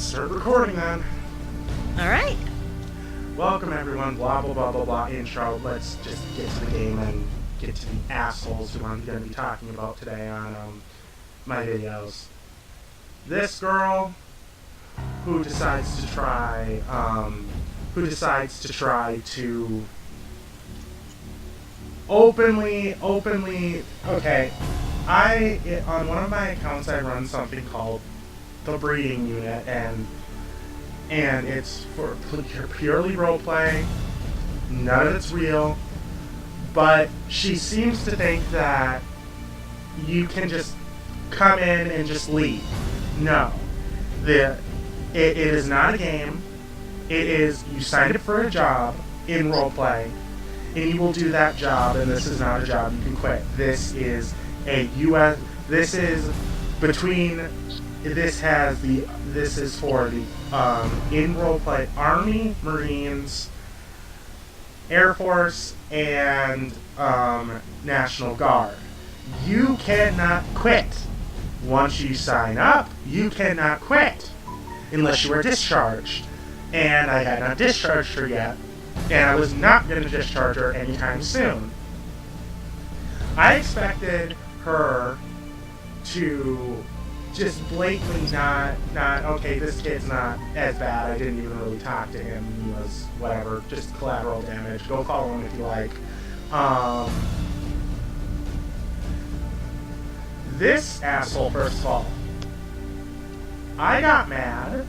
Start recording then. Alright. Welcome everyone, blah blah blah blah blah intro. Let's just get to the game and get to the assholes who I'm going to be talking about today on my videos. This girl who decides to try to openly, okay, on one of my accounts I run something called the breeding unit, and it's for purely roleplay. None of it's real, but she seems to think that you can just come in and just leave. No, it is not a game. It is, you signed up for a job in roleplay, and you will do that job, and this is not a job you can quit. This is a U.S. This is between. This is for the in roleplay Army, Marines, Air Force, and National Guard. You cannot quit. Once you sign up, you cannot quit unless you are discharged. And I had not discharged her yet, and I was not going to discharge her anytime soon. I expected her to just blatantly not, okay, this kid's not as bad, I didn't even really talk to him, he was whatever, just collateral damage, go follow him if you like. This asshole, first of all, I got mad.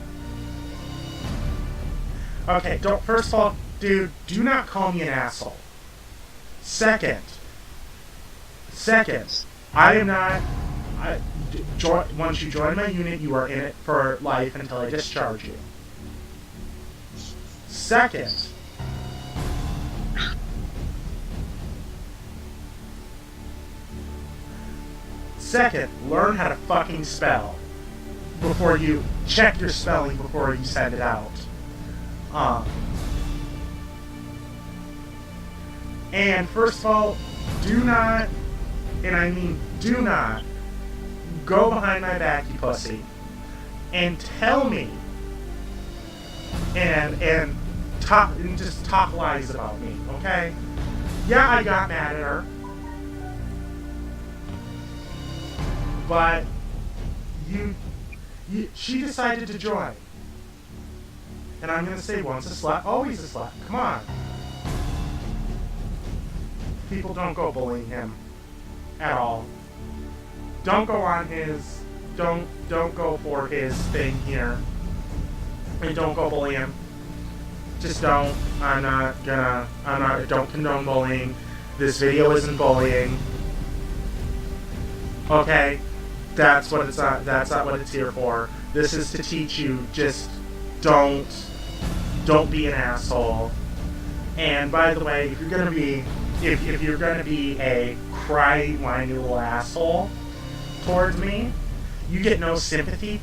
Okay, first of all, dude, do not call me an asshole. Second, I am not, once you join my unit, you are in it for life until I discharge you. Second, learn how to fucking spell before you check your spelling before you send it out. And first of all, do not, and I mean do not, go behind my back, you pussy, and tell me and just talk lies about me, okay? Yeah, I got mad at her, but she decided to join. And I'm gonna say, once a slut, always a slut. Come on. People don't go bullying him at all. Don't go on his, don't go for his thing here. And don't go bully him. Just don't. Don't condone bullying. This video isn't bullying. Okay? That's what it's not, that's not what it's here for. This is to teach you, just don't be an asshole. And by the way, if you're gonna be a crying, whiny little asshole towards me, you get no sympathy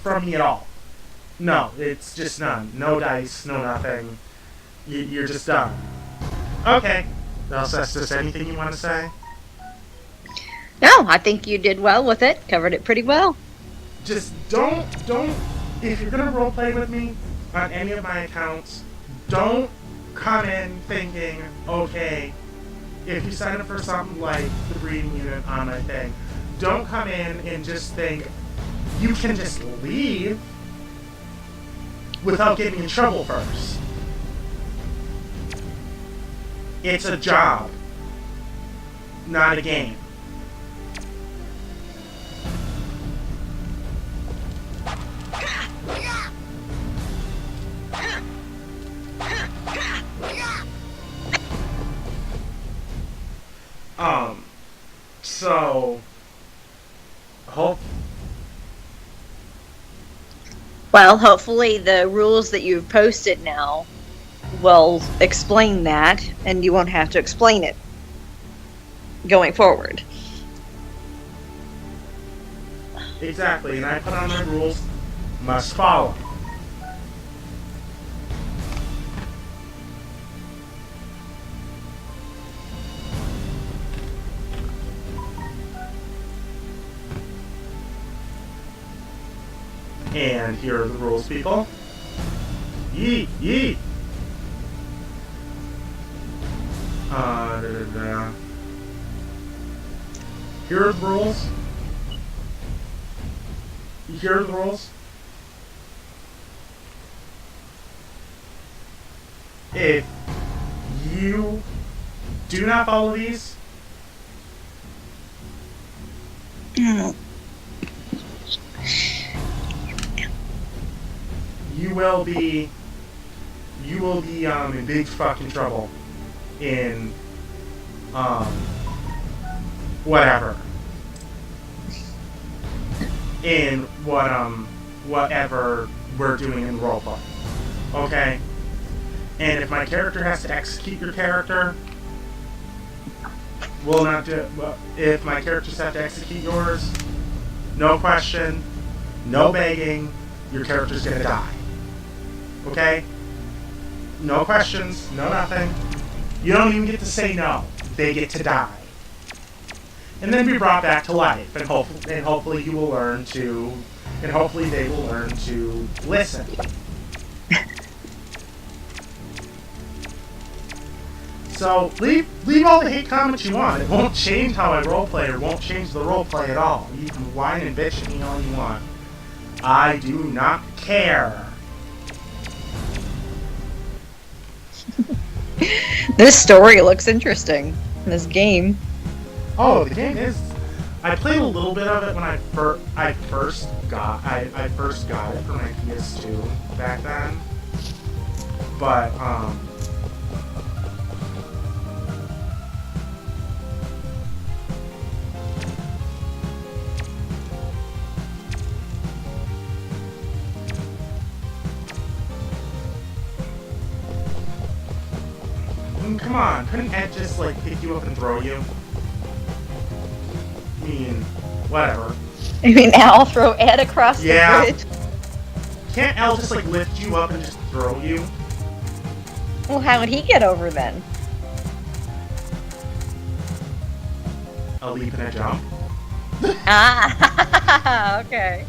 from me at all. No, it's just none. No dice, no nothing. You're just done. Okay. Alcestis, anything you want to say? No, I think you did well with it. Covered it pretty well. Just don't, if you're gonna roleplay with me on any of my accounts, don't come in thinking, okay, if you sign up for something like the breeding unit on my thing, don't come in and just think you can just leave without getting in trouble first. It's a job, not a game. So, Well, hopefully the rules that you've posted now will explain that, and you won't have to explain it going forward. Exactly, and I put on my rules, must follow. And here are the rules, people. Yeet, yeet. Here are the rules. Here are the rules. If you do not follow these, you will be in big fucking trouble in whatever in whatever we're doing in roleplay. Okay? And if my character has to execute your character, we'll not do it. Well, if my characters have to execute yours, no question, no begging, your character's gonna die. Okay? No questions, no nothing. You don't even get to say no. They get to die. And then be brought back to life, and hopefully you will learn to, and hopefully they will learn to listen. So leave all the hate comments you want. It won't change how I roleplay, or won't change the roleplay at all. You can whine and bitch at me all you want. I do not care. This story looks interesting. This game. Oh, the game is. I played a little bit of it when I first got it for my PS2 back then. But come on, couldn't Ed just like pick you up and throw you? I mean, whatever. I mean, Al throw Ed across the bridge. Can't Al just like lift you up and just throw you? Well, how would he get over then? A leap and a jump? Ah, okay.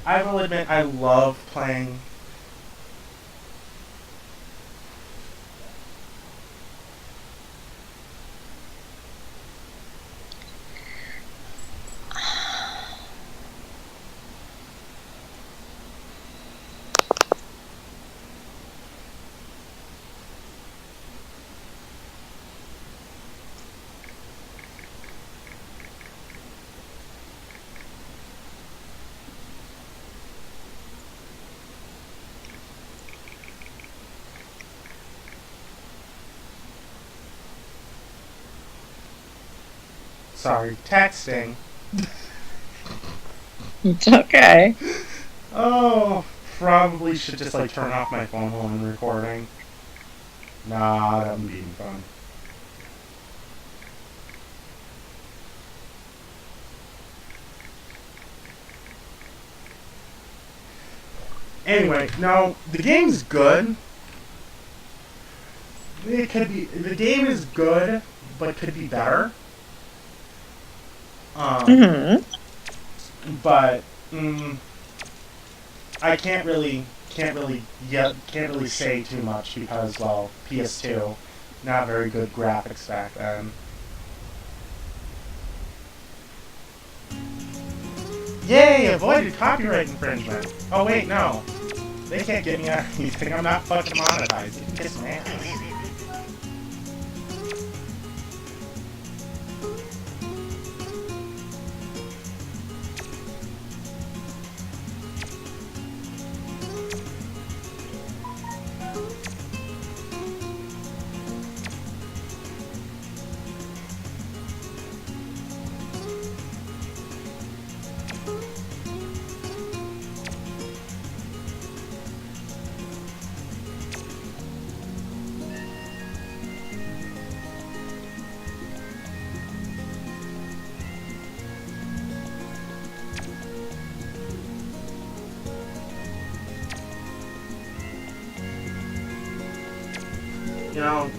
I will admit, I love playing. Sorry, texting. It's okay. Oh, probably should just like turn off my phone while I'm recording. Nah, that wouldn't be fun. Anyway, no, the game's good. The game is good, but could be better. But I can't really say too much because, well, PS2, not very good graphics back then. Yay! Avoided copyright infringement. Oh wait, no, they can't get me on anything. I'm not fucking monetized. You can kiss my ass. You know,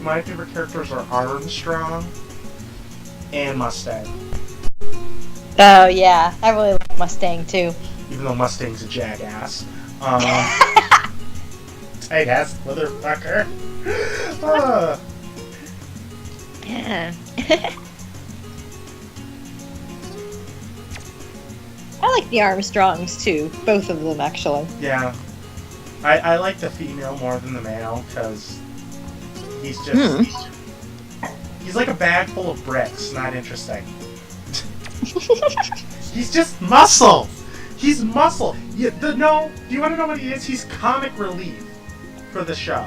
my favorite characters are Armstrong and Mustang. Oh yeah, I really like Mustang too. Even though Mustang's a jackass. Tight ass motherfucker. Yeah. I like the Armstrongs too, both of them actually. Yeah. I like the female more than the male because he's just he's like a bag full of bricks, not interesting. He's just muscle. He's muscle. Do you want to know what he is? He's comic relief for the show.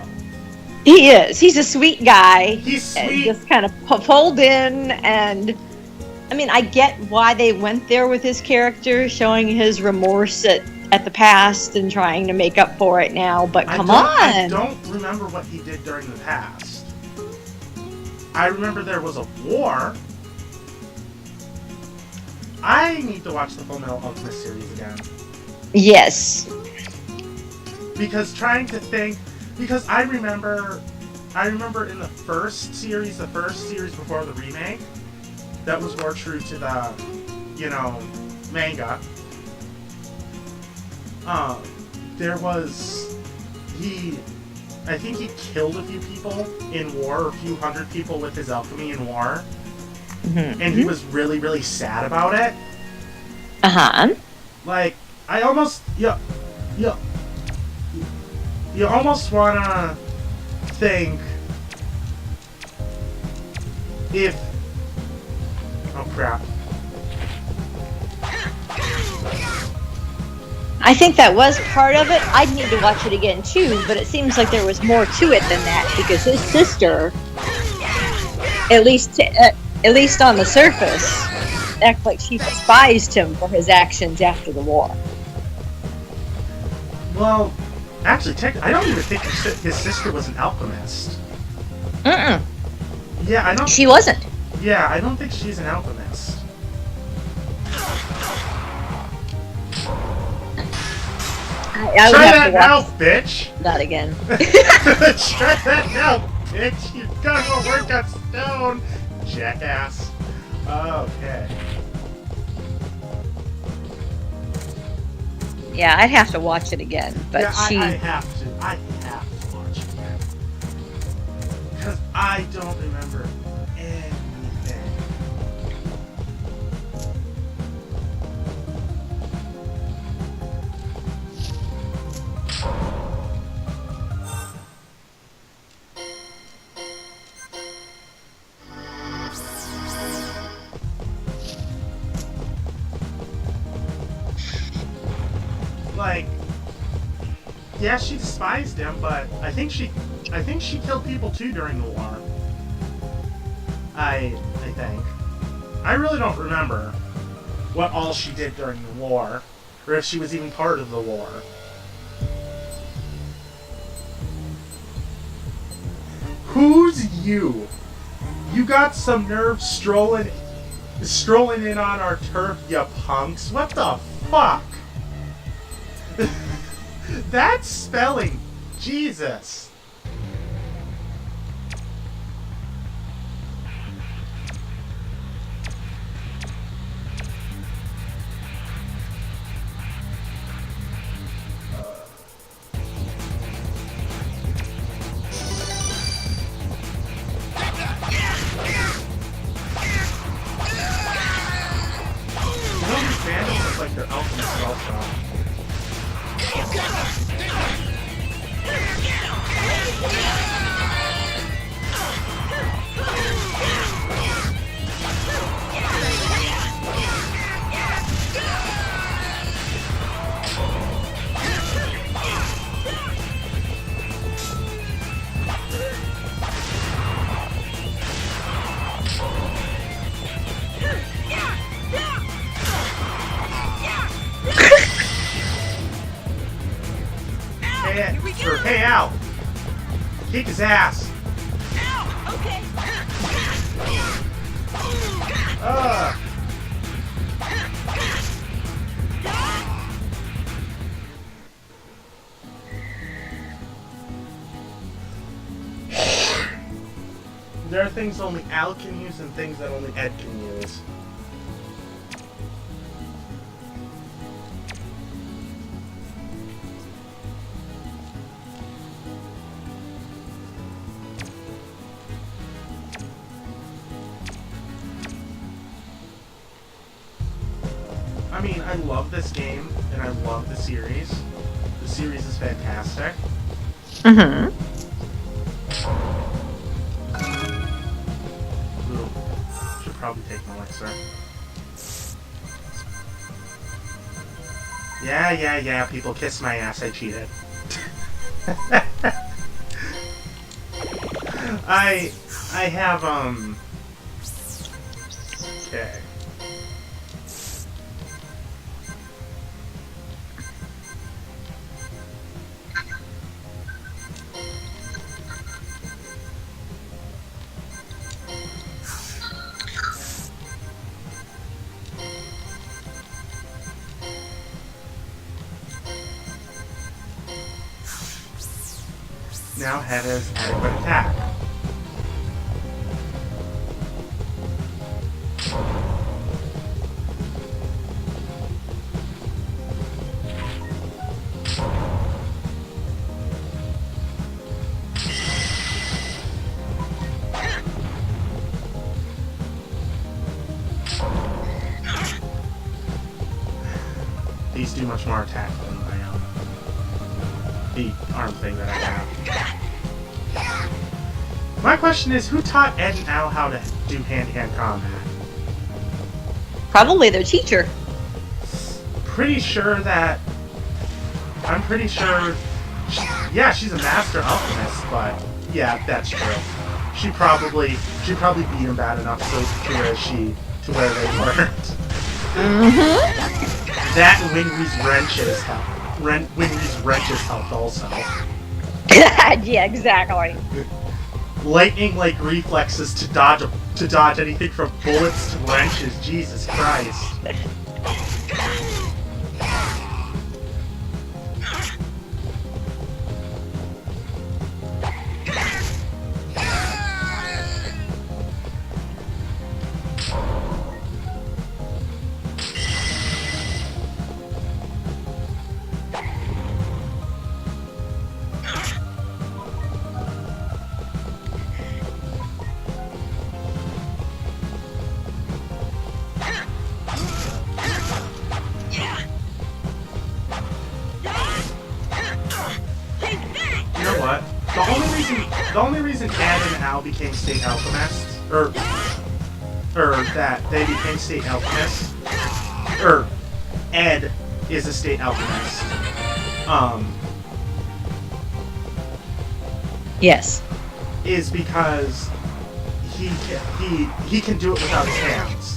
He is. He's a sweet guy. He's And sweet. just kind of pulled in, and I mean, I get why they went there with his character, showing his remorse at the past and trying to make up for it now. But come on. I don't remember what he did during the past. I remember there was a war. I need to watch the Fullmetal Alchemist series again. Yes. Because I remember in the first series before the remake, that was more true to the, manga. I think he killed a few people in war, a few hundred people with his alchemy in war. Mm-hmm. And he was really, really sad about it. Uh-huh. Like, I almost, you almost wanna think if, oh crap. I think that was part of it. I'd need to watch it again too, but it seems like there was more to it than that because his sister, at least on the surface, acts like she despised him for his actions after the war. Well, actually, I don't even think his sister was an alchemist. Mm-mm. Yeah, I don't. She wasn't. Yeah, I don't think she's an alchemist. I would Try have that to now, watch bitch! that again. Try that now, bitch! You've done what work at Stone, jackass. Okay. Yeah, I'd have to watch it again, but yeah, she. I have to watch it again. Because I don't remember anything. Like, yeah, she despised him, but I think she killed people too during the war. I think. I really don't remember what all she did during the war, or if she was even part of the war. Who's you? You got some nerve strolling in on our turf, you punks. What the fuck? That's spelling. Jesus. These vandals look like they're alchemists also. Hey, Al! Kick his ass! Okay. There are things only Al can use and things that only Ed can use. I mean, I love this game, and I love the series. The series is fantastic. Mm-hmm. Ooh, should probably take an elixir. Yeah, people kiss my ass, I cheated. I have, okay. Now head has adequate attack. These do much more attack than the arm thing that I have. My question is, who taught Ed and Al how to do hand-to-hand combat? Probably their teacher. I'm pretty sure... yeah, she's a master alchemist, but... yeah, that's true. She probably beat him bad enough to where they learned. Mm-hmm. That and Winry's wrenches helped. Winry's wrenches helped also. Yeah, exactly. Lightning-like reflexes to dodge anything from bullets to wrenches. Jesus Christ. The only reason Ed and Al became state alchemists, or that they became state alchemists, Ed is a state alchemist. Yes. Is because he can do it without his hands.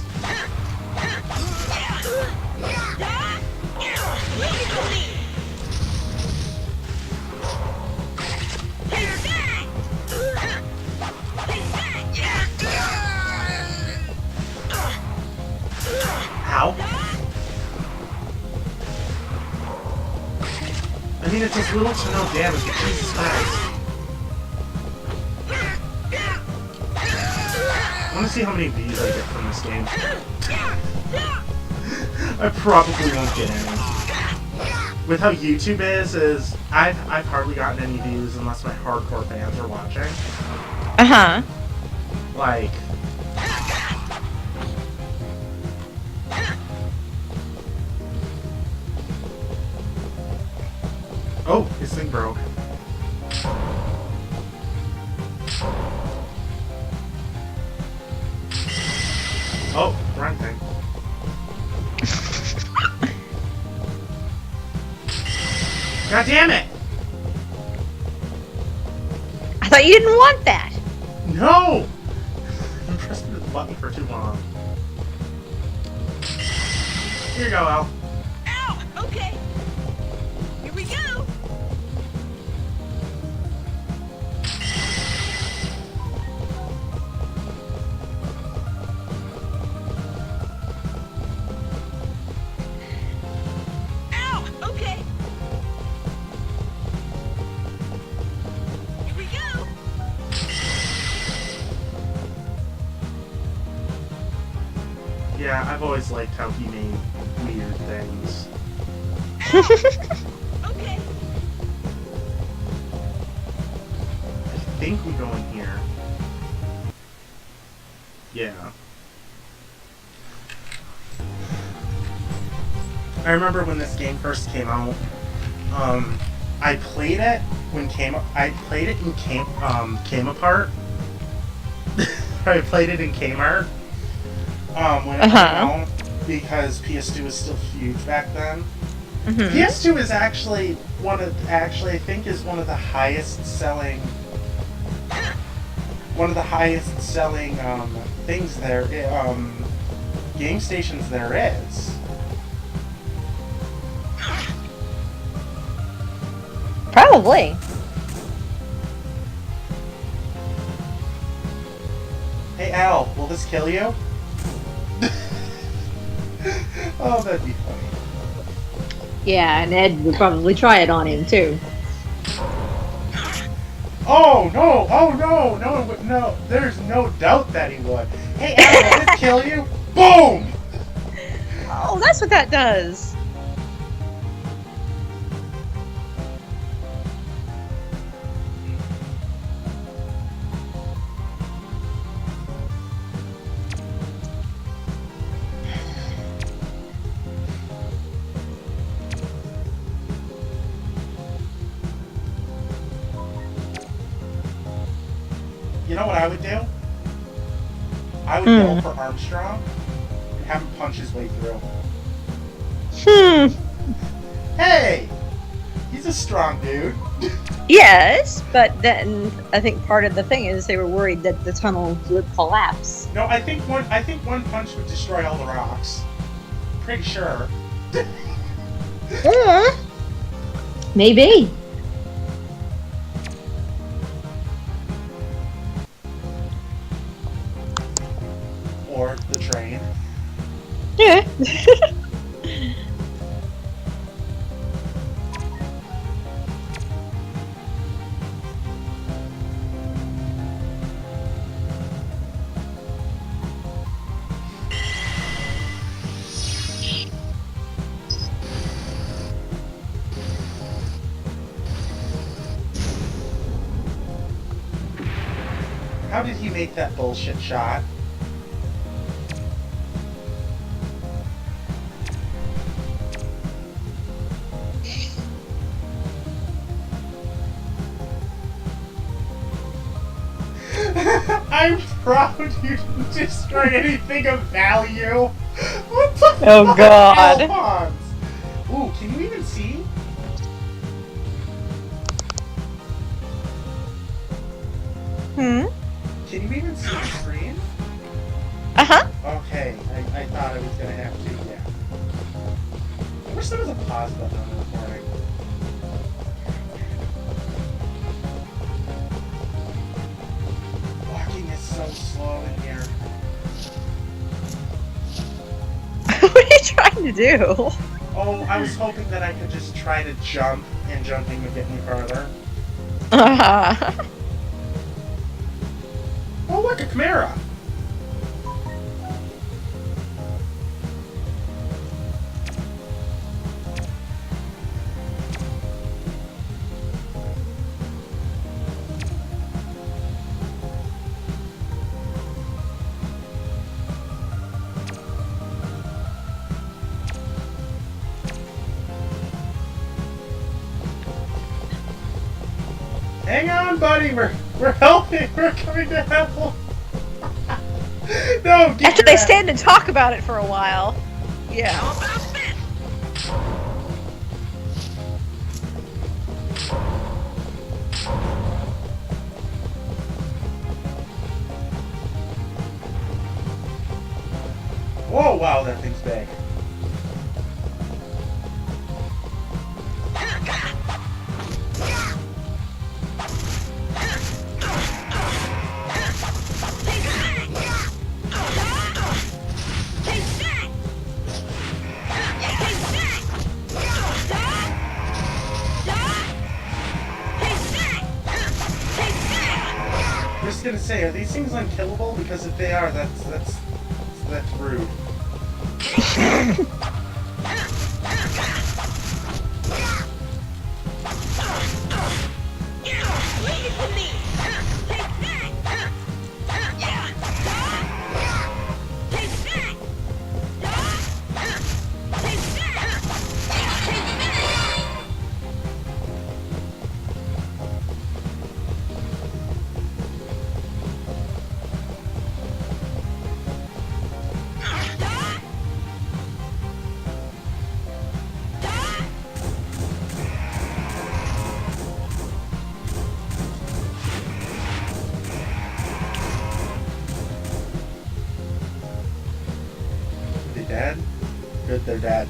Ow. I mean, it does little to no damage, but Jesus Christ. I want to see how many views I get from this game. I probably won't get any. With how YouTube is I've hardly gotten any views unless my hardcore fans are watching. Uh-huh. Like... oh, his thing broke. Oh, wrong thing. God damn it! I thought you didn't want that. No! I'm pressing the button for too long. Here you go, Al. Ow! Okay. Here we go. Ow! Okay. Here we go. Yeah, I've always liked how he made weird things. Okay. I think we go in here. Yeah. I remember when this game first came out. I played it when I played it in Came Apart. I played it in Kmart. When it came out, because PS2 was still huge back then. PS2 is actually I think is one of the highest selling things there game stations there is. Probably. Hey Al, will this kill you? Oh, that'd be funny. Yeah, and Ed would probably try it on him too. Oh no! Oh no! No! There's no doubt that he would. Hey Al, will this kill you? Boom! Oh, that's what that does. You know what I would do? I would go for Armstrong and have him punch his way through. Hey! He's a strong dude. Yes, but then I think part of the thing is they were worried that the tunnel would collapse. No, I think one punch would destroy all the rocks. Pretty sure. Maybe. Or the train. Yeah. How did he make that bullshit shot? I'm proud you didn't destroy anything of value. What the Oh, fuck, God. Alphonse? Ooh, can you even see? Can you even see the screen? Okay, I thought I was gonna have to, yeah. I wish there was a pause button on the recording. Walking is so slow in here. What are you trying to do? Oh, I was hoping that I could just try to jump, and jumping would get me farther. Oh, look, a Chimera! Hang on, buddy. We're helping. We're coming to help. No, get After your they ass- stand and talk about it for a while. Yeah. How about this? Whoa, wow, that thing's big. I'm just gonna say, are these things unkillable? Because if they are, that's rude. Leave it to me. Take that. Yeah. Take that. Take that. Take that. They dead? Good, they're dead.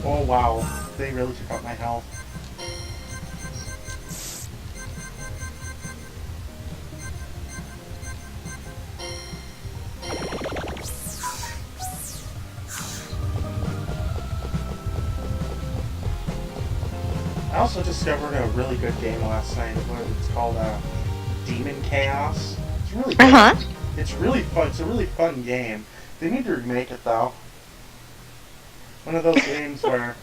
Oh wow, they really took out my health. I also discovered a really good game last night. It's called Demon Chaos. It's really good. Uh-huh. It's really fun. It's a really fun game. They need to remake it though. One of those games where,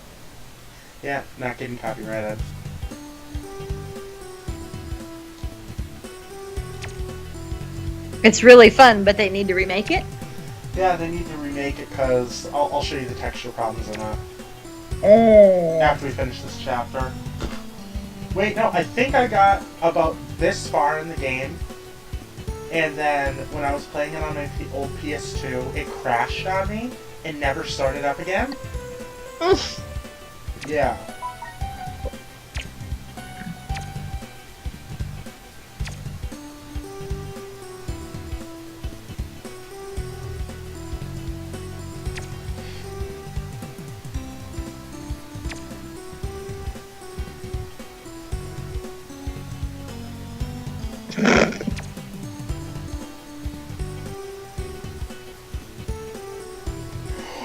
yeah, not getting copyrighted. It's really fun, but they need to remake it. Yeah, they need to remake it because I'll show you the texture problems in that Oh. after we finish this chapter. Wait, no, I think I got about this far in the game, and then when I was playing it on my old PS2, it crashed on me and never started up again. Yeah.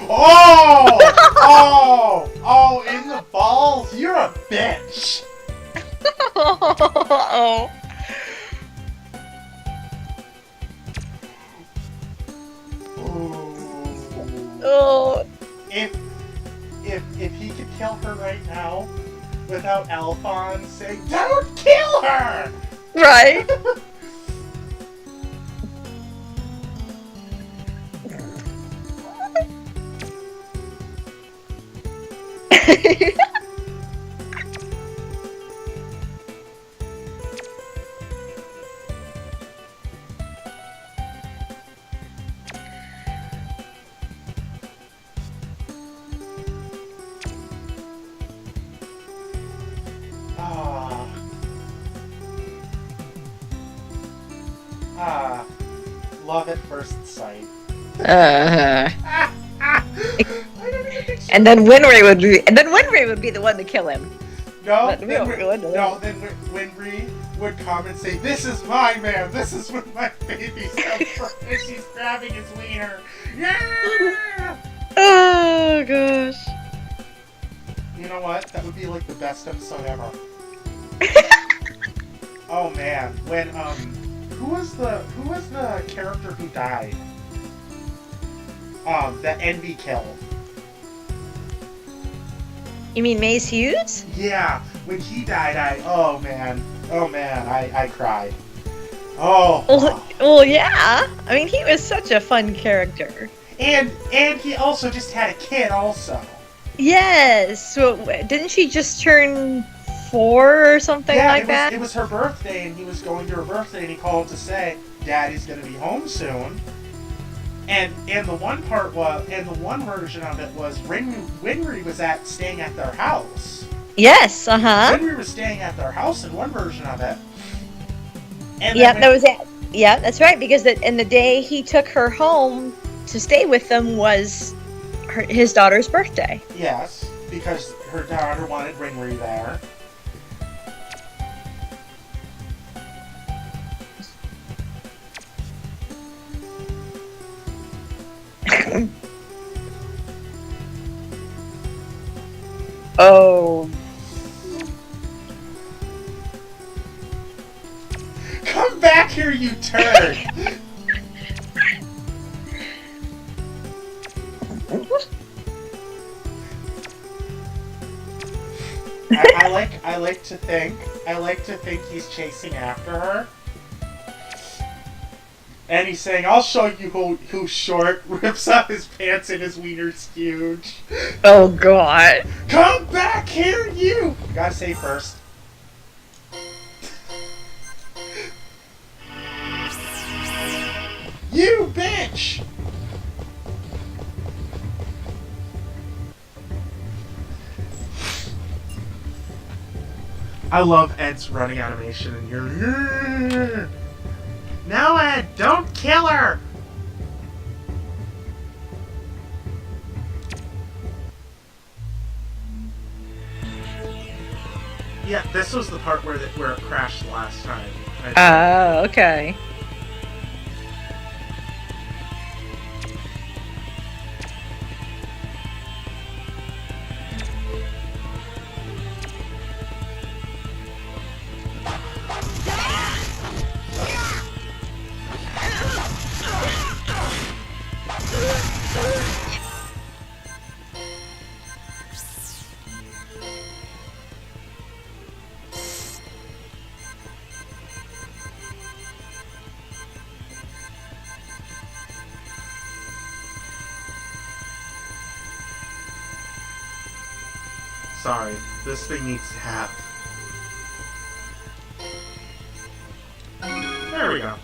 Oh! Oh! Oh, in the balls! You're a bitch! Oh. Ooh. Oh. If he could kill her right now without Alphonse saying, "Don't kill her!" Right. Ah. Ah. Love at first sight. Uh-huh. I don't even think so. And then Winry would be the one to kill him. No, But we then, don't go into no, then Winry would come and say, "This is my man. This is when my baby's come from." And she's grabbing his wiener. Yeah! Oh gosh. You know what? That would be like the best episode ever. Oh man, when who was the character who died? That Envy killed. You mean Mace Hughes? Yeah, when he died, I cried. Oh. Well, yeah. I mean, he was such a fun character. And he also just had a kid also. Yes. So didn't she just turn 4 or something like that? It was her birthday, and he was going to her birthday, and he called to say, "Daddy's gonna be home soon." And the one version of it was Winry was staying at their house. Yes. Uh huh. Winry was staying at their house in one version of it. And Yep, that was it. Yeah, that's right. Because and the day he took her home to stay with them was his daughter's birthday. Yes, because her daughter wanted Winry there. Oh. Come back here, you turd! like to think he's chasing after her. And he's saying, I'll show you who's short, rips off his pants and his wiener's huge. Oh god. Come back here, you! Gotta say first. You bitch! I love Ed's running animation and you're... No, Ed, don't kill her! Yeah, this was the part where it crashed last time. Oh, okay. Sorry, this thing needs to have. There we go.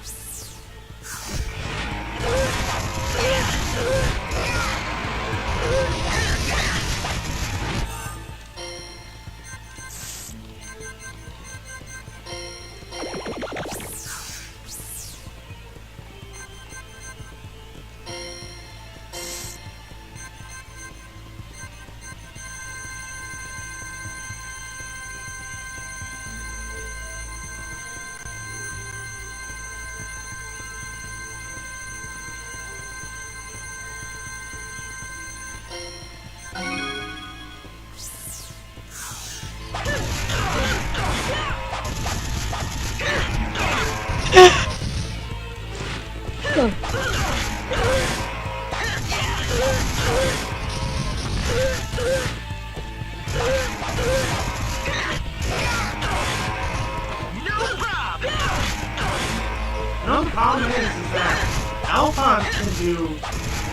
No, the problem is that Alphonse can do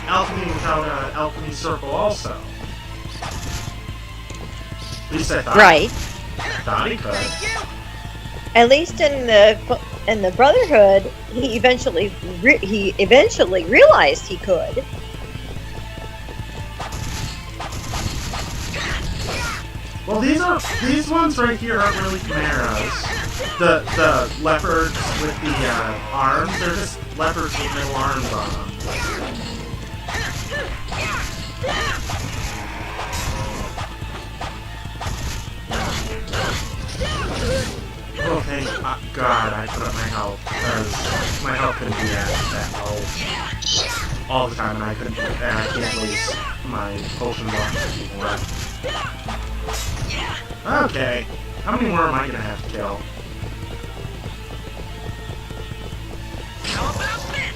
alchemy without an alchemy circle also. At least I thought. Right. Thought he could. At least in the Brotherhood, he eventually realized he could. Well, these ones right here aren't really chimeras. The leopards with the arms, they're just leopards with no arms on them. Oh, thank God I put up my health, because my health couldn't be at that low all the time, and I can't waste my potion blocks anymore. Okay, how many more am I gonna have to kill? How about this?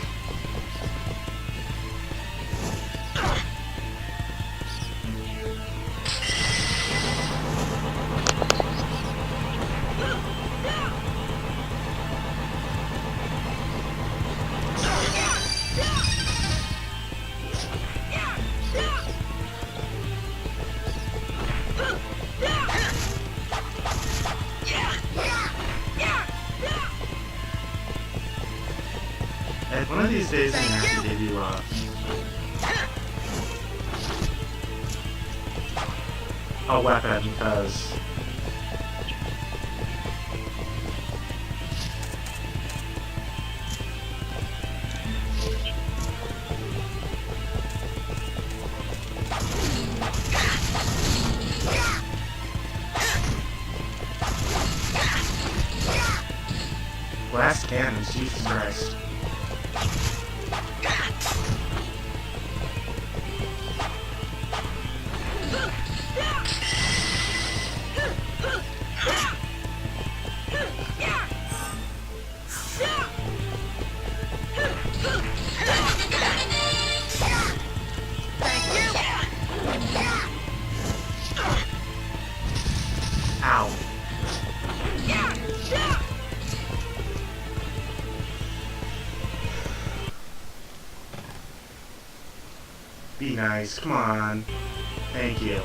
And one of these days I'm gonna have to give you a weapon, because blast cannons, Jesus Christ. Ow. Be nice. Come on. Thank you.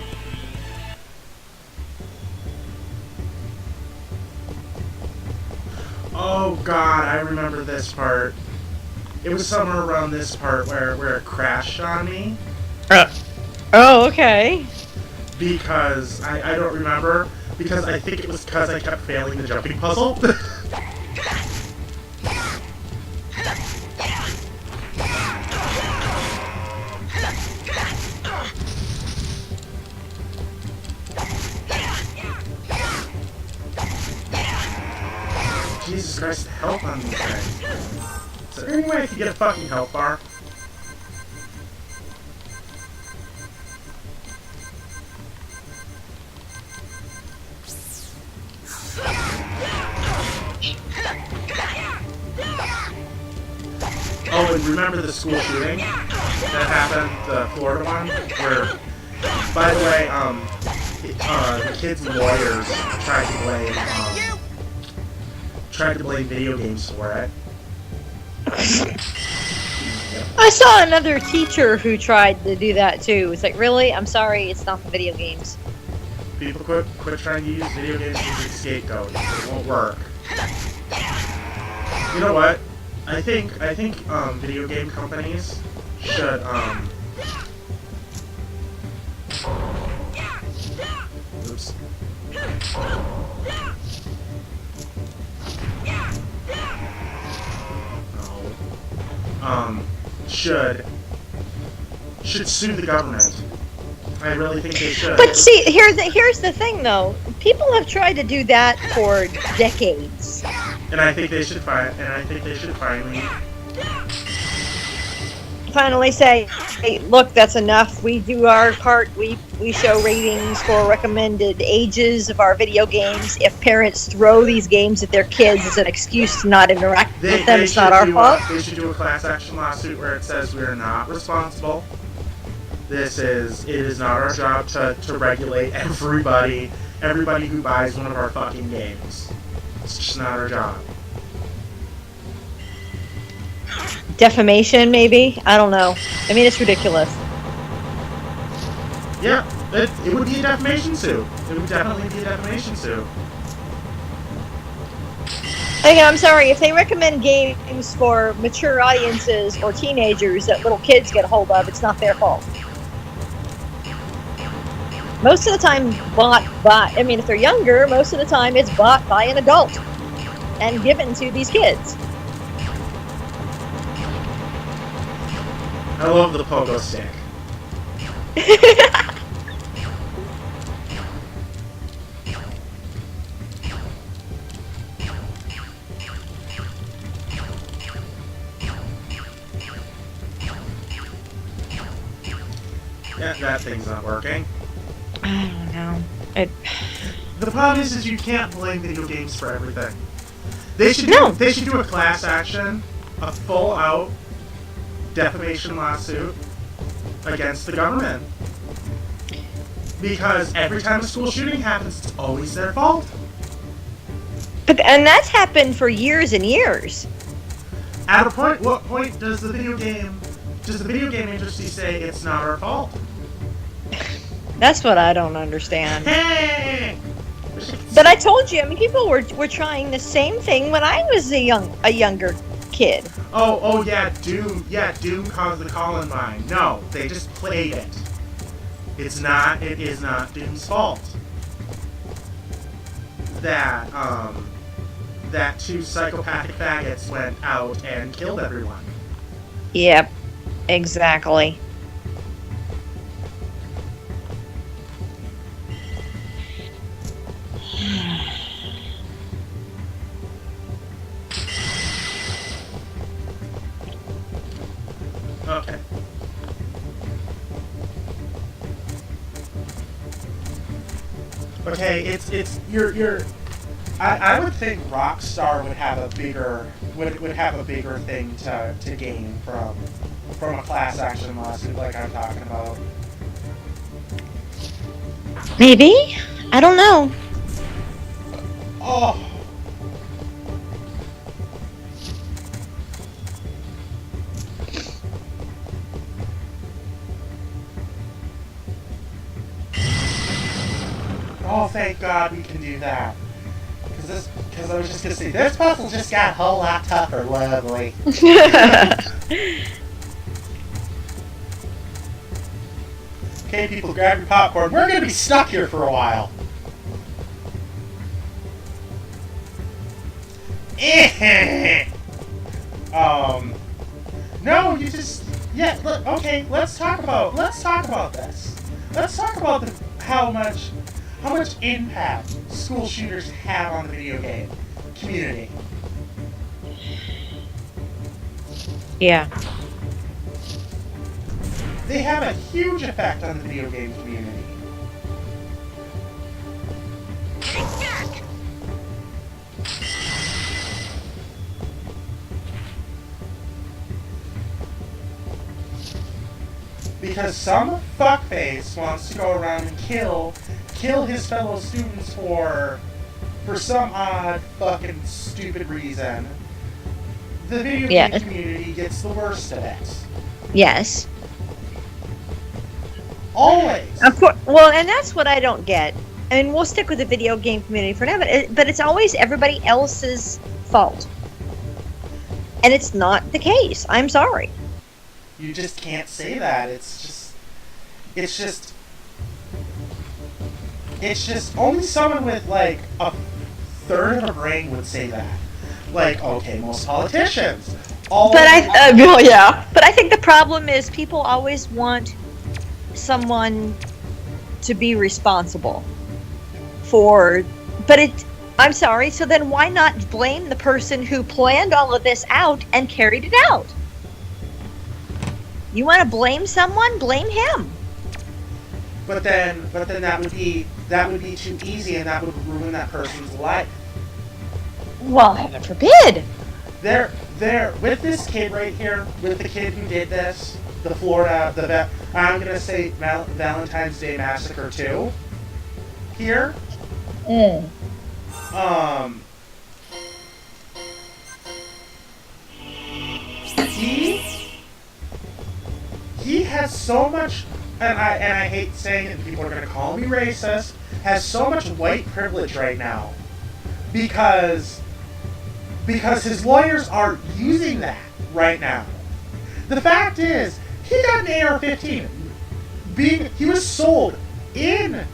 Oh god, I remember this part. It was somewhere around this part where it crashed on me. Oh, okay. Because I don't remember. Because I think it was because I kept failing the jumping puzzle. Jesus Christ, the health on these things. Is there any way I could get a fucking health bar? Oh, and remember the school shooting that happened, the Florida one? Where, by the way, the kids' lawyers tried to blame video games for it. I saw another teacher who tried to do that too. It's like, really? I'm sorry, it's not the video games. People quit trying to use video games as a scapegoat. It won't work. You know what? I think video game companies should oops. Should sue the government. I really think they should. But see, here's the thing though. People have tried to do that for decades. And I think they should Finally say, hey, look, that's enough. We do our part. We show ratings for recommended ages of our video games. If parents throw these games at their kids as an excuse to not interact with them, it's not our fault. They should do a class action lawsuit where it says we are not responsible. It is not our job to regulate everybody who buys one of our fucking games. It's just not our job. Defamation, maybe? I don't know. I mean, it's ridiculous. Yeah, it would be a defamation suit. It would definitely be a defamation suit. Again, I'm sorry, if they recommend games for mature audiences or teenagers that little kids get a hold of, it's not their fault. Most of the time, if they're younger, most of the time it's bought by an adult and given to these kids. I love the pogo stick. Yeah, that thing's not working. I don't know. The problem is you can't blame video games for everything. They should do a class action, a full out defamation lawsuit against the government. Because every time a school shooting happens, it's always their fault. And that's happened for years and years. At a point, what point does the video game industry say it's not our fault? That's what I don't understand. Hey! But I told you, I mean, people were trying the same thing when I was a younger kid. Oh yeah, Doom caused the Columbine. No, they just played it. It is not Doom's fault. That two psychopathic faggots went out and killed everyone. Yep, exactly. Okay. Okay, it's you're I would think Rockstar would have a bigger thing to gain from a class action lawsuit like I'm talking about. Maybe? I don't know. Oh. oh, thank God we can do that. Because I was just gonna say, this puzzle just got a whole lot tougher, lovely. Okay, people, grab your popcorn. We're gonna be stuck here for a while. No, you just, yeah, look, okay, let's talk about this. Let's talk about how much impact school shooters have on the video game community. Yeah. They have a huge effect on the video game community. Because some fuckface wants to go around and kill his fellow students for some odd fucking stupid reason. The video game community gets the worst of it. Yes. Always. Of course. Well, and that's what I don't get. I mean, we'll stick with the video game community for now, but it's always everybody else's fault. And it's not the case. I'm sorry. You just can't say that. It's just only someone with like a third of a brain would say that. Like, okay, most politicians. But I think the problem is people always want someone to be responsible for, I'm sorry, so then why not blame the person who planned all of this out and carried it out? You want to blame someone? Blame him. But then that would be too easy, and that would ruin that person's life. Well, heaven forbid. There, with this kid right here, with the kid who did this, I'm gonna say Valentine's Day Massacre 2. Here. He has so much, and I hate saying it, people are gonna call me racist, has so much white privilege right now. Because his lawyers are using that right now. The fact is, he got an AR-15. He was sold in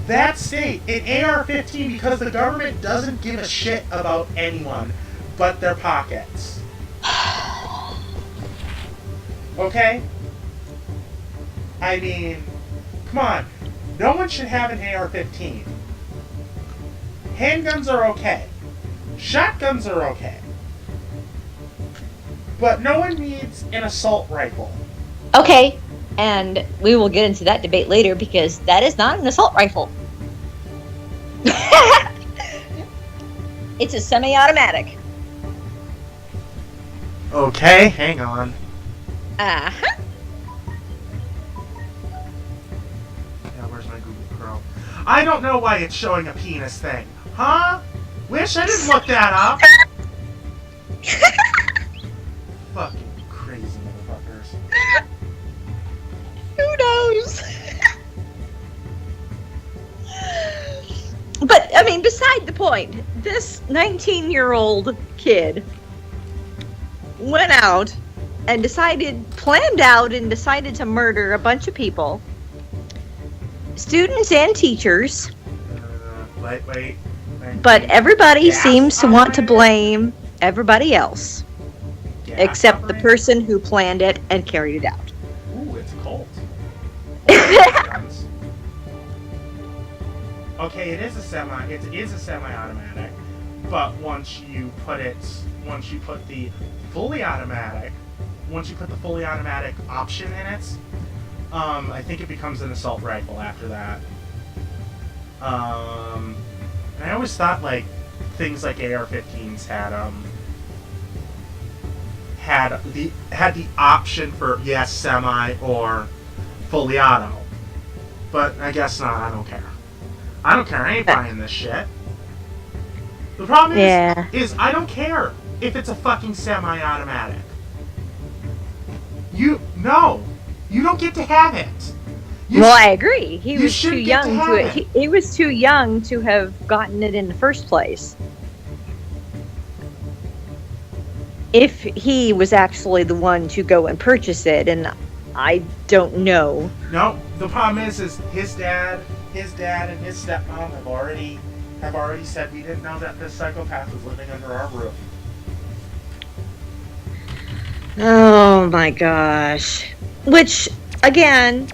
that state an AR-15 because the government doesn't give a shit about anyone but their pockets. Okay? I mean, come on. No one should have an AR-15. Handguns are okay. Shotguns are okay. But no one needs an assault rifle. Okay, and we will get into that debate later because that is not an assault rifle. It's a semi-automatic. Okay, hang on. Uh-huh. Yeah, where's my Google Chrome? I don't know why it's showing a penis thing. Huh? Wish I didn't look that up. Fucking crazy motherfuckers. Who knows? But, I mean, beside the point, this 19-year-old kid went out and planned out and decided to murder a bunch of people. Students and teachers. Wait. But everybody seems to want to blame everybody else. Except the person who planned it and carried it out. Ooh, it's cold. Okay, it is a semi-automatic, but once you put the fully automatic option in it, I think it becomes an assault rifle after that. And I always thought like things like AR-15s had the option for semi or fully auto, but I guess not. I don't care. I ain't buying this shit. The problem is I don't care if it's a fucking semi-automatic. You don't get to have it. Well, I agree. He you was too shouldn't get young to to have it. it. He was too young to have gotten it in the first place. If he was actually the one to go and purchase it, and I don't know. No, the problem is his dad, and his stepmom have already said we didn't know that this psychopath was living under our roof. Oh my gosh. Which, again,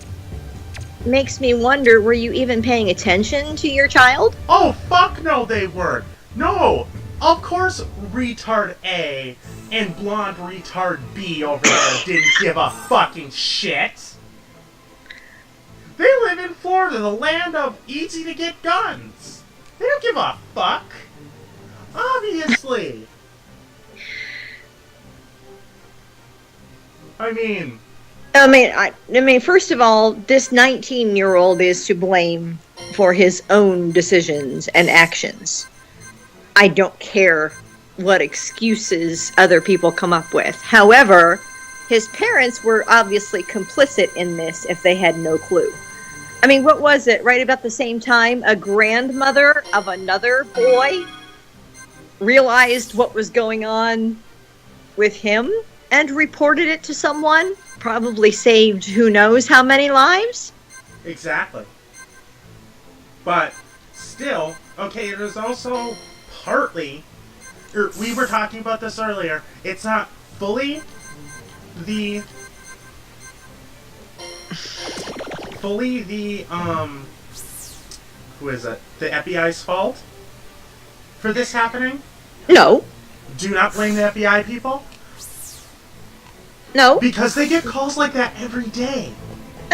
makes me wonder, were you even paying attention to your child? Oh, fuck no, they weren't. No, of course retard A and blonde retard B over there didn't give a fucking shit. They live in Florida, the land of easy to get guns. They don't give a fuck. Obviously. I mean, first of all, this 19-year-old is to blame for his own decisions and actions. I don't care what excuses other people come up with. However, his parents were obviously complicit in this if they had no clue. I mean, what was it? Right about the same time, a grandmother of another boy realized what was going on with him and reported it to someone, probably saved who knows how many lives. exactly. But still, okay, it is also partly, we were talking about this earlier, it's not fully the who is it? The FBI's fault for this happening? No. Do not blame the FBI people. No. Because they get calls like that every day.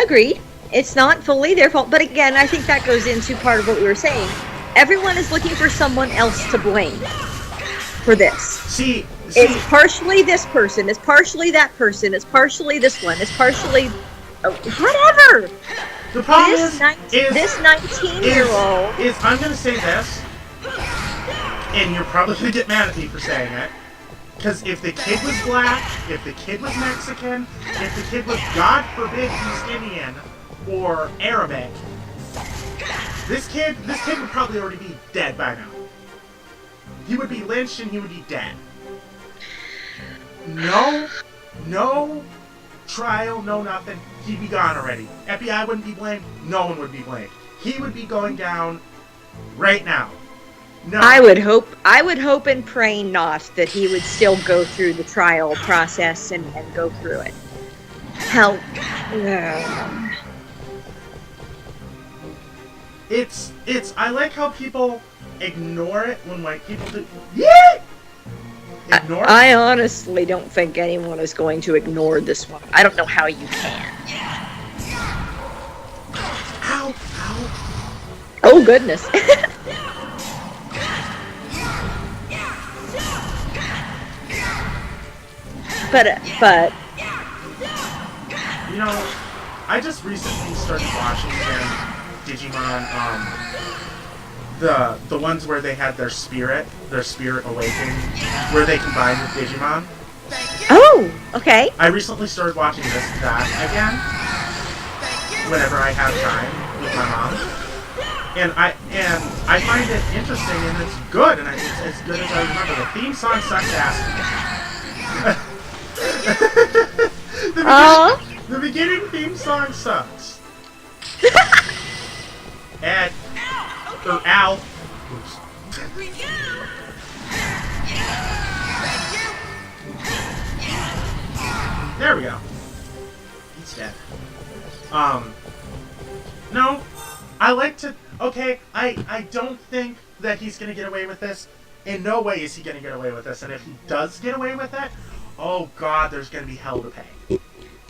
Agreed. It's not fully their fault. But again, I think that goes into part of what we were saying. Everyone is looking for someone else to blame for this. See, It's partially this person, it's partially that person, it's partially this one, it's partially... whatever! the problem This 19-year-old... is I'm going to say this, and you're probably going to get mad at me for saying it, because if the kid was black, if the kid was Mexican, if the kid was, God forbid, East Indian or Arabic, this kid would probably already be dead by now. He would be lynched and he would be dead. No trial, no nothing. He'd be gone already. FBI wouldn't be blamed. No one would be blamed. He would be going down right now. No. I would hope and pray not that he would still go through the trial process and go through it. How... It's I like how people ignore it when white people do. Yeah! Ignore it. I honestly don't think anyone is going to ignore this one. I don't know how you can. Ow! Ow! Oh, goodness. But You know, I just recently started watching Digimon, the ones where they had their spirit awakening, where they combined with Digimon. oh, okay. I recently started watching that again, whenever I have time with my mom, and I find it interesting and it's good, and it's as good as I remember. The theme song sucks ass. The beginning theme song sucks. Ed. Or Al. Oops. There we go. He's dead. No. I like to... Okay, I don't think that he's gonna get away with this. In no way is he gonna get away with this. And if he does get away with it, oh god, there's gonna be hell to pay.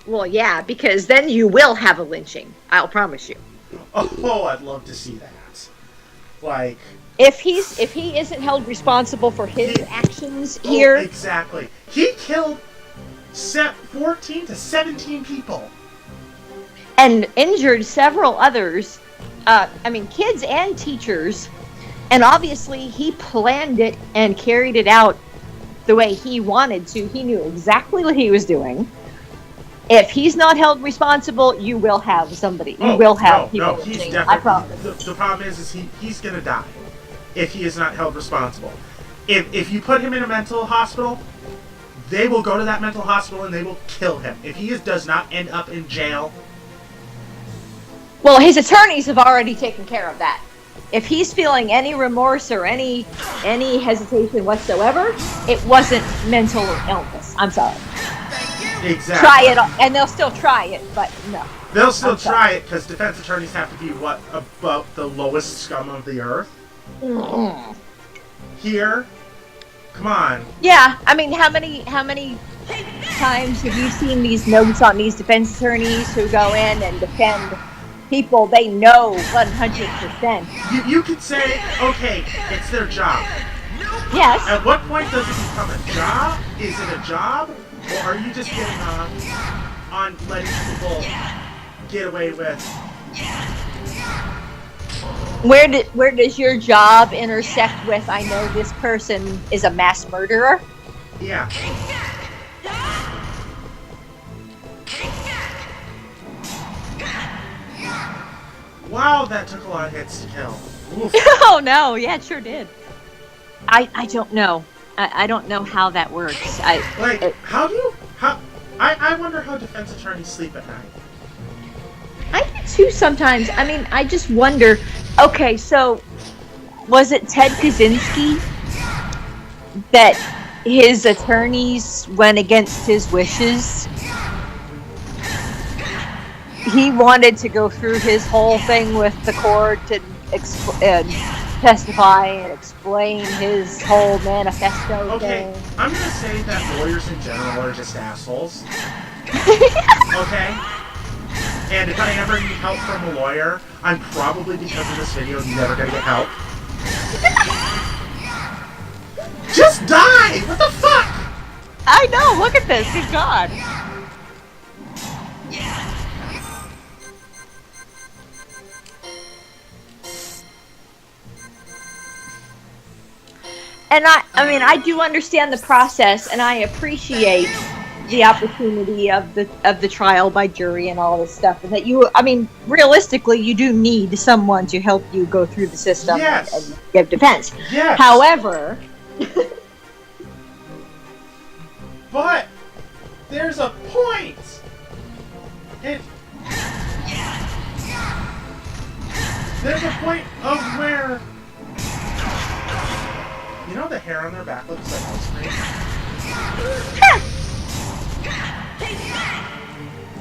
Well, yeah, because then you will have a lynching. I'll promise you. Oh, I'd love to see that. Like... If he isn't held responsible for his actions here... Oh, exactly. He killed 14 to 17 people. And injured several others. Kids and teachers. And obviously he planned it and carried it out the way he wanted to. He knew exactly what he was doing. If he's not held responsible, you will have somebody. You Oh, will have no, people. no, he's listening. definitely. I promise. The problem is he's gonna die if he is not held responsible. If you put him in a mental hospital, they will go to that mental hospital and they will kill him. If he does not end up in jail, Well, his attorneys have already taken care of that. If he's feeling any remorse or any hesitation whatsoever, it wasn't mental illness. I'm sorry. exactly. Try it, and they'll still try it, but no. They'll still I'm sorry. try it because defense attorneys have to be about the lowest scum of the earth. Here, come on. Yeah, I mean, how many times have you seen these notes on these defense attorneys who go in and defend people they know 100%? You could say, okay, it's their job. Yes. At what point does it become a job? Is it a job? Or are you just getting off on letting people get away with... Where does your job intersect with, I know this person is a mass murderer? Yeah. Wow, that took a lot of hits to kill. Oof. Oh no, yeah, it sure did. I don't know. I don't know how that works. How do you... I wonder how defense attorneys sleep at night. I do too sometimes. I mean, I just wonder. Okay, so was it Ted Kaczynski that his attorneys went against his wishes? He wanted to go through his whole thing with the court and testify and explain his whole manifesto Okay, thing. I'm gonna say that lawyers in general are just assholes. Okay? And if I ever need help from a lawyer, I'm probably, because of this video, never gonna get help. Just die! What the fuck? I know, look at this, good God. And I mean, I do understand the process, and I appreciate the opportunity of the trial by jury and all this stuff. And that I mean, realistically, you do need someone to help you go through the system Yes. and give defense. Yes. However, But there's a point. There's a point of where, you know, the hair on their back looks like ice cream.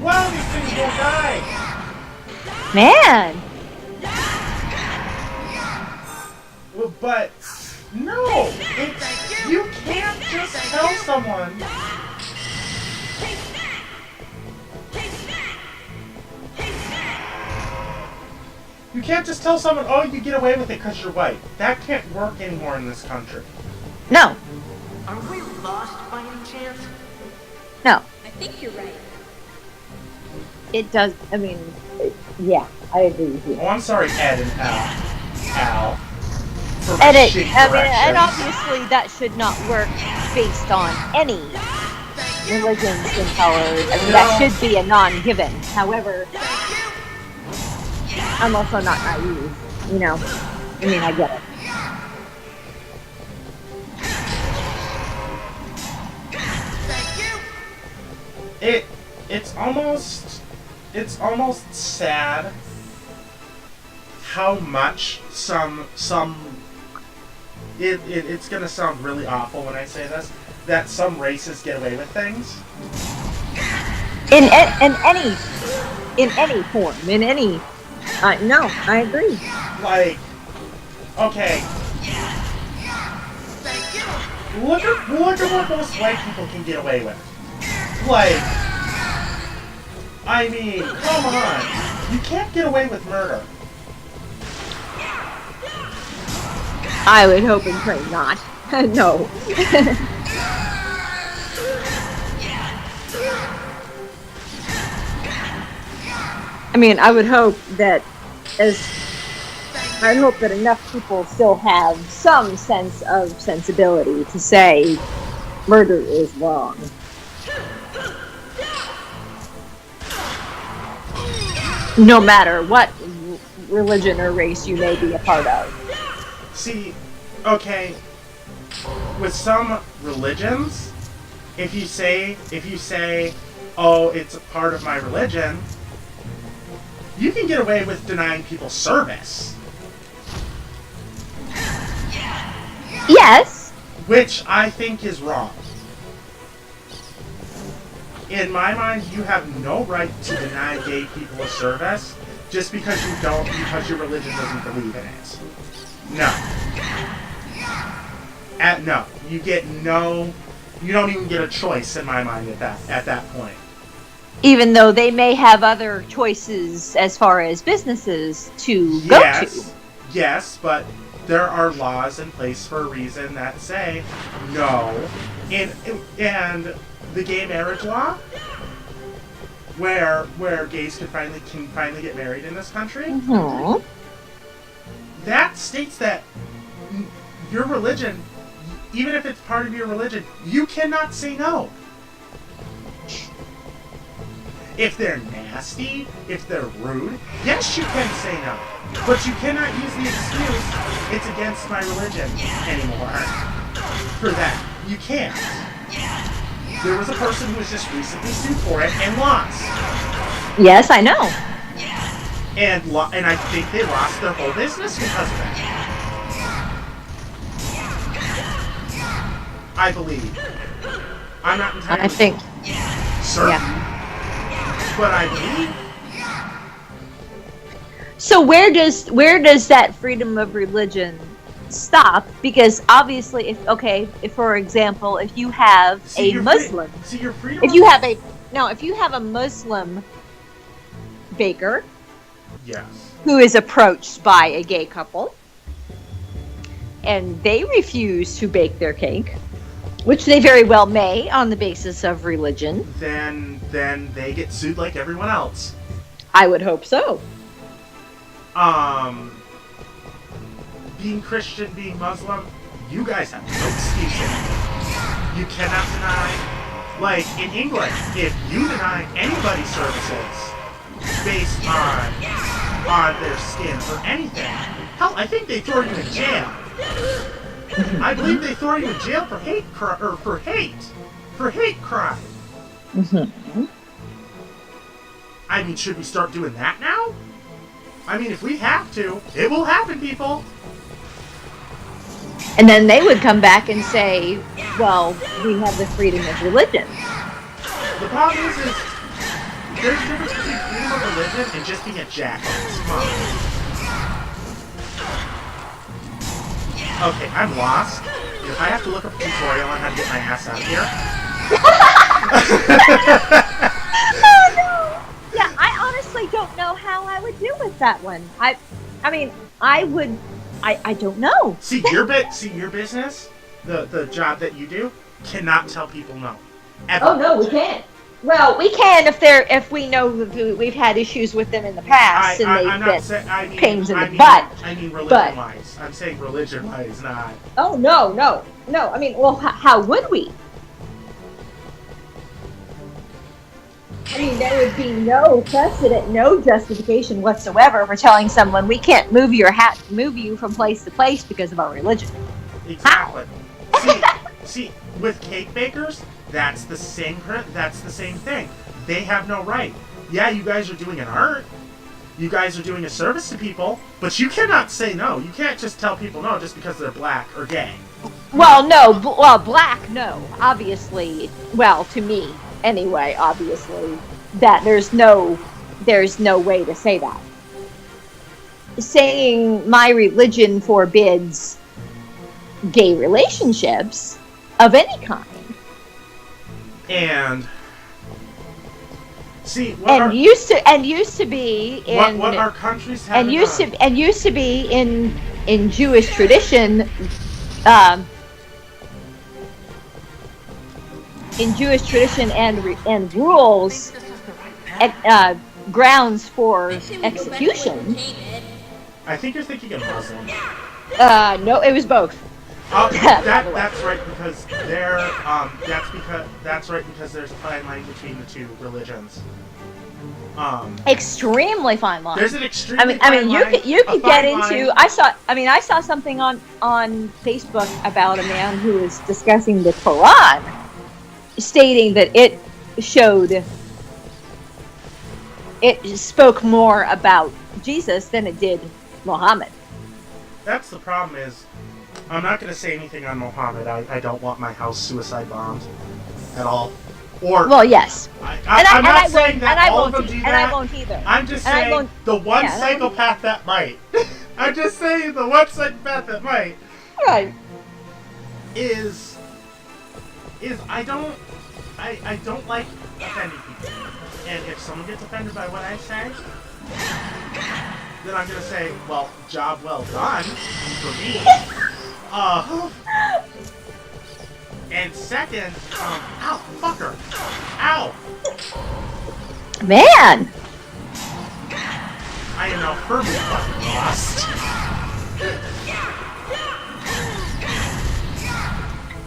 Wow, these things will die. man, Well, but no, you can't just tell someone. You can't just tell someone, oh, you get away with it because you're white. That can't work anymore in this country. no, Are we lost by any chance? no, I think you're right. it does. I mean, yeah, I agree with you. Oh, I'm sorry, Ed and Al. For my And shitty and corrections. obviously that should not work based on any religion and colors. I mean, that should be a non-given. However, I'm also not naive, you know. I mean, I get it. It's almost sad how much it's gonna sound really awful when I say this, that some races get away with things. In any form, in any. No, I agree. Like, okay, look at what most white people can get away with. Like, I mean, come on, you can't get away with murder. I would hope and pray not. No. I mean, I would hope that enough people still have some sense of sensibility to say murder is wrong. no matter what religion or race you may be a part of. See, okay, with some religions, if you say, oh, it's a part of my religion, you can get away with denying people service. Yes. Which I think is wrong. In my mind, you have no right to deny gay people a service just because because your religion doesn't believe in it. No. No. You don't even get a choice in my mind at that point. Even though they may have other choices as far as businesses to go to. Yes, but there are laws in place for a reason that say no. And the gay marriage law, where gays can finally get married in this country, Mm-hmm. that states that your religion, even if it's part of your religion, you cannot say no. If they're nasty, if they're rude, yes, you can say no. But you cannot use the excuse, it's against my religion anymore. For that. You can't. There was a person who was just recently sued for it and lost. Yes, I know. And I think they lost their whole business because of that. I believe. I'm not entirely I think. certain. Yeah. But I believe. So where does that freedom of religion stop? Because obviously, if for example, if you have a Muslim, if you have a Muslim baker, yes, who is approached by a gay couple, and they refuse to bake their cake, which they very well may on the basis of religion, then they get sued like everyone else. I would hope so. Being Christian, being Muslim, you guys have no excuse anymore. You cannot deny, like in England, if you deny anybody services based on their skin or anything, hell, I think they throw you in jail. I believe they throw you in jail for hate crime. Mm-hmm. I mean, should we start doing that now? I mean, if we have to, it will happen, people. And then they would come back and say, well, we have the freedom of religion. The problem is there's a difference between freedom of religion and just being a jackass. Come on. Okay, I'm lost. If I have to look up a tutorial on how to get my ass out of here. Oh no! Yeah, I honestly don't know how I would deal with that one. I mean, I don't know. See your business, the job that you do, cannot tell people no. Ever. Oh no, we can't. Well, we can if we know we've had issues with them in the past and they've been pains in the butt. I mean religion-wise. I'm saying religion-wise, not. Oh no. I mean, well, how would we? I mean, there would be no precedent, no justification whatsoever for telling someone we can't move you from place to place because of our religion. Exactly. See, with cake bakers, that's the same thing. They have no right. Yeah, you guys are doing an art. You guys are doing a service to people, but you cannot say no. You can't just tell people no just because they're black or gay. Well, no. Black, no. Obviously, well, to me, anyway, obviously, that there's no way to say that. Saying my religion forbids gay relationships of any kind. And see, used to be in what our countries have and used to be in Jewish tradition. In Jewish tradition and rules, grounds for execution. I think you're thinking of Muslim. No, it was both. That's right because that's right because there's a fine line between the two religions. Extremely fine line. There's an extremely you could get into. line. I saw something on Facebook about a man who was discussing the Quran, stating that it spoke more about Jesus than it did Muhammad. That's the problem is, I'm not going to say anything on Muhammad. I don't want my house suicide bombed at all. Or Well, yes, I'm not saying that all of them do that. and I won't either. I'm just saying the one psychopath that might. I'm just saying the one psychopath that might Right. is I don't like offending people. And if someone gets offended by what I say, then I'm gonna say, well, job well done for me. And second, ow, fucker, ow. Man, I am now firmly fucking lost.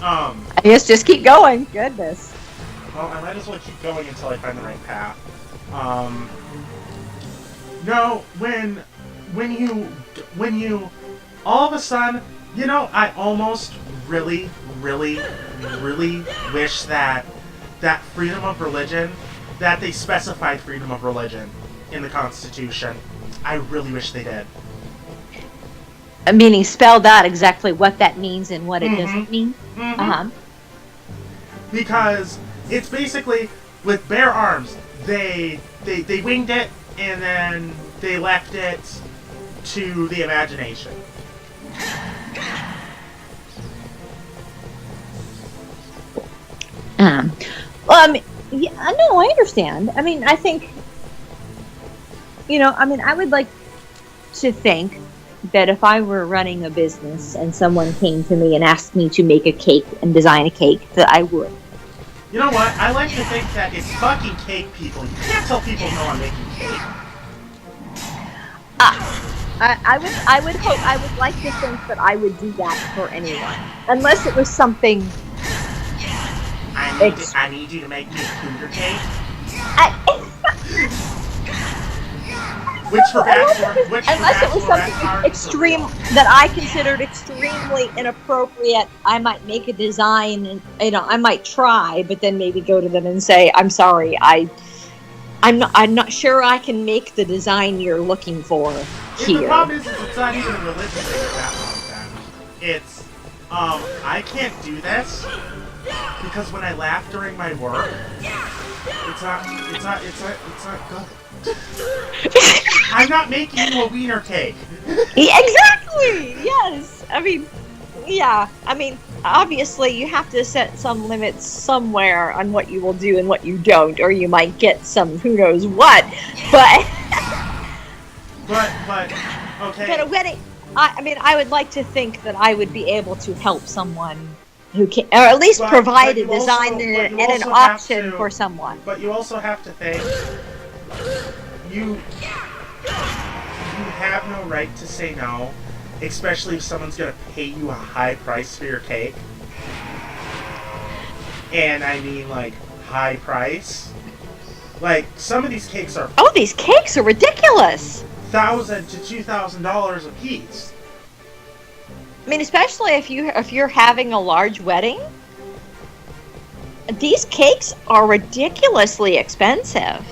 I guess just keep going. Goodness. Well, I might as well keep going until I find the right path. No, when you, all of a sudden, you know, I almost really wish that freedom of religion, that they specified freedom of religion in the Constitution. I really wish they did. Meaning spelled out exactly what that means and what it doesn't mean. Mm-hmm. Because it's basically with bare arms. They winged it and then they left it to the imagination. Yeah, no, I understand. I mean, I think, I would like to think that if I were running a business and someone came to me and asked me to make a cake and design a cake, that I would. You know what? I like to think that it's fucking cake people. You can't tell people no I'm making cake. I would like to think that I would do that for anyone. Unless it was something... I need you to make me a cougar cake. Unless it was something extreme that I considered extremely inappropriate, I might make a design and I might try, but then maybe go to them and say, "I'm sorry, I'm not sure I can make the design you're looking for here." The problem is it's not even a religious thing at that point. Then it's I can't do this because when I laugh during my work, it's not good. I'm not making you a wiener cake. Yeah, exactly. Yes. I mean, obviously you have to set some limits somewhere on what you will do and what you don't, or you might get some who knows what. But okay. But a wedding. I would like to think that I would be able to help someone who can, or at least provide a design and an option for someone. But you also have to think. You have no right to say no, especially if someone's going to pay you a high price for your cake. And I mean, like, high price. Like, some of these cakes are... Oh, these cakes are ridiculous! $1,000 to $2,000 a piece. I mean, especially if you're having a large wedding. These cakes are ridiculously expensive.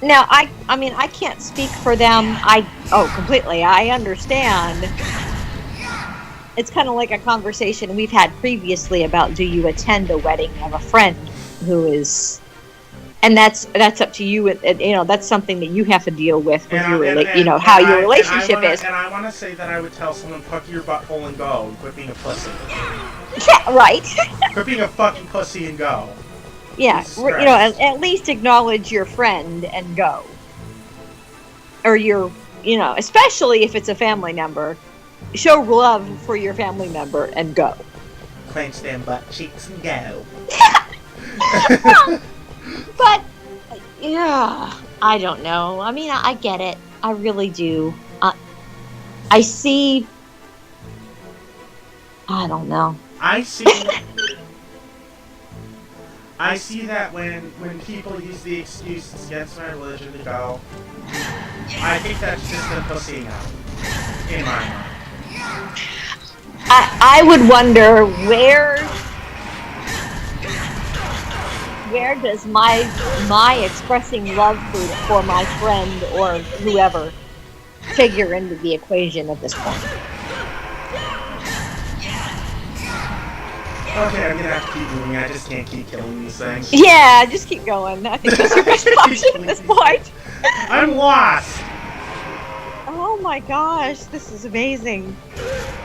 Now, I can't speak for them. Completely. I understand. It's kind of like a conversation we've had previously about, do you attend a wedding of a friend who is, and that's up to you. That's something that you have to deal with your relationship is. And I want to say that I would tell someone, fuck your butthole and go, and quit being a pussy. Yeah, right. Quit being a fucking pussy and go. Yeah, at least acknowledge your friend and go. Or especially if it's a family member, show love for your family member and go. Clench them butt cheeks and go. But, yeah, I don't know. I mean, I get it. I really do. I see I don't know. I see that when people use the excuse it's against my religion to go, I think that's just them pussying out. In my mind. I would wonder where does my expressing love for my friend or whoever figure into the equation at this point? Okay, I'm gonna have to keep moving. I just can't keep killing these things. Yeah, just keep going. I think that's your best option at this point. I'm lost! Oh my gosh, this is amazing.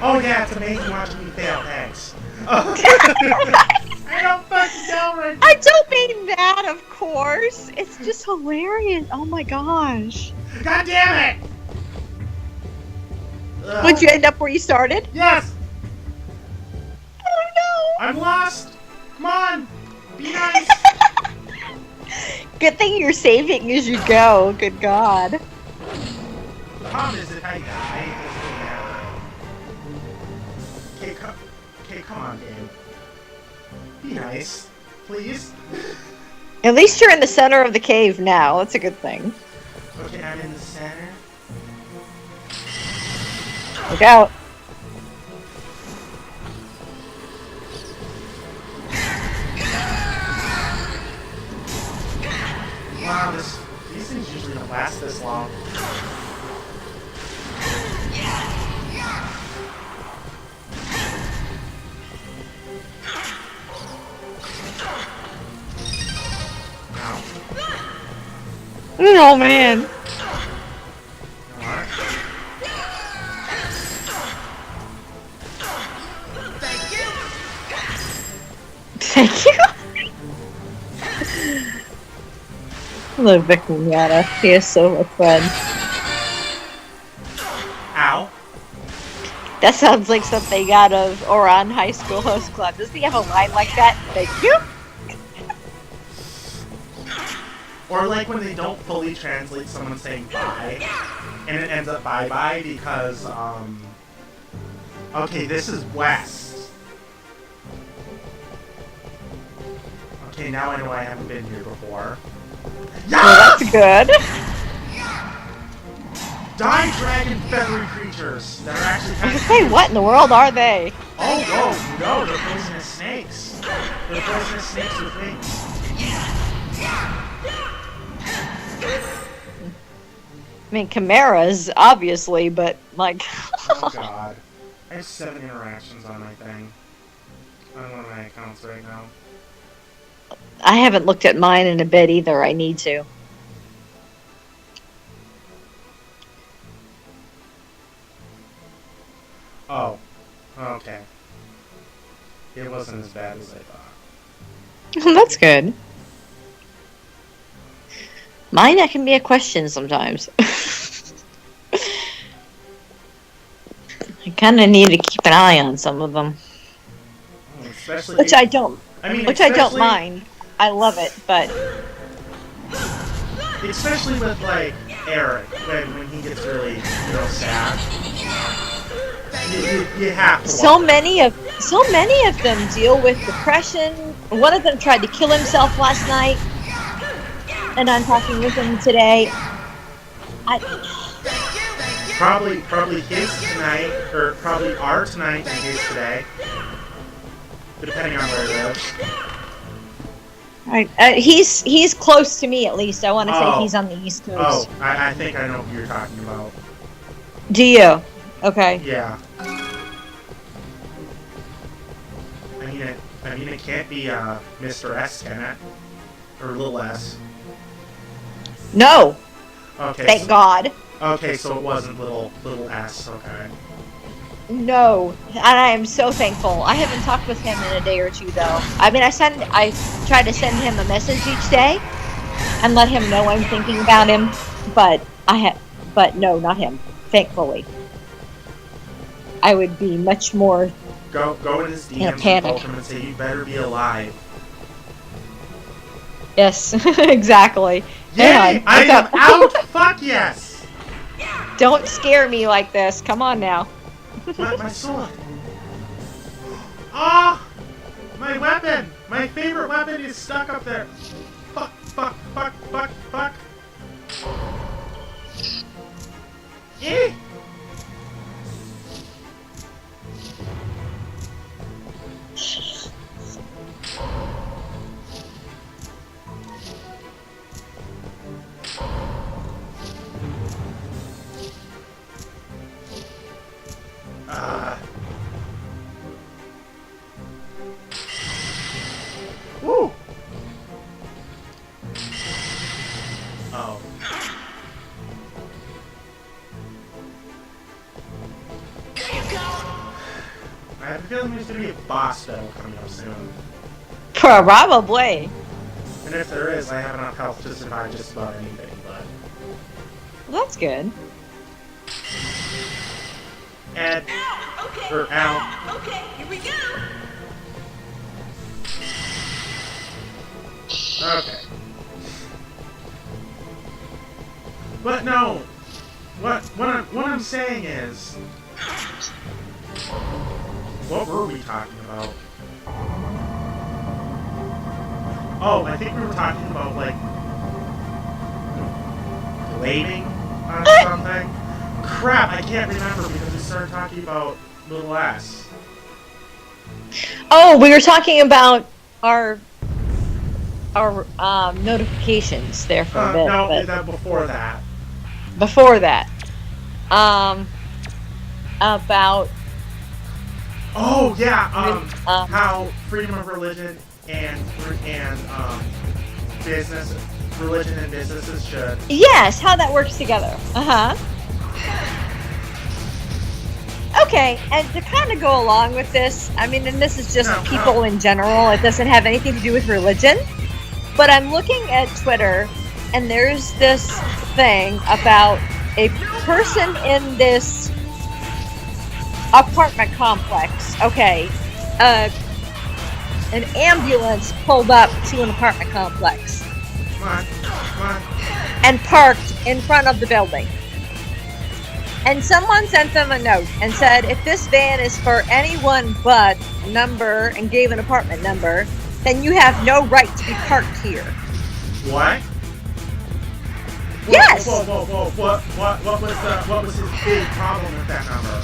Oh yeah, it's amazing watching me fail, thanks. I don't fucking know right now. I don't mean that, of course. It's just hilarious. Oh my gosh. God damn it! Would you end up where you started? Yes! Oh no! I'm lost! Come on! Be nice! Good thing you're saving as you go. Good God. The problem is if I die, it doesn't matter. Okay, come on, game. Be nice, please. At least you're in the center of the cave now. That's a good thing. Okay, I'm in the center. Look out. Wow, these things usually don't last this long. Oh man. Alright. Thank you. I love Vic Mignogna. He is so much fun. Ow. That sounds like something out of Oran High School Host Club. Does he have a line like that? Thank you. Or like when they don't fully translate someone saying bye, and it ends up bye-bye because, okay, this is west. Okay, now I know I haven't been here before. Well, that's good. Die, dragon feathery creatures that are actually I kind was of... gonna say, what in the world are they? Oh, whoa, no, they're poisonous snakes. They're poisonous snakes with wings. I mean, chimeras, obviously, but like. Oh god. I have 7 interactions on my thing. On one of my accounts right now. I haven't looked at mine in a bit either. I need to. Oh. Okay. It wasn't as bad as I thought. That's good. Mine, that can be a question sometimes. I kind of need to keep an eye on some of them, Especially... which I don't. I mean, Which I don't especially- mind. I love it, but Especially with, like, Eric, when he gets really, sad. You have to so watch many of them deal with depression. One of them tried to kill himself last night, and I'm talking with him today. Probably his tonight, or probably our tonight and his today. Depending on where he lives. Right. He's close to me at least. I want to say Oh. he's on the East Coast. Oh, I think I know who you're talking about. Do you? Okay. Yeah. I mean it can't be Mr. S, can it? Or Little S. No. Okay. Thank God. Okay, so it wasn't little S. Okay. No. And I am so thankful. I haven't talked with him in a day or two though. I mean, I try to send him a message each day and let him know I'm thinking about him, but no, not him. Thankfully. I would be much more. Go in his In a DMs and panic. poke him and say you better be alive. Yes, exactly. Yay! Hang on, I wake am up. out! Fuck yes! Don't scare me like this. Come on now. My sword. Oh! My weapon! My favorite weapon is stuck up there. Fuck, fuck, fuck, fuck, fuck. Eh! Woo! Oh. There you go. I have a feeling there's gonna be a boss battle coming up soon. Probably. And if there is, I have enough health to survive just about anything, but... Well, that's good. Ed. Ow. Okay. Or Al. Okay. Here we go. Okay. But no. What I'm saying is... What were we talking about? Oh, I think we were talking about, like... blading on something? Crap, I can't remember because we started talking about Little S. Oh, we were talking about our notifications there for a bit. No, but that before that. before that, about Oh yeah, Um, how freedom of religion and business, religion and businesses should. yes, how that works together. Okay, and to kind of go along with this, I mean, and this is just No, people no. in general. It doesn't have anything to do with religion. But I'm looking at Twitter, and there's this thing about a person in this apartment complex. Okay, an ambulance pulled up to an apartment complex Come on. and parked in front of the building. And someone sent them a note and said, if this van is for anyone but number, and gave an apartment number, then you have no right to be parked here. What? Yes! Whoa. What was his big problem with that number?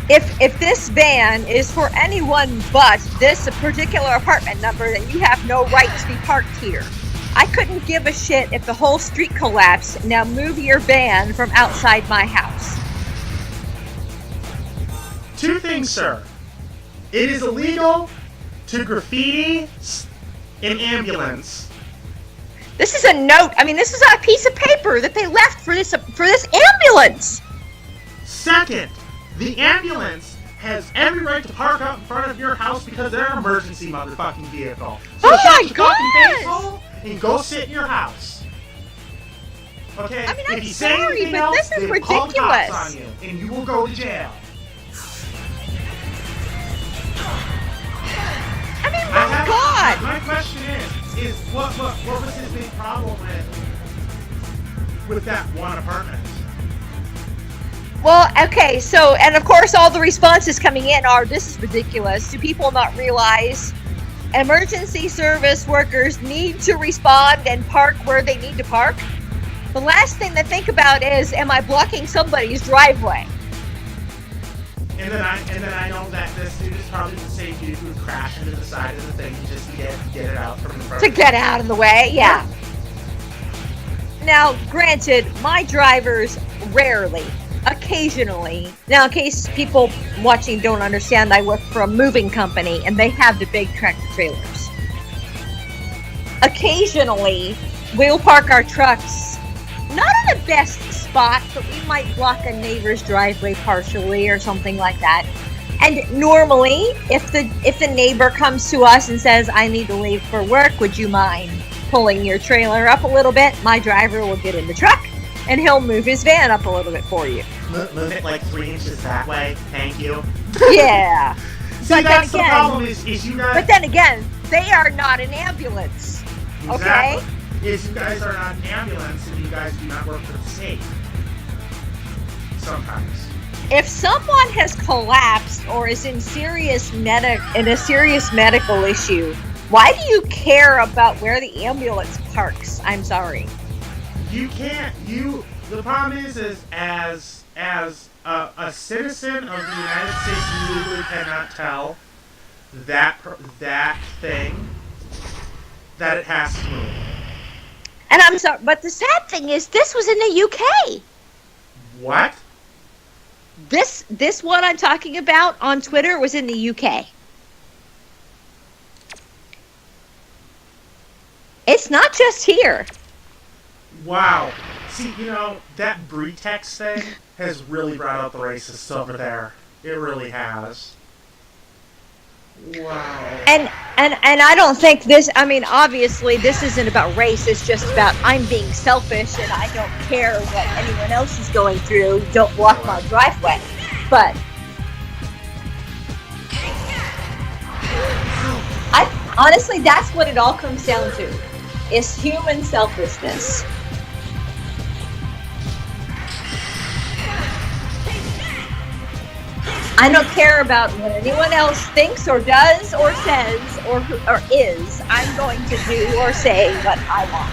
If this van is for anyone but this particular apartment number, then you have no right to be parked here. I couldn't give a shit if the whole street collapsed. Now move your van from outside my house. Two things, sir. It is illegal to graffiti an ambulance. This is a note. I mean, this is a piece of paper that they left for this ambulance. Second, the ambulance has every right to park out in front of your house because they're an emergency motherfucking vehicle. So Oh my shut your fucking face gosh! hole and go sit in your house. Okay? I mean, I'm if you say sorry, anything but else, this is they call the cops ridiculous. on you, and you will go to jail. I mean, my God. My question is what was his big problem with that one apartment? Well, okay, so, and of course all the responses coming in are, this is ridiculous. Do people not realize emergency service workers need to respond and park where they need to park? The last thing to think about is, am I blocking somebody's driveway? And then I know that this dude is probably the same dude who would crash into the side of the thing just to get it out from the front. To get out of the way, yeah. Now, granted, my drivers rarely, occasionally. Now, in case people watching don't understand, I work for a moving company and they have the big tractor trailers. Occasionally, we'll park our trucks not in the best spot, but we might block a neighbor's driveway partially or something like that. And normally, if the neighbor comes to us and says, I need to leave for work, would you mind pulling your trailer up a little bit? My driver will get in the truck and he'll move his van up a little bit for you. Move it like 3 inches that way. Thank you. Yeah. See, But then that's the again- problem is you guys... But then again, they are not an ambulance. Okay? Exactly. Is you guys are not an ambulance and you guys do not work for the state. Sometimes. If someone has collapsed or is in a serious medical issue, why do you care about where the ambulance parks? I'm sorry. You can't. The problem is as a citizen of the United States, you legally cannot tell that thing that it has to move. And I'm sorry, but the sad thing is, this was in the UK. What? This one I'm talking about on Twitter was in the UK. It's not just here. Wow. See, that Britex thing has really brought out the racists over there. It really has. Wow. And I don't think this, I mean, obviously this isn't about race, it's just about I'm being selfish and I don't care what anyone else is going through, don't block my driveway. But honestly, that's what it all comes down to, is human selfishness. I don't care about what anyone else thinks or does or says or is. I'm going to do or say what I want.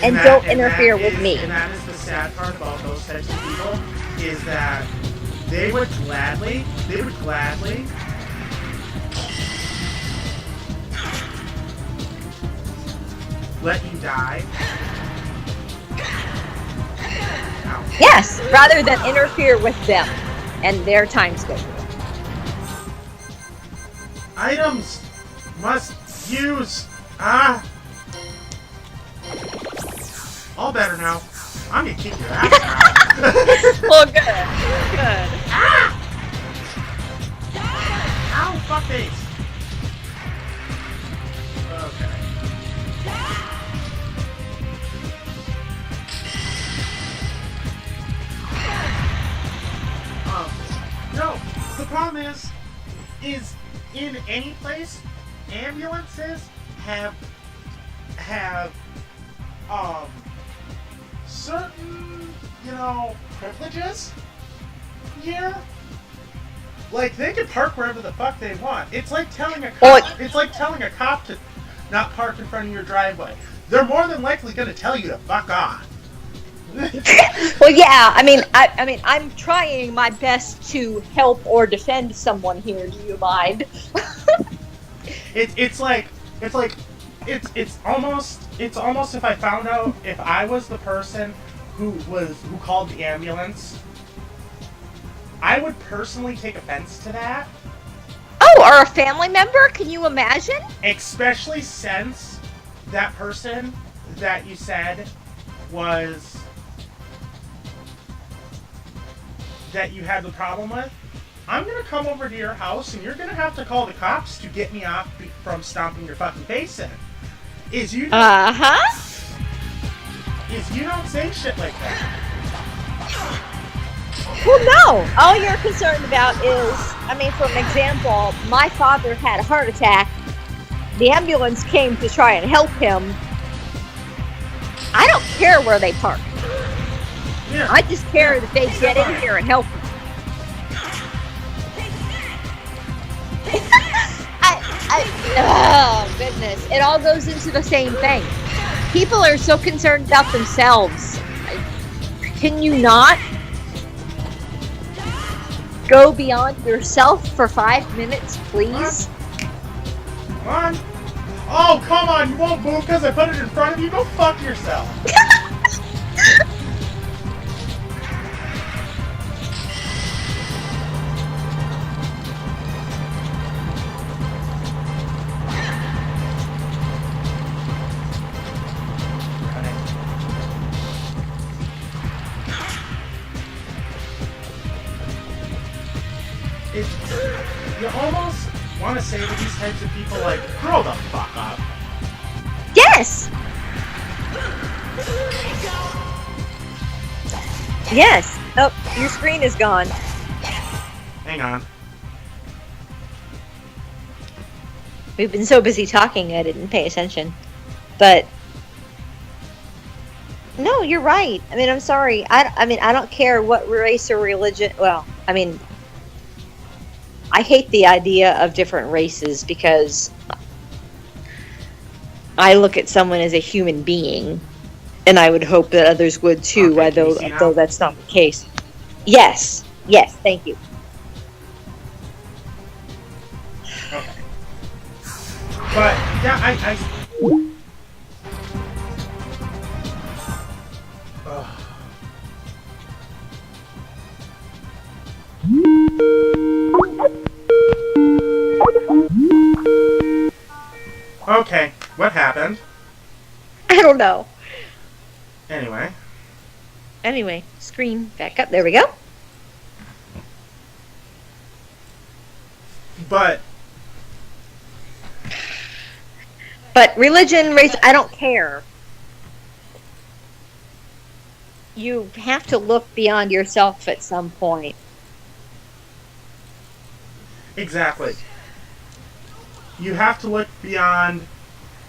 And don't interfere with me. And that is the sad part about those types of people, is that they would gladly let you die. Ow. Yes, rather than interfere with them and their time schedule. Items must use. All better now. I'm gonna kick your ass now. Well, good. Good. Ow, fuck face. Okay. No, the problem is in any place, ambulances have certain, privileges here. Like, they can park wherever the fuck they want. It's like telling a cop to not park in front of your driveway. They're more than likely going to tell you to fuck off. Well, yeah. I mean, I'm trying my best to help or defend someone here. Do you mind? It's almost if I found out if I was the person who called the ambulance, I would personally take offense to that. Oh, or a family member? Can you imagine? Especially since that person that you said was that you had the problem with, I'm gonna come over to your house and you're gonna have to call the cops to get me off from stomping your fucking face in. Is you don't say shit like that. Well, no. All you're concerned about is, for an example, my father had a heart attack. The ambulance came to try and help him. I don't care where they park. Yeah. I just care that they get in here and help him. Oh, goodness. It all goes into the same thing. People are so concerned about themselves. Can you not go beyond yourself for 5 minutes, please? Come on. Oh, come on. You won't move because I put it in front of you? Go fuck yourself. You almost want to say to these types of people, like, grow the fuck up. Yes! Yes! Oh, your screen is gone. Hang on. We've been so busy talking, I didn't pay attention. But no, you're right. I'm sorry. I don't care what race or religion. Well, I hate the idea of different races because I look at someone as a human being, and I would hope that others would too, Okay, can you see now? although that's not the case. Yes, yes, thank you. Okay. But yeah, Ugh. Okay, what happened? I don't know. Anyway, Anyway, screen back up. There we go. but But religion, race, I don't care. You have to look beyond yourself at some point. exactly. You have to look beyond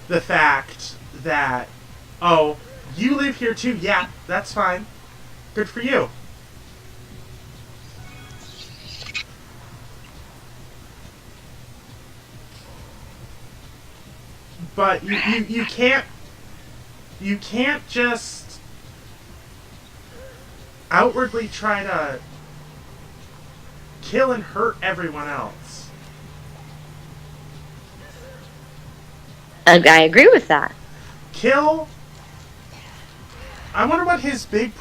the fact that, oh, you live here too. Yeah, that's fine. Good for you. But you can't just outwardly try to kill and hurt everyone else. I agree with that. Kill. I wonder what his big.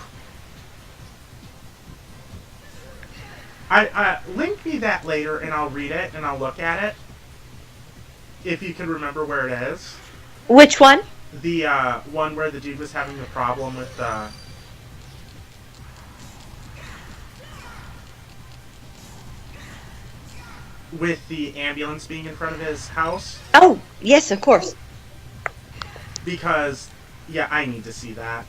I link me that later and I'll read it and I'll look at it. If you can remember where it is. Which one? The one where the dude was having the problem with the ambulance being in front of his house. Oh, yes, of course. Because, yeah, I need to see that.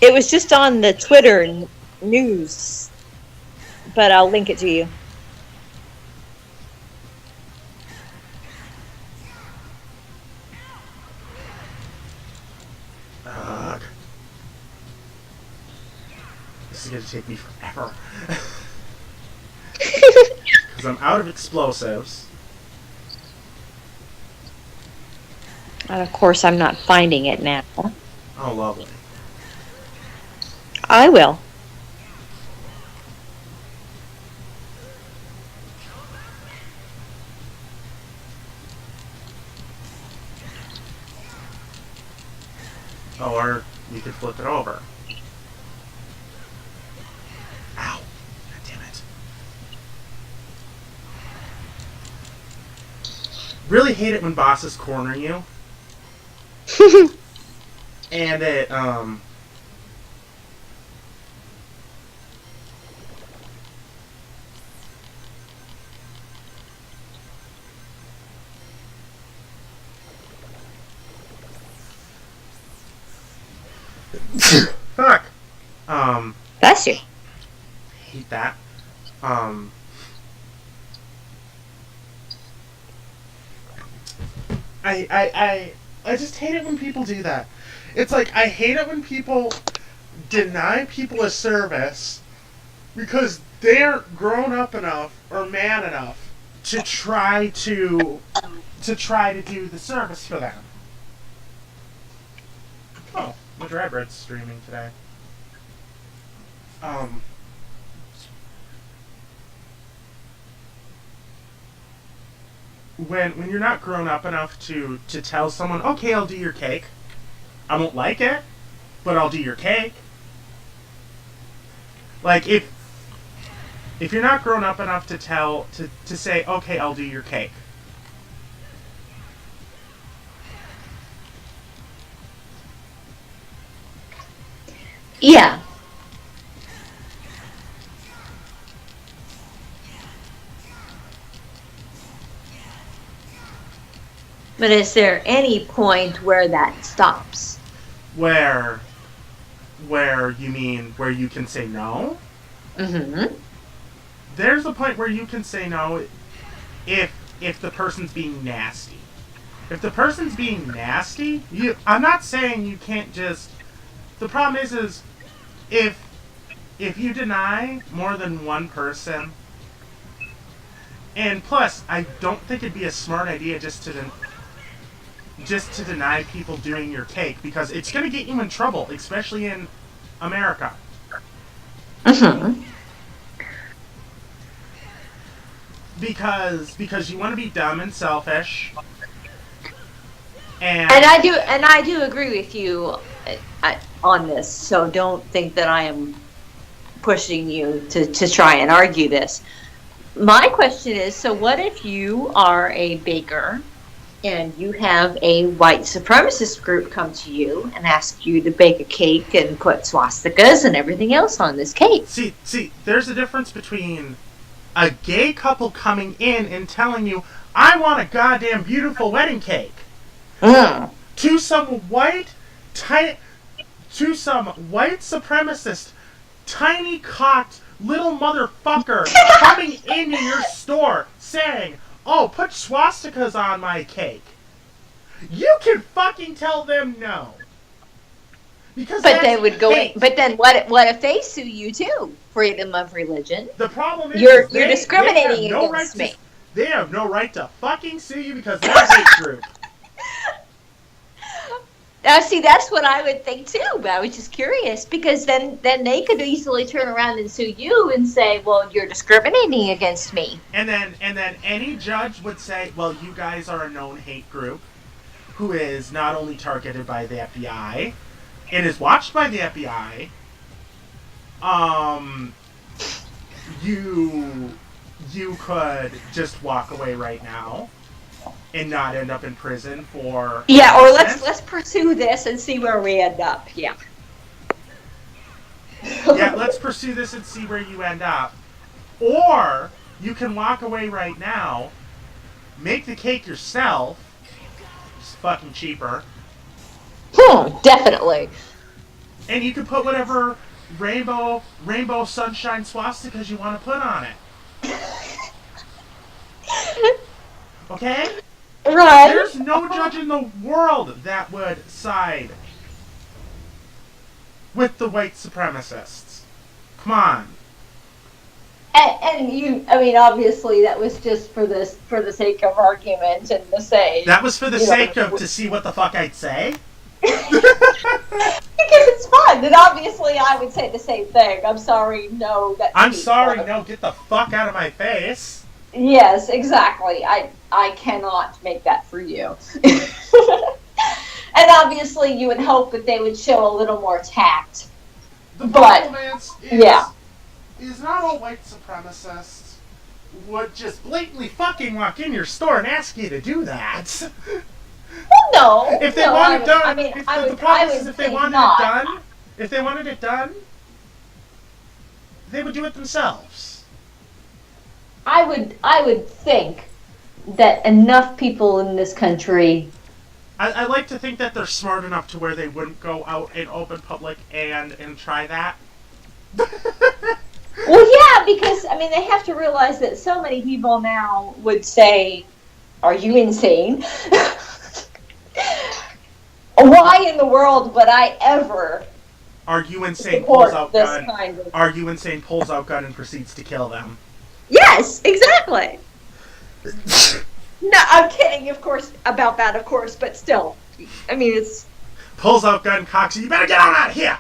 It was just on the Twitter news, but I'll link it to you. Ugh. This is going to take me forever. Because I'm out of explosives. And of course, I'm not finding it now. Oh, lovely. I will. Oh, or you could flip it over. Ow. God damn it. Really hate it when bosses corner you. And it, fuck. Bless you. Hate that. I just hate it when people do that. It's like, I hate it when people deny people a service because they aren't grown up enough or man enough to try to do the service for them. Oh, the Dreadbird's streaming today. When you're not grown up enough to tell someone, okay, I'll do your cake. I won't like it, but I'll do your cake. Like, if you're not grown up enough to say, okay, I'll do your cake. Yeah. But is there any point where that stops? Where you mean where you can say no? Mm-hmm. There's a point where you can say no if the person's being nasty. If the person's being nasty, I'm not saying you can't just. The problem is if you deny more than one person And plus, I don't think it'd be a smart idea just to deny people doing your cake, because it's going to get you in trouble, especially in America. Mm-hmm. Because you want to be dumb and selfish. And I do agree with you on this. So don't think that I am pushing you to try and argue this. My question is, so what if you are a baker and you have a white supremacist group come to you and ask you to bake a cake and put swastikas and everything else on this cake? See, there's a difference between a gay couple coming in and telling you, I want a goddamn beautiful wedding cake, to some white supremacist, tiny cocked little motherfucker coming into your store saying, oh, put swastikas on my cake. You can fucking tell them no. Because but they would go hate. in. But then what if they sue you too? Freedom of religion. The problem is you're discriminating no against me. They have no right to fucking sue you because they're a hate group. Now, see, that's what I would think too. But I was just curious because then they could easily turn around and sue you and say, "Well, you're discriminating against me." And then any judge would say, "Well, you guys are a known hate group who is not only targeted by the FBI and is watched by the FBI. You could just walk away right now and not end up in prison for..." Yeah, or let's pursue this and see where we end up. Yeah. Yeah, let's pursue this and see where you end up. Or you can walk away right now, make the cake yourself. It's fucking cheaper. Definitely. And you can put whatever rainbow sunshine swastikas you want to put on it. Okay? Right. There's no judge in the world that would side with the white supremacists. Come on. And you, I mean, obviously that was just for the sake of argument and to say. That was for the sake of to see what the fuck I'd say. Because it's fun, and obviously I would say the same thing. I'm sorry, no. I'm sorry, no. Get the fuck out of my face. Yes, exactly. I cannot make that for you. And obviously you would hope that they would show a little more tact. The problem is not all white supremacists would just blatantly fucking walk in your store and ask you to do that. Well, no. If they wanted it done, if they wanted it done, they would do it themselves. I would think that enough people in this country. I like to think that they're smart enough to where they wouldn't go out in open public and try that. Well, yeah, because I mean they have to realize that so many people now would say, "Are you insane? Why in the world would I ever?" Are you insane? Pulls out gun. Kind of... Are you insane? Pulls out gun and proceeds to kill them. Yes, exactly. No, I'm kidding, of course, about that, of course, but still. I mean, it's... Pulls out gun, cocks, you better get on out of here!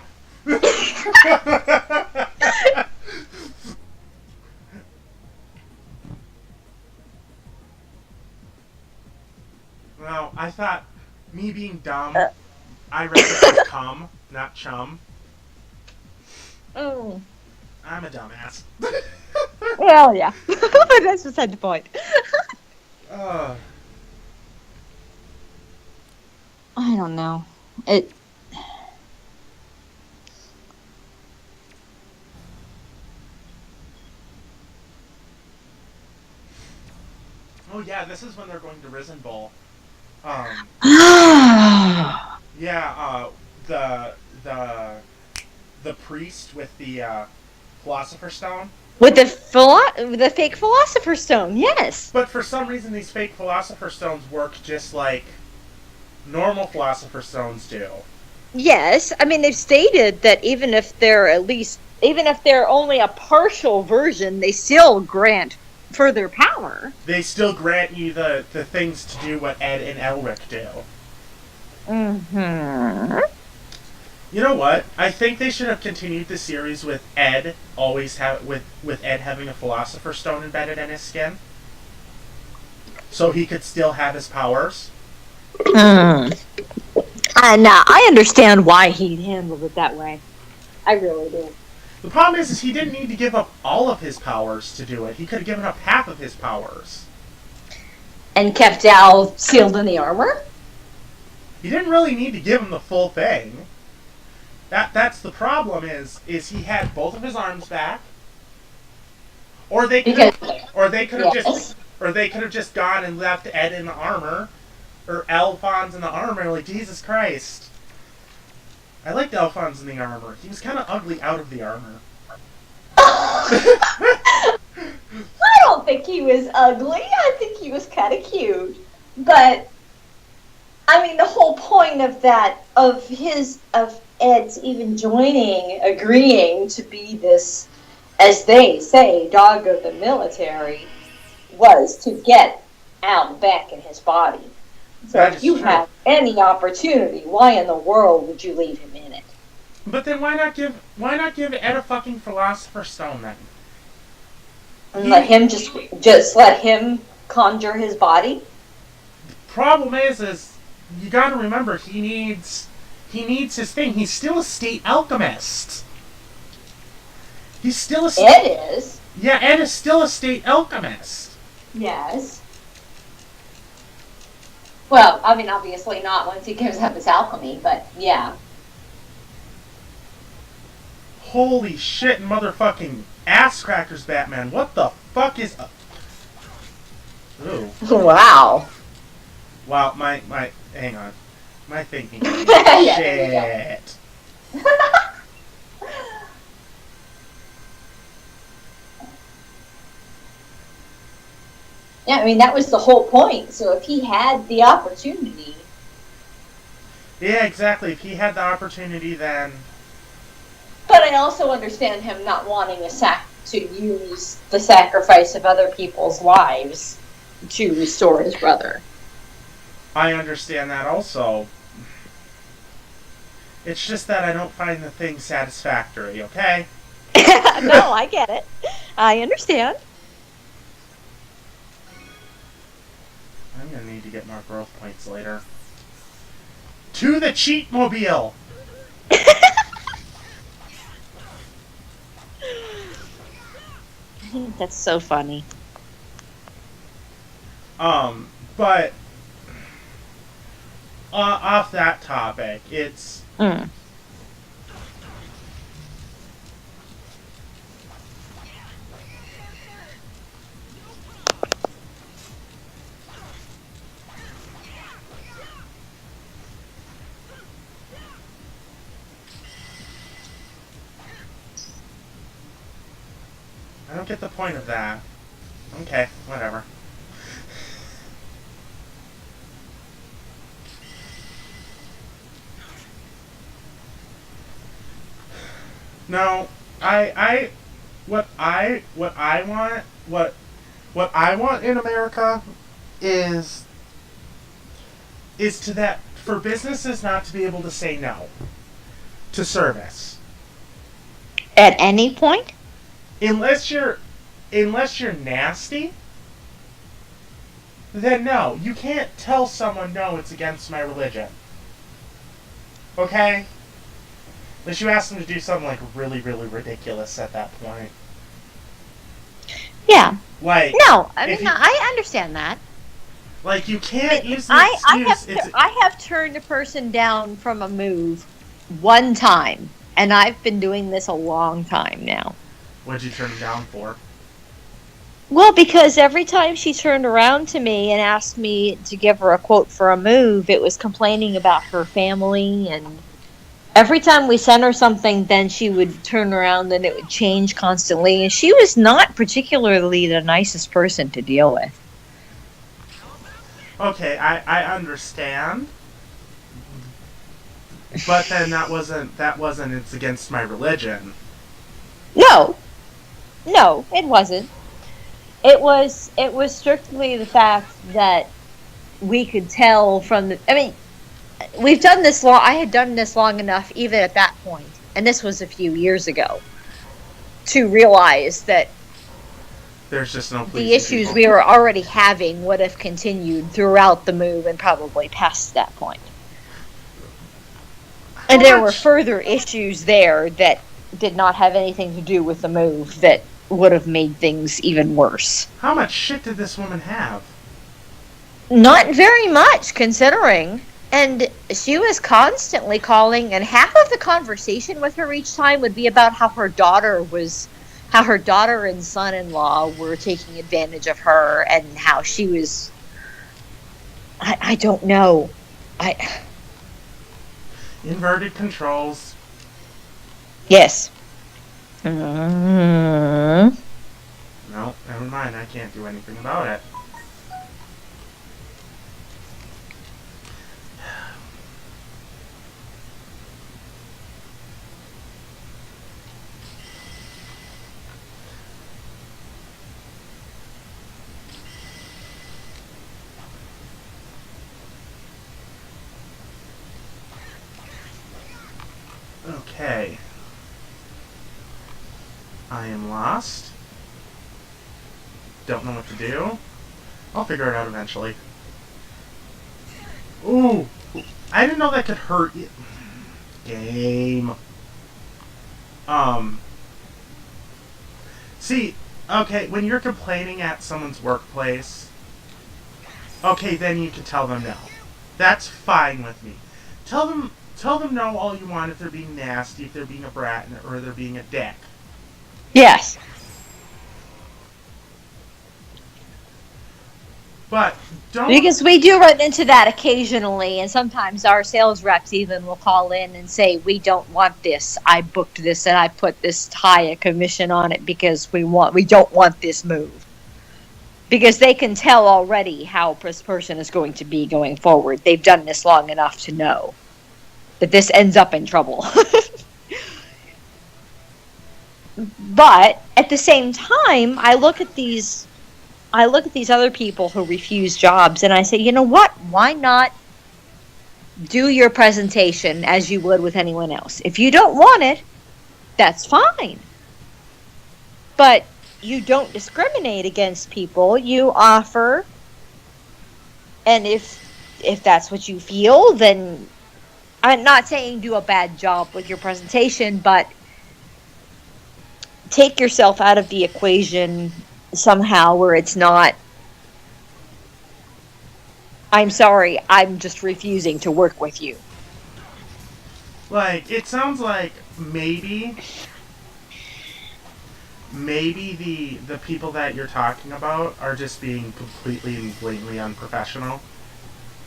Well, I thought, me being dumb, I read this as cum, not chum. Oh. I'm a dumbass. Well, yeah. That's beside the point. uh. I don't know. Oh yeah, this is when they're going to Risen Bowl. Yeah, the priest with the Philosopher's Stone. With the fake Philosopher's Stone, yes. But for some reason, these fake Philosopher's Stones work just like normal Philosopher's Stones do. Yes, I mean they've stated that even if they're only a partial version, they still grant further power. They still grant you the things to do what Ed and Elric do. Mm-hmm. You know what? I think they should have continued the series with Ed with Ed having a Philosopher's Stone embedded in his skin, so he could still have his powers. And I understand why he handled it that way. I really do. The problem is he didn't need to give up all of his powers to do it. He could have given up half of his powers. And kept Al sealed in the armor? He didn't really need to give him the full thing. That's the problem is he had both of his arms back, or they could have just gone and left Ed in the armor, or Alphonse in the armor. Like, Jesus Christ, I liked Alphonse in the armor. He was kind of ugly out of the armor. I don't think he was ugly. I think he was kind of cute. But I mean, the whole point of that, of Ed's even agreeing to be this, as they say, dog of the military, was to get Al back in his body. So if you have any opportunity, why in the world would you leave him in it? But then why not give Ed a fucking Philosopher's Stone then? And let him just let him conjure his body? Problem is you gotta remember he needs his thing. He's still a state alchemist. He's still a Ed is. Yeah, Ed is still a state alchemist. Yes. Well, I mean, obviously not once he gives up his alchemy, but yeah. Holy shit, motherfucking ass crackers, Batman. What the fuck is... Ooh. Wow. Wow, my... Hang on. My thinking... Yeah, shit. Yeah, I mean, that was the whole point. So if he had the opportunity... Yeah, exactly. If he had the opportunity, then... But I also understand him not wanting to use the sacrifice of other people's lives to restore his brother. I understand that also. It's just that I don't find the thing satisfactory, okay? No, I get it. I understand. I'm gonna need to get more growth points later. To the cheat mobile! That's so funny. But off that topic, it's Mm. I don't get the point of that. Okay, whatever. No, what I want in America is to that for businesses not to be able to say no to service. At any point? Unless you're nasty, then no, you can't tell someone no, it's against my religion. Okay? Unless you ask them to do something like really, really ridiculous at that point. Yeah. Like no, I mean I understand that. Like you can't use the excuse. I have turned a person down from a move one time, and I've been doing this a long time now. What'd you turn them down for? Well, because every time she turned around to me and asked me to give her a quote for a move, it was complaining about her family, and every time we sent her something, then she would turn around and it would change constantly, and she was not particularly the nicest person to deal with. Okay, I understand. But then that wasn't it's against my religion. No, it wasn't. it was strictly the fact that we could tell from the. I mean, we've done this long. I had done this long enough, even at that point, and this was a few years ago, to realize that There's just no the pleasing issues people. we were already having would have continued throughout the move and probably past that point. And there were further issues there that did not have anything to do with the move that would have made things even worse. How much shit did this woman have? Not very much, considering. And she was constantly calling, and half of the conversation with her each time would be about how her daughter and son-in-law were taking advantage of her, and how she was. I don't know. Inverted controls. Yes. No, never mind. I can't do anything about it. Okay. I am lost. Don't know what to do. I'll figure it out eventually. Ooh! I didn't know that could hurt you. Game. See, okay, when you're complaining at someone's workplace, okay, then you can tell them no. That's fine with me. Tell them no all you want if they're being nasty, if they're being a brat, or they're being a dick. Yes. But don't... Because we do run into that occasionally, and sometimes our sales reps even will call in and say, we don't want this. I booked this and I put this high a commission on it because we don't want this move. Because they can tell already how this person is going to be going forward. They've done this long enough to know that this ends up in trouble. But at the same time, I look at these other people who refuse jobs, and I say, you know what? Why not do your presentation as you would with anyone else? If you don't want it, that's fine. But you don't discriminate against people. You offer, and if that's what you feel, then I'm not saying do a bad job with your presentation, but take yourself out of the equation somehow where it's not, I'm sorry, I'm just refusing to work with you. Like, it sounds like maybe the people that you're talking about are just being completely and blatantly unprofessional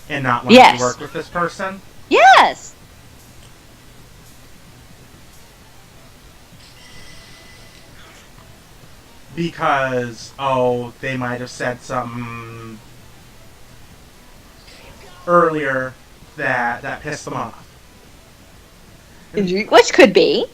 and not wanting Yes. to work with this person. Yes. Because, they might have said something earlier that pissed them off. Which could be.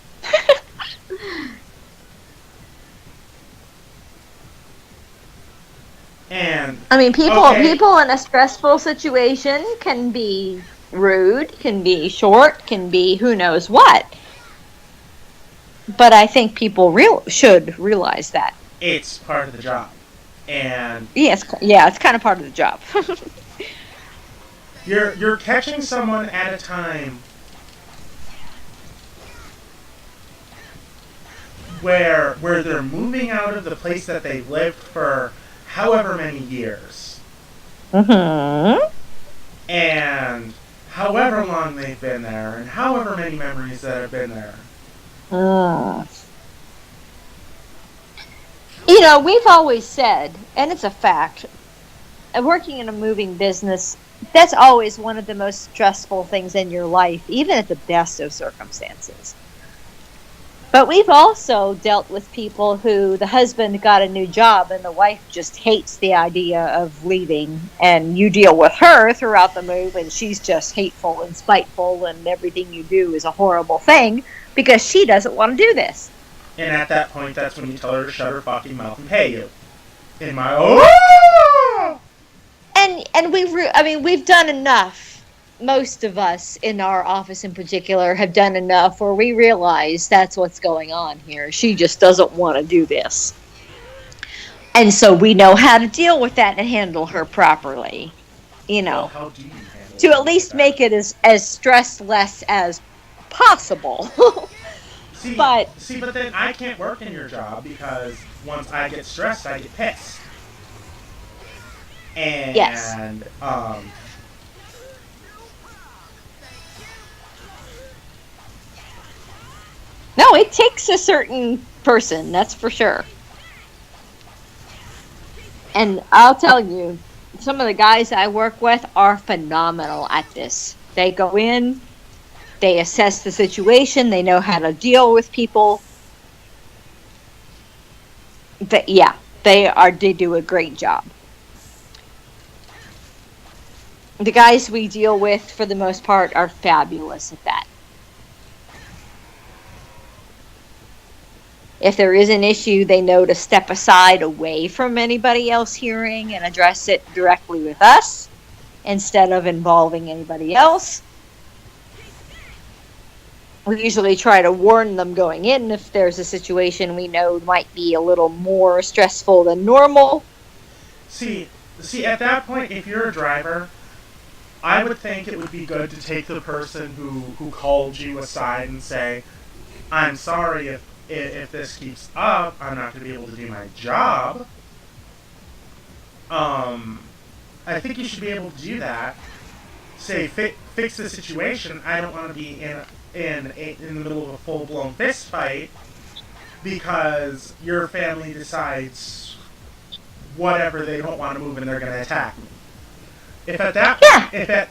And I mean, people okay. in a stressful situation can be rude, can be short, can be who knows what. But I think people should realize that. It's part of the job. And Yes, yeah, it's kind of part of the job. you're catching someone at a time where they're moving out of the place that they've lived for however many years. Mm-hmm. And however long they've been there, and however many memories that have been there. You know, we've always said, and it's a fact, working in a moving business, that's always one of the most stressful things in your life, even at the best of circumstances. But we've also dealt with people who the husband got a new job and the wife just hates the idea of leaving, and you deal with her throughout the move and she's just hateful and spiteful and everything you do is a horrible thing because she doesn't want to do this. And at that point, that's when you tell her to shut her fucking mouth and pay you. in my oh. And we've done enough. Most of us in our office in particular have done enough where we realize that's what's going on here. She just doesn't want to do this. And so we know how to deal with that and handle her properly. You Well, know, how do you handle to it at least like make that? it as stressless as possible. but But then I can't work in your job because once I get stressed, I get pissed. And Yes. No, it takes a certain person, that's for sure. And I'll tell you, some of the guys I work with are phenomenal at this. They go in, they assess the situation, they know how to deal with people. But yeah, they do a great job. The guys we deal with, for the most part, are fabulous at that. If there is an issue, they know to step aside away from anybody else hearing and address it directly with us instead of involving anybody else. We usually try to warn them going in if there's a situation we know might be a little more stressful than normal. See, at that point, if you're a driver, I would think it would be good to take the person who called you aside and say, I'm sorry if this keeps up, I'm not going to be able to do my job. I think you should be able to do that. Say, fix the situation. I don't want to be in the middle of a full-blown fist fight because your family decides whatever they don't want to move and they're going to attack me. If at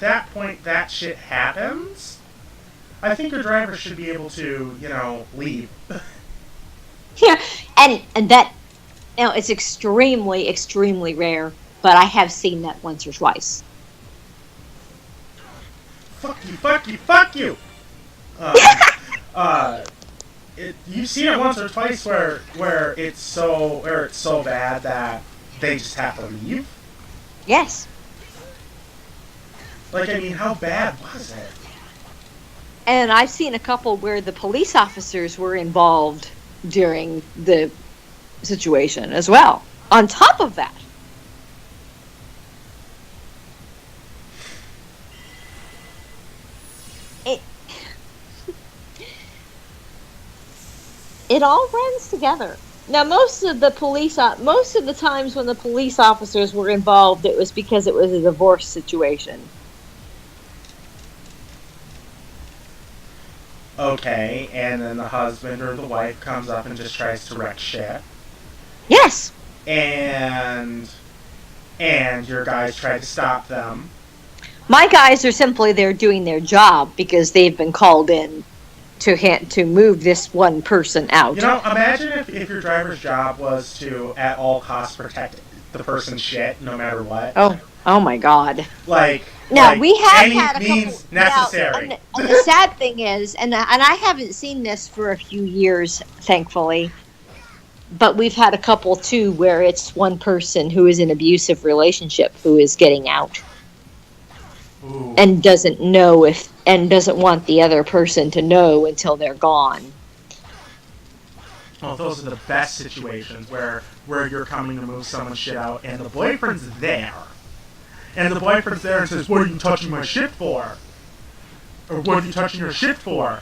that point that shit happens, I think your driver should be able to, leave. Yeah, and that, it's extremely, extremely rare, but I have seen that once or twice. Fuck you! You've seen it once or twice where it's so bad that they just have to leave. Yes. Like, I mean, how bad was it? And I've seen a couple where the police officers were involved during the situation as well. On top of that. It all runs together. Now, most of the times when the police officers were involved, it was because it was a divorce situation. Okay, and then the husband or the wife comes up and just tries to wreck shit. Yes. And your guys try to stop them. My guys are simply there doing their job because they've been called in to move this one person out. Imagine if your driver's job was to at all costs protect the person's shit, no matter what. Oh my God! Now we have had a means couple. Necessary. Now, and the sad thing is, and I haven't seen this for a few years, thankfully. But we've had a couple too where it's one person who is in an abusive relationship who is getting out. Ooh. And doesn't want the other person to know until they're gone. Well, those are the best situations where you're coming to move someone's shit out and the boyfriend's there. And the boyfriend's there and says, what are you touching my shit for? Or what are you touching your shit for?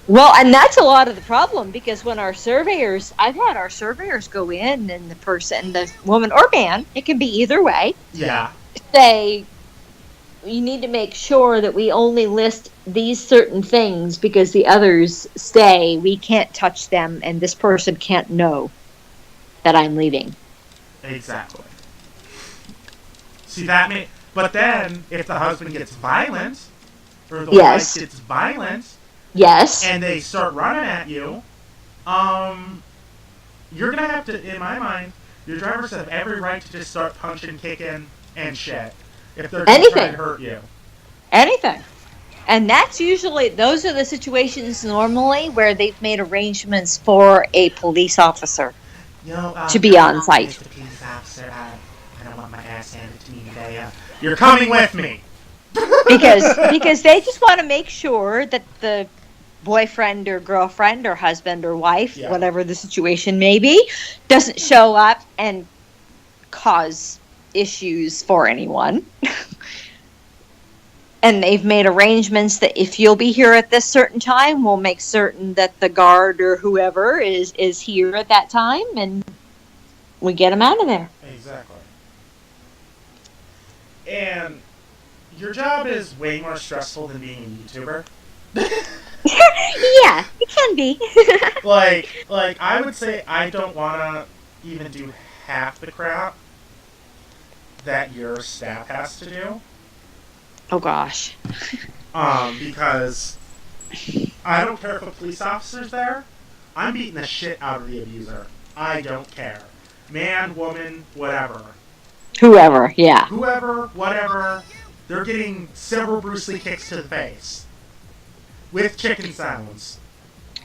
Well, and that's a lot of the problem because when I've had our surveyors go in and the woman or man, it can be either way. Yeah. Say, you need to make sure that we only list these certain things because the others stay. We can't touch them, and this person can't know that I'm leaving. Exactly. See, but then, if the husband gets violent, or the wife gets violent, yes, and they start running at you, you're going to have to, in my mind, your drivers have every right to just start punching, kicking, and shit. If they're going to try to hurt you. Anything. And those are the situations normally where they've made arrangements for a police officer. to be on site. Mr. Police Officer, I don't want my ass handed to me today. You're coming with me. because they just want to make sure that the boyfriend or girlfriend or husband or wife, whatever the situation may be, doesn't show up and cause issues for anyone. And they've made arrangements that if you'll be here at this certain time, we'll make certain that the guard or whoever is here at that time, and we get them out of there. Exactly. And your job is way more stressful than being a YouTuber. Yeah, it can be. like I would say I don't want to even do half the crap that your staff has to do. Oh gosh. Because I don't care if a police officer's there. I'm beating the shit out of the abuser. I don't care. Man, woman, whatever. Whoever, yeah. Whoever, whatever. They're getting several Bruce Lee kicks to the face. With chicken sounds.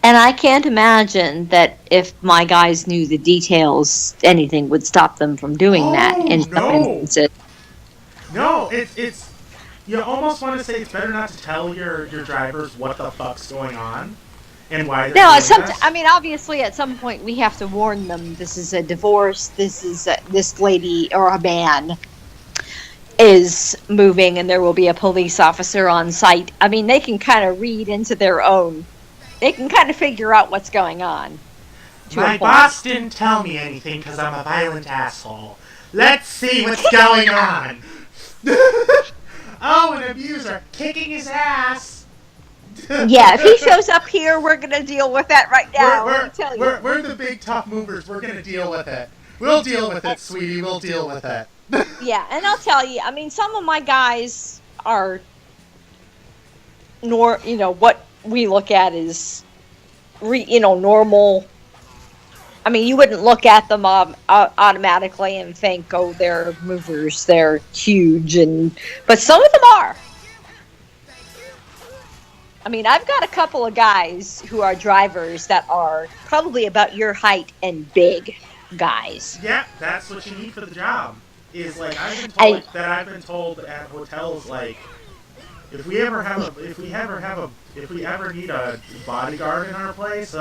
And I can't imagine that if my guys knew the details, anything would stop them from doing that in some instances. No, it's you almost want to say it's better not to tell your drivers what the fuck's going on and why they're doing this. I mean, obviously, at some point, we have to warn them. This is a divorce. This lady or a man is moving, and there will be a police officer on site. I mean, they can kind of read into their own. They can kind of figure out what's going on. My boss didn't tell me anything because I'm a violent asshole. Let's see what's going on. Oh, an abuser kicking his ass. Yeah, if he shows up here, we're going to deal with that right now. We're the big tough movers. We're going to deal with it. We'll deal with it, sweetie. We'll deal with it. Yeah, and I'll tell you, I mean, some of my guys are, what we look at is, normal. I mean, you wouldn't look at them automatically and think, oh, they're movers, they're huge, but some of them are. I mean, I've got a couple of guys who are drivers that are probably about your height and big guys. Yeah, that's what you need for the job. Is like I've been told at hotels, like if we ever need a bodyguard in our place,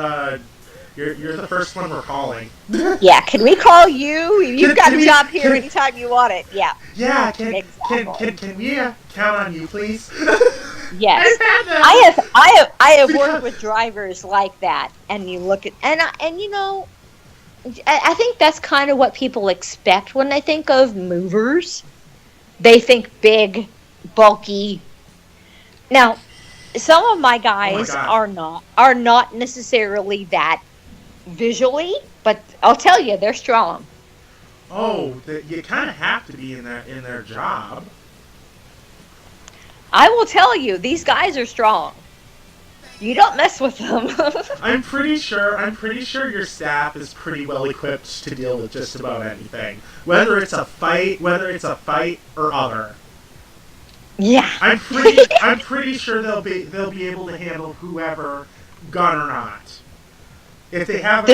you're the first one we're calling. Yeah, can we call you? You've got a job here anytime you want it. Yeah. Yeah, can we count on you, please? Yes. I have worked with drivers like that, and you look at I think that's kind of what people expect when they think of movers. They think big, bulky. Now, some of my guys are not necessarily that visually, but I'll tell you, they're strong. Oh, you kind of have to be in their job. I will tell you, these guys are strong. You don't mess with them. I'm pretty sure your staff is pretty well equipped to deal with just about anything, whether it's a fight or other. Yeah. I'm pretty sure they'll be able to handle whoever, gun or not. If they have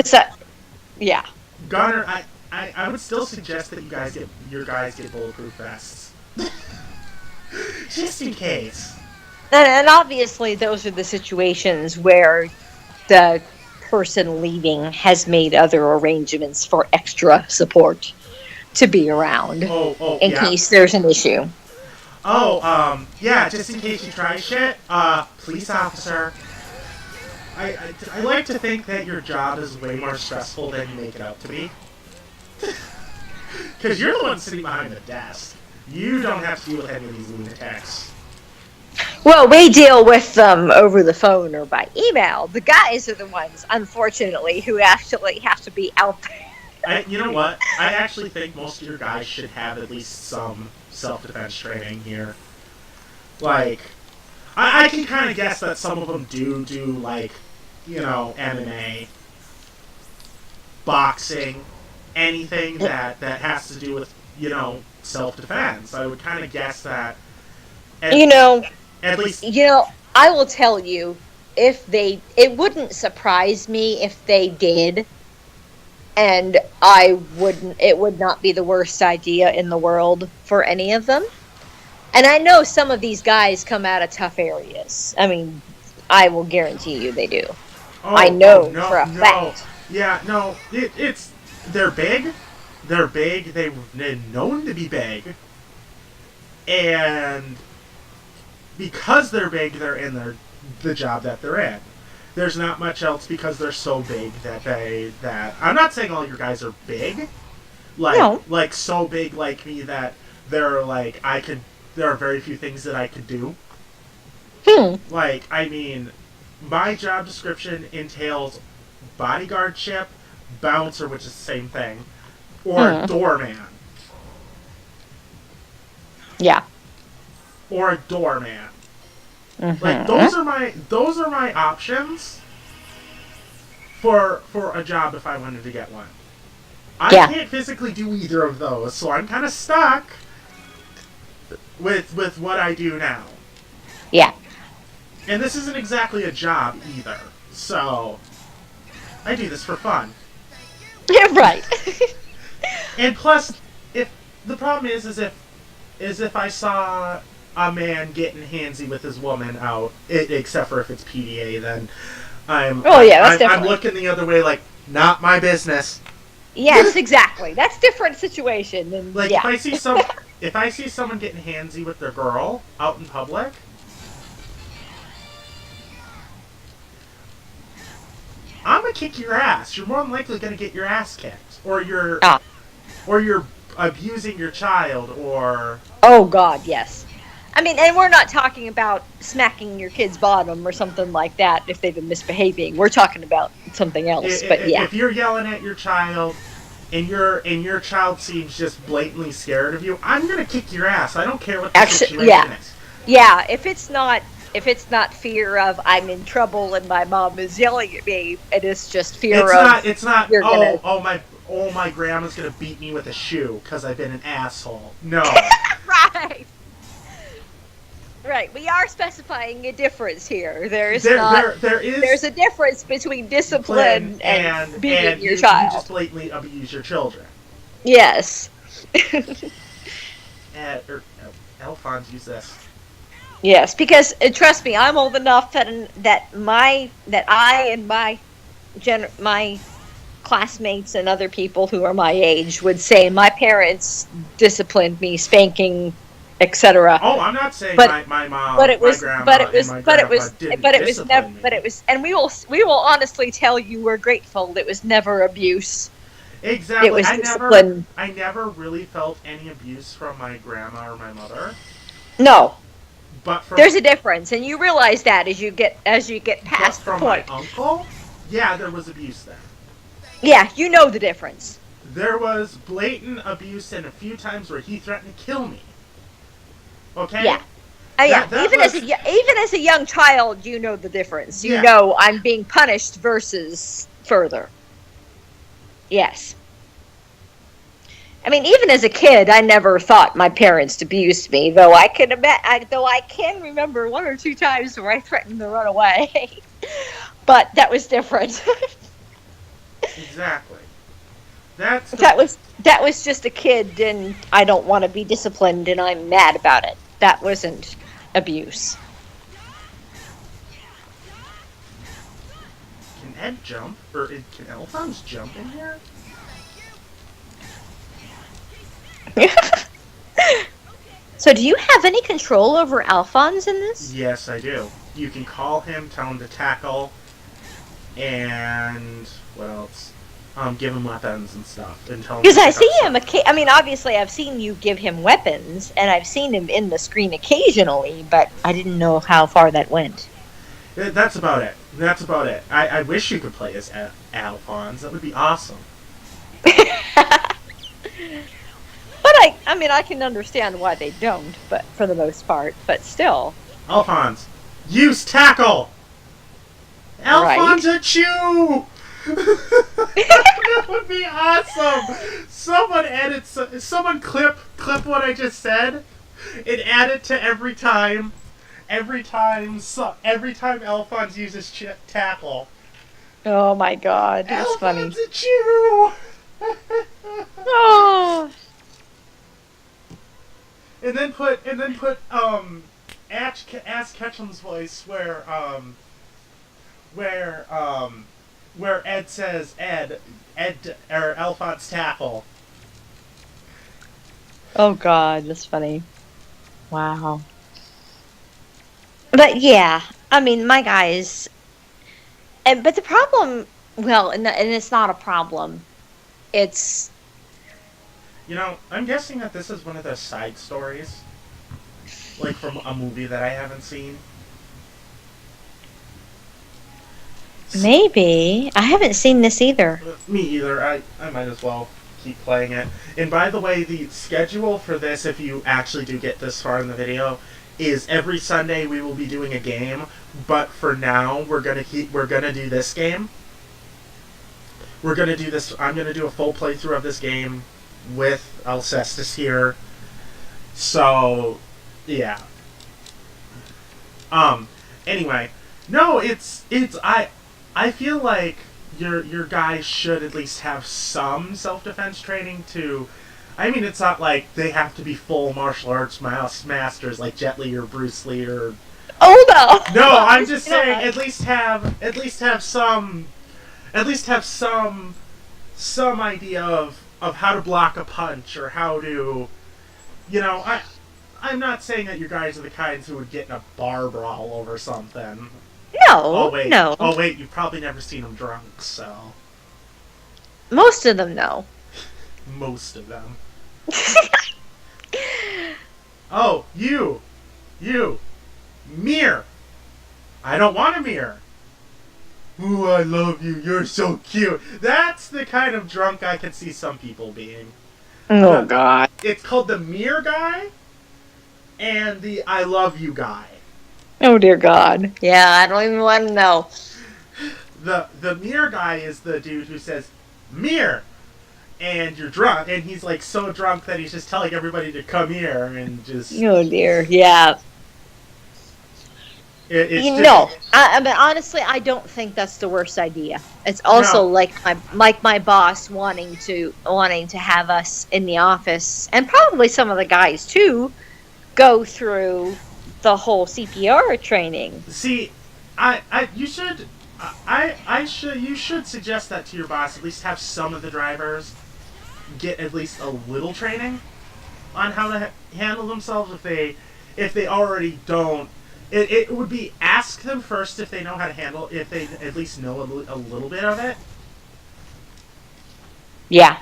yeah. Gun or I would still suggest that your guys get bulletproof vests. Just in case. And obviously, those are the situations where the person leaving has made other arrangements for extra support to be around in case there's an issue. Oh, yeah, just in case you try shit, police officer. I like to think that your job is way more stressful than you make it out to be. Because you're the one sitting behind the desk. You don't have to deal with any of these lunatics. Well, we deal with them over the phone or by email. The guys are the ones, unfortunately, who actually have to be out there. You know what? I actually think most of your guys should have at least some self-defense training here. Like, I can kind of guess that some of them do like, MMA, boxing, anything that has to do with, self-defense. I would kind of guess that. At least. I will tell you, it wouldn't surprise me if they did. And it would not be the worst idea in the world for any of them. And I know some of these guys come out of tough areas. I mean, I will guarantee you they do. Oh, I know no, for a no. fact. Yeah, no, it's they're big. They're big. They're known to be big. And because they're big, they're in the job that they're in. There's not much else because they're so big that I'm not saying all your guys are big. No. Like so big like me that they're like there are very few things that I could do. Like, I mean, my job description entails bodyguardship, bouncer, which is the same thing, or doorman. Yeah. Or a doorman. Like those are my options for a job if I wanted to get one. I can't physically do either of those, so I'm kind of stuck with what I do now. Yeah. And this isn't exactly a job either, so I do this for fun. Right. And plus, if the problem is if I saw a man getting handsy with his woman out, except for if it's PDA, then I'm looking the other way, like, not my business. Yes, exactly. That's different situation. And like if I see someone getting handsy with their girl out in public, I'm gonna kick your ass. You're more than likely gonna get your ass kicked, or you're abusing your child, or oh God, yes. I mean, and we're not talking about smacking your kid's bottom or something like that if they've been misbehaving. We're talking about something else. If you're yelling at your child and your child seems just blatantly scared of you, I'm gonna kick your ass. I don't care what the situation is. Yeah, if it's not fear of I'm in trouble and my mom is yelling at me, it is just fear it's not my grandma's gonna beat me with a shoe because I've been an asshole. No. Right. We are specifying a difference here. There's a difference between discipline and beating your child. You just blatantly abuse your children. Yes. Alphonse, use this. Yes, because trust me, I'm old enough that I and my classmates and other people who are my age would say my parents disciplined me, spanking, etc. Oh, I'm not saying my mom, my grandma, and we will honestly tell you we're grateful it was never abuse. Exactly. It was discipline. I never really felt any abuse from my grandma or my mother. No. But there's a difference, and you realize that as you get past the point. From my uncle, yeah, there was abuse there. Yeah, you know the difference. There was blatant abuse and a few times where he threatened to kill me. Okay? Yeah. Even as a young child, you know the difference. You know I'm being punished versus further. Yes. I mean, even as a kid, I never thought my parents abused me, though I can remember one or two times where I threatened to run away. But that was different. Exactly. That was just a kid, and I don't want to be disciplined, and I'm mad about it. That wasn't abuse. Can Ed jump? Or can Alphonse jump in here? So do you have any control over Alphonse in this? Yes, I do. You can call him, tell him to tackle, and what else? Give him weapons and stuff. Because I see him. I mean, obviously, I've seen you give him weapons, and I've seen him in the screen occasionally, but I didn't know how far that went. That's about it. I wish you could play as Alphonse. That would be awesome. But I mean, I can understand why they don't, but for the most part. But still. Alphonse, use tackle. Alphonse Right. a chew. That would be awesome. Someone clip what I just said and add it to every time Alphonse uses tackle. Oh my God, that's funny. Alphonse a chew. Oh. And then put Ash Ketchum's voice where Ed says Ed or Alphonse tackle. Oh God, that's funny. Wow. But yeah, I mean, my guys, but the problem, well, and it's not a problem. It's You know, I'm guessing that this is one of the side stories, like from a movie that I haven't seen. maybe I haven't seen this either. Me either. I might as well keep playing it. And by the way, the schedule for this, if you actually do get this far in the video, is every Sunday we will be doing a game. But for now, we're gonna do this game. We're gonna do this. I'm gonna do a full playthrough of this game with Alcestis here. So, yeah. Anyway, no, I feel like your guys should at least have some self-defense training to. I mean, it's not like they have to be full martial arts masters like Jet Li or Bruce Lee or. Oh no! No, I'm just saying at least have some idea of how to block a punch or how to, I'm not saying that you guys are the kinds who would get in a bar brawl over something. No, no. Oh wait, you've probably never seen them drunk, so. Most of them, no. Most of them. Oh, you, Mir. I don't want a mirror. Ooh, I love you. You're so cute. That's the kind of drunk I can see some people being. Oh God! It's called the Mir guy and the I love you guy. Oh dear God! Yeah, I don't even want to know. The Mir guy is the dude who says Mir, and you're drunk, and he's like so drunk that he's just telling everybody to come here and just. Oh dear, yeah. It's You just, know, I mean, honestly, I don't think that's the worst idea. It's also No. like my boss wanting to have us in the office, and probably some of the guys too, go through the whole CPR training. See, you should suggest that to your boss. At least have some of the drivers get at least a little training on how to handle themselves if they already don't. It would be ask them first if they know how to handle, if they at least know a little bit of it. Yeah,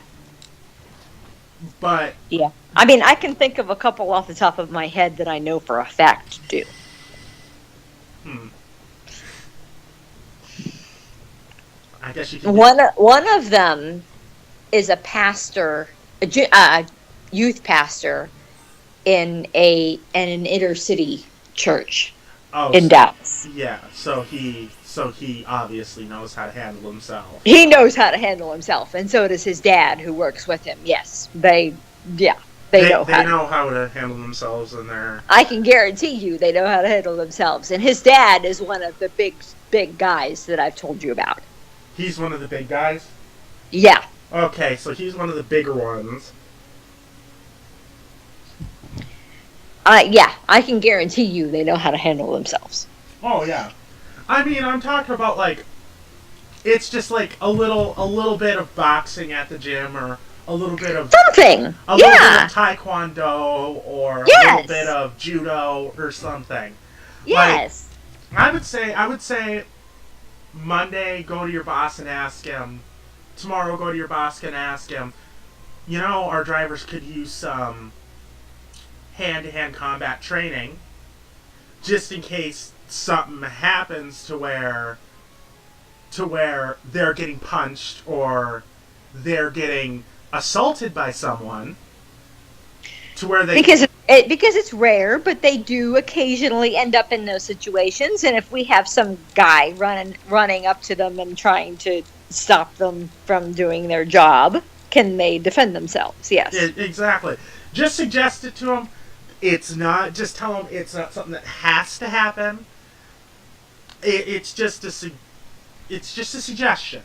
But yeah. I mean, I can think of a couple off the top of my head that I know for a fact do. I guess you can. One of them is a pastor, a youth pastor in an inner city church in Dallas. Yeah, so he obviously knows how to handle himself. He knows how to handle himself, and so does his dad, who works with him. Yes, they know how to handle themselves, and they're. I can guarantee you, they know how to handle themselves. And his dad is one of the big guys that I've told you about. He's one of the big guys? Yeah. Okay, so he's one of the bigger ones. Yeah, I can guarantee you they know how to handle themselves. Oh yeah. I mean, I'm talking about like it's just like a little bit of boxing at the gym, or a little bit of something. a little bit of taekwondo, or a little bit of judo or something. Yes. Like, I would say Monday go to your boss and ask him. Tomorrow go to your boss and ask him. You know, our drivers could use some hand-to-hand combat training, just in case something happens to where they're getting punched or they're getting assaulted by someone, to where they because it's rare, but they do occasionally end up in those situations. And if we have some guy running up to them and trying to stop them from doing their job, can they defend themselves? Yes. Exactly. Just suggest it to them. It's not, just tell them it's not something that has to happen. It's just a suggestion.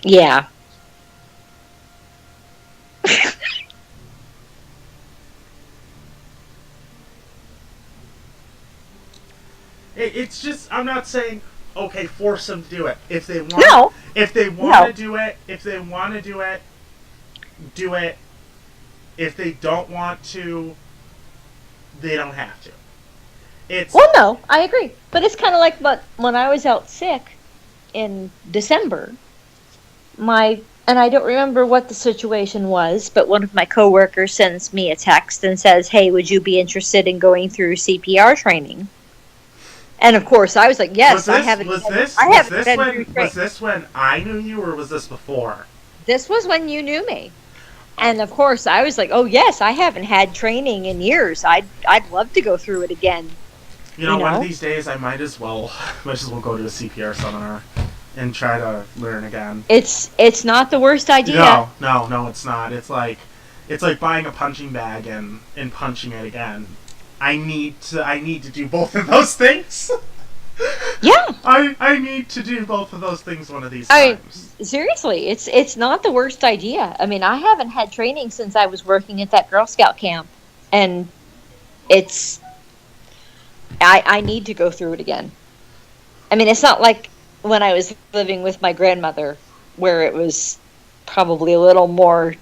Yeah. It's just, I'm not saying, okay, force them to do it. If they want, No. if they want No. to do it, if they want to do it, do it. If they don't want to, they don't have to. It's Well, no, I agree. But it's kind of like, but when I was out sick in December, and I don't remember what the situation was, but one of my coworkers sends me a text and says, "Hey, would you be interested in going through CPR training?" And of course, I was like, was "Yes, I this haven't. was I this was haven't this been when through was training." this when I knew you, or was this before? This was when you knew me. And of course, I was like, "Oh yes, I haven't had training in years. I'd love to go through it again." You know, one of these days I might as well go to a CPR seminar and try to learn again. It's not the worst idea. No, it's not. It's like buying a punching bag and punching it again. I need to do both of those things. Yeah. I need to do both of those things one of these I times. seriously, it's not the worst idea. I mean, I haven't had training since I was working at that Girl Scout camp, and it's I need to go through it again. I mean, it's not like when I was living with my grandmother, where it was probably a little more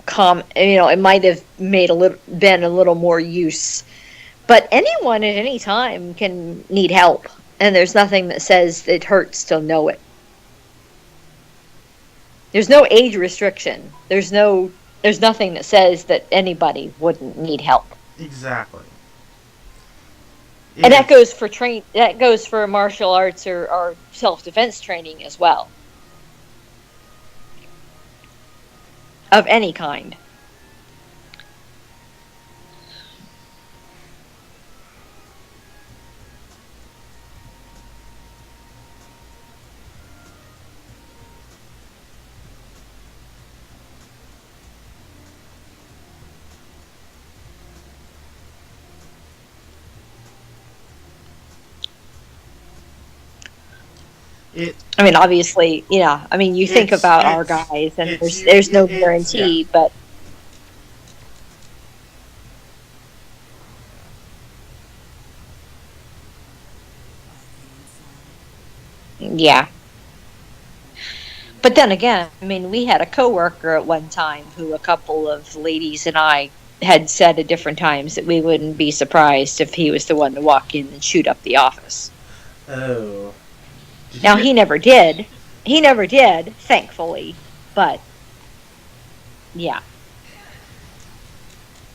calm. You know, it might have been a little more use. But anyone at any time can need help, and there's nothing that says it hurts to know it. There's no age restriction. There's nothing that says that anybody wouldn't need help. Exactly. And that goes for martial arts or self-defense training as well. Of any kind. I mean, obviously, I mean, you think about our guys, and there's no guarantee, but yeah. But then again, I mean, we had a coworker at one time who a couple of ladies and I had said at different times that we wouldn't be surprised if he was the one to walk in and shoot up the office. Oh. Now, he never did. He never did, thankfully. But, yeah.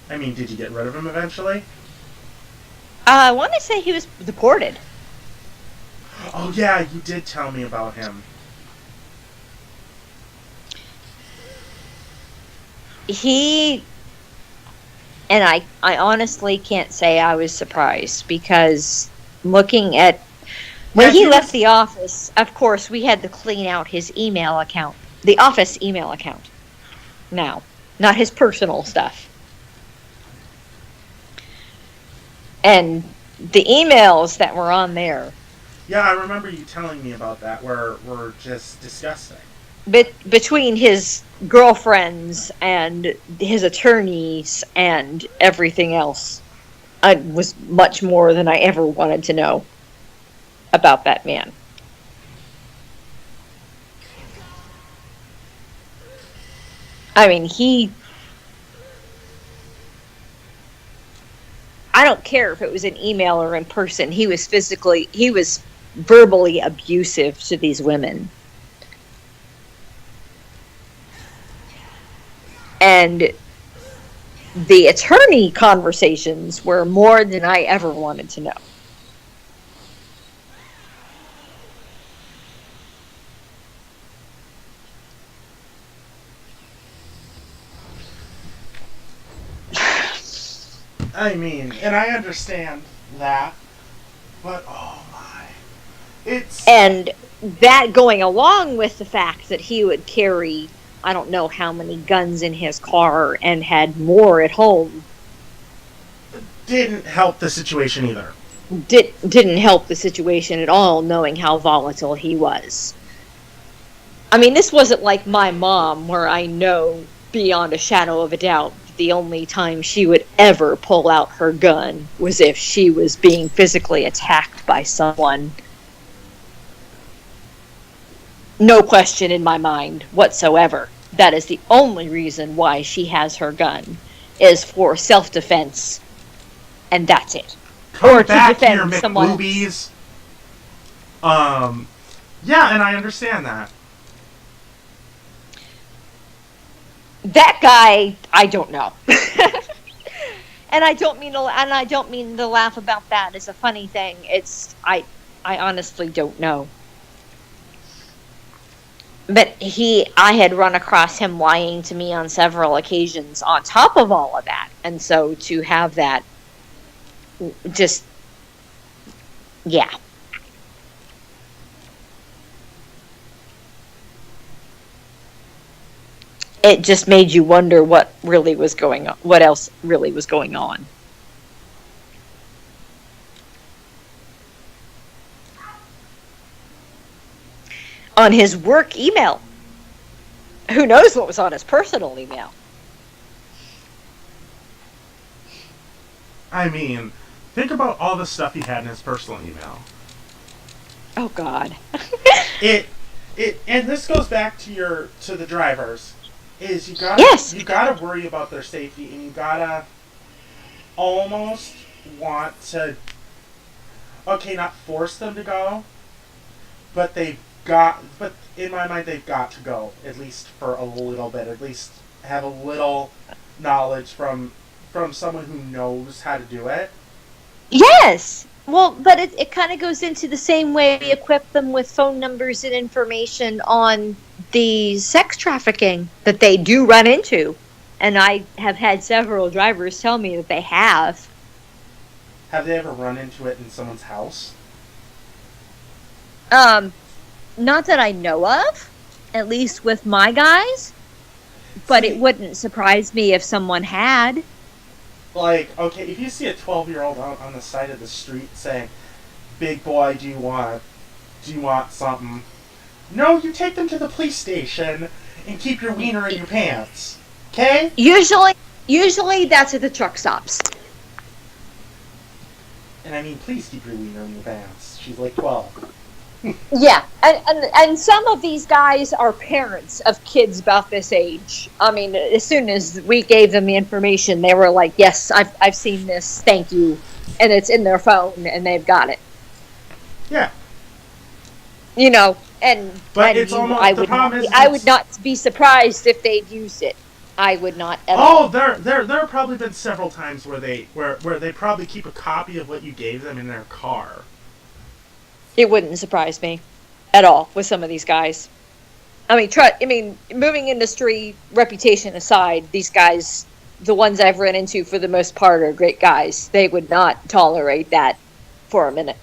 I mean, did you get rid of him eventually? I want to say he was deported. Oh, yeah, you did tell me about him. And I honestly can't say I was surprised, because looking at when he left the office, of course, we had to clean out his email account, the office email account. Now, not his personal stuff. And the emails that were on there. Yeah, I remember you telling me about that, were just disgusting. Between his girlfriends and his attorneys and everything else, I was much more than I ever wanted to know about that man. I mean, I don't care if it was an email or in person, he was verbally abusive to these women. And the attorney conversations were more than I ever wanted to know. I mean, and I understand that, but oh my. And that going along with the fact that he would carry, I don't know how many guns in his car and had more at home, didn't help the situation either. didn't help the situation at all, knowing how volatile he was. I mean, this wasn't like my mom, where I know beyond a shadow of a doubt the only time she would ever pull out her gun was if she was being physically attacked by someone. No question in my mind whatsoever. That is the only reason why she has her gun, is for self-defense, and that's it. Come Or to back here, defend someone else. McBoobies. Yeah, and I understand that. That guy, I don't know. And I don't mean to laugh about that as a funny thing. I honestly don't know. But I had run across him lying to me on several occasions on top of all of that. And so to have that, just, yeah. It just made you wonder what really was going on, what else really was going on. On his work email. Who knows what was on his personal email? I mean, think about all the stuff he had in his personal email. Oh God. And this goes back to the drivers. Is you gotta worry about their safety, and you gotta almost want to, okay, not force them to go, but in my mind they've got to go, at least for a little bit, at least have a little knowledge from someone who knows how to do it. Yes. Well, but it kind of goes into the same way we equip them with phone numbers and information on the sex trafficking that they do run into. And I have had several drivers tell me that they have. Have they ever run into it in someone's house? Not that I know of, at least with my guys. But it wouldn't surprise me if someone had. Like, okay, if you see a 12-year-old out on the side of the street saying, "Big boy, do you want something?" No, you take them to the police station and keep your wiener in your pants. Okay? Usually that's at the truck stops. And I mean, please keep your wiener in your pants. She's like 12. Yeah, and some of these guys are parents of kids about this age. I mean, as soon as we gave them the information, they were like, "Yes, I've seen this. Thank you," and it's in their phone, and they've got it. Yeah. You know, and but it's almost I would not be surprised if they'd used it. I would not at all. Oh, there have probably been several times where they probably keep a copy of what you gave them in their car. It wouldn't surprise me at all with some of these guys. I mean, moving industry reputation aside, these guys, the ones I've run into for the most part, are great guys. They would not tolerate that for a minute.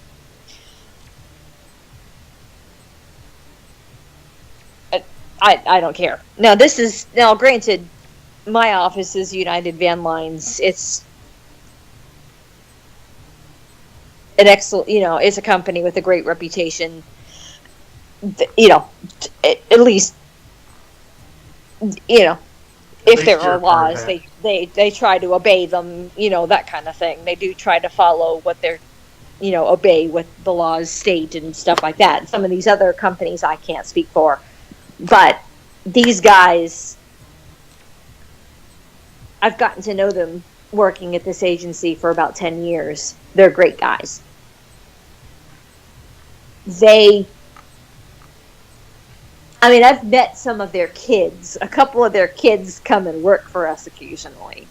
I don't care. Now, granted, my office is United Van Lines. It's an excellent, it's a company with a great reputation. At least, if there are laws, they try to obey them, that kind of thing. They do try to follow what they're, obey what the laws state and stuff like that. Some of these other companies I can't speak for. But these guys, I've gotten to know them working at this agency for about 10 years. They're great guys. I've met some of their kids. A couple of their kids come and work for us occasionally.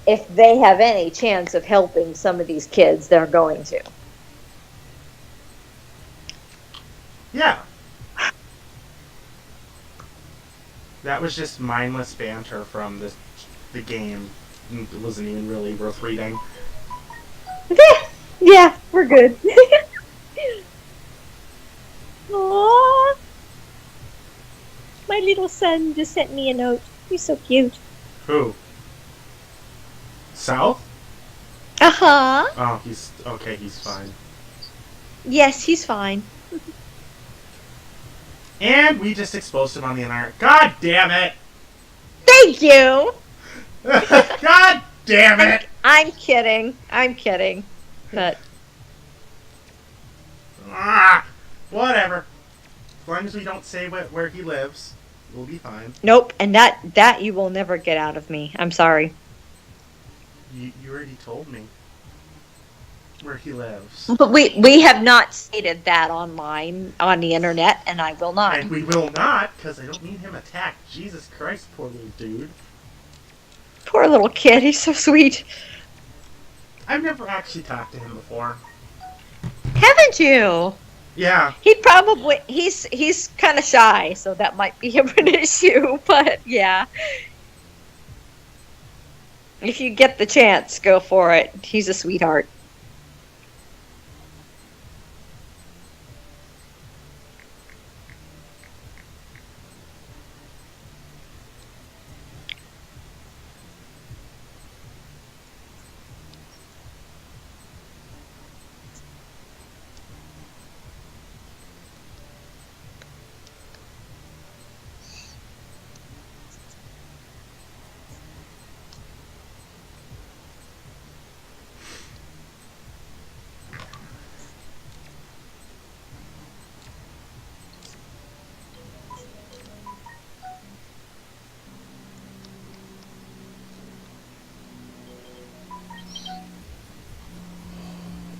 If they have any chance of helping some of these kids, they're going to. Yeah. That was just mindless banter from the game. It wasn't even really worth reading. Yeah, we're good. Aww. My little son just sent me a note. He's so cute. Who? South? Uh-huh. Oh, he's okay. He's fine. Yes, he's fine. And we just exposed him on the internet. God damn it! Thank you! God damn it! I'm kidding. I'm kidding. But Whatever. As long as we don't say where he lives, we'll be fine. nope, and that you will never get out of me. I'm sorry. You already told me where he lives. But we have not stated that online on the internet, and I will not. And we will not, because I don't need him attacked. Jesus Christ, poor little dude. Poor little kid, he's so sweet. I've never actually talked to him before. Haven't you? Yeah. He's kind of shy, so that might be an issue, but yeah. If you get the chance, go for it. He's a sweetheart.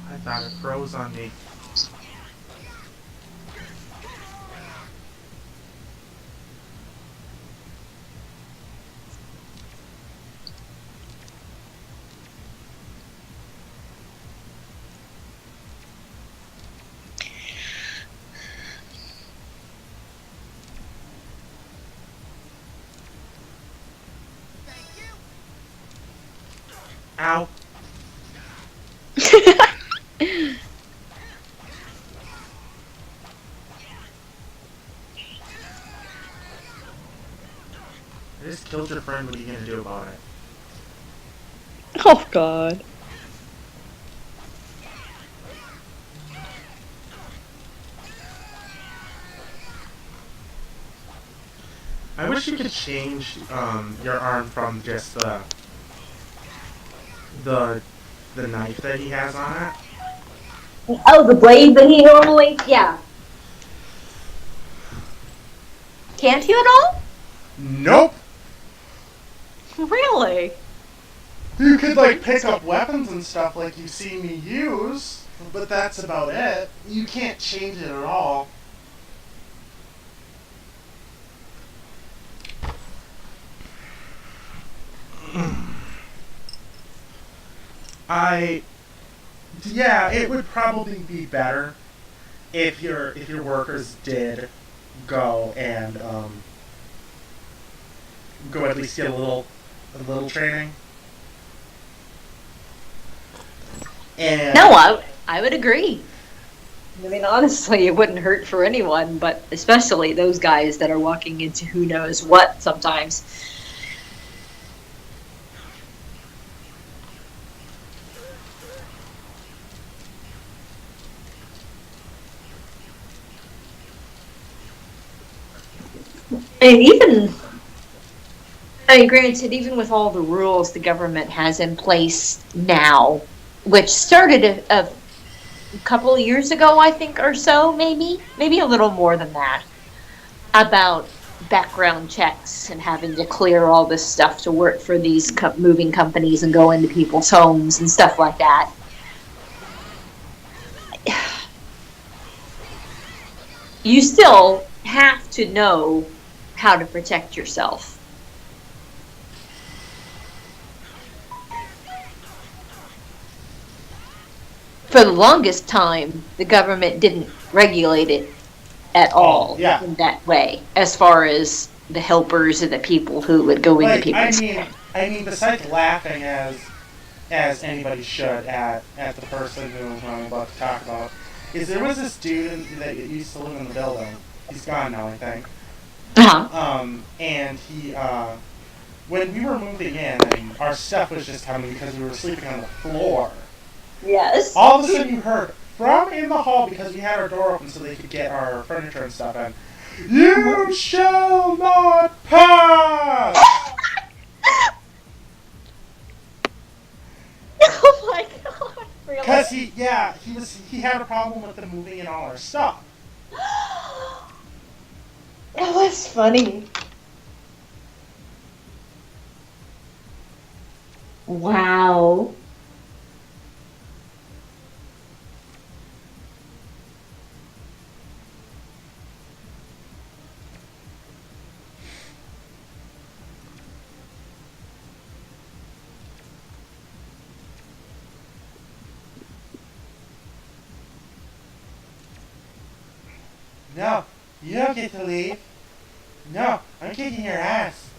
I thought it froze on me. Ow. I just killed your friend. What are you gonna do about it? Oh God. I wish you could change your arm from just the knife that he has on it. Oh, the blade that he normally, yeah. Can't you at all? Nope. Really? You could like pick up weapons and stuff like you see me use, but that's about it. You can't change it at all. Yeah, it would probably be better if your workers did go and go at least get a little training. And No, I would agree. I mean, honestly, it wouldn't hurt for anyone, but especially those guys that are walking into who knows what sometimes. And granted, even with all the rules the government has in place now, which started a couple of years ago, I think, or so, maybe a little more than that, about background checks and having to clear all this stuff to work for these moving companies and go into people's homes and stuff like that. You still have to know how to protect yourself. For the longest time, the government didn't regulate it at all in that way, as far as the helpers and the people who would go into people's homes. I mean, besides laughing as anybody should at the person who I'm about to talk about, is there was this dude that used to live in the building. He's gone now, I think. And he, when we were moving in and our stuff was just coming because we were sleeping on the floor, Yes. all of a sudden you heard from in the hall, because we had our door open so they could get our furniture and stuff in, "You shall not pass!" Oh my god. Really? Because he had a problem with them moving in all our stuff. That was funny. Wow. "No, you don't get to leave. No, I'm kicking your ass."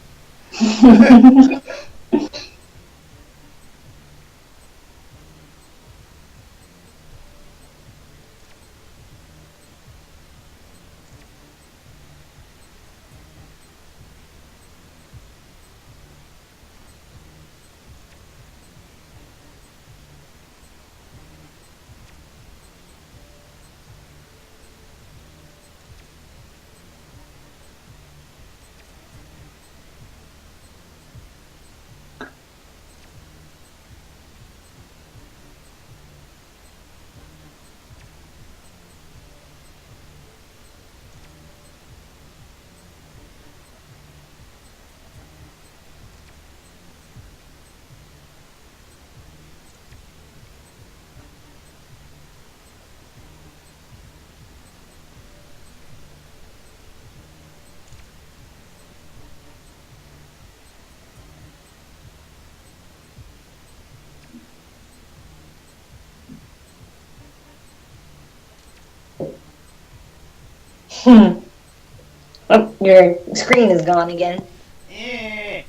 Oh, your screen is gone again. Eh.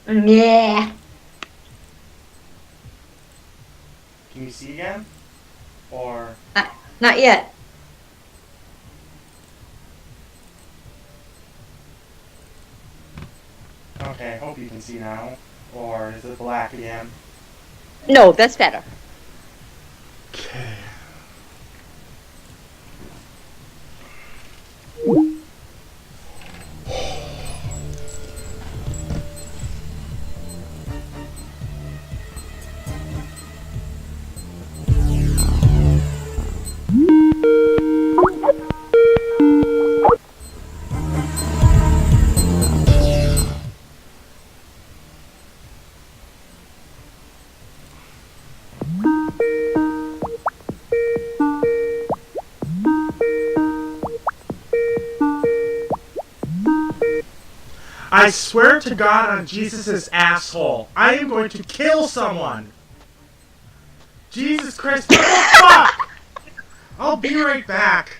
Yeah. Can you see again? Or... Not yet. Okay, hope you can see now. Or is it black again? No, that's better. Okay. I swear to God on Jesus' asshole, I am going to kill someone! Jesus Christ, what the fuck? I'll be right back.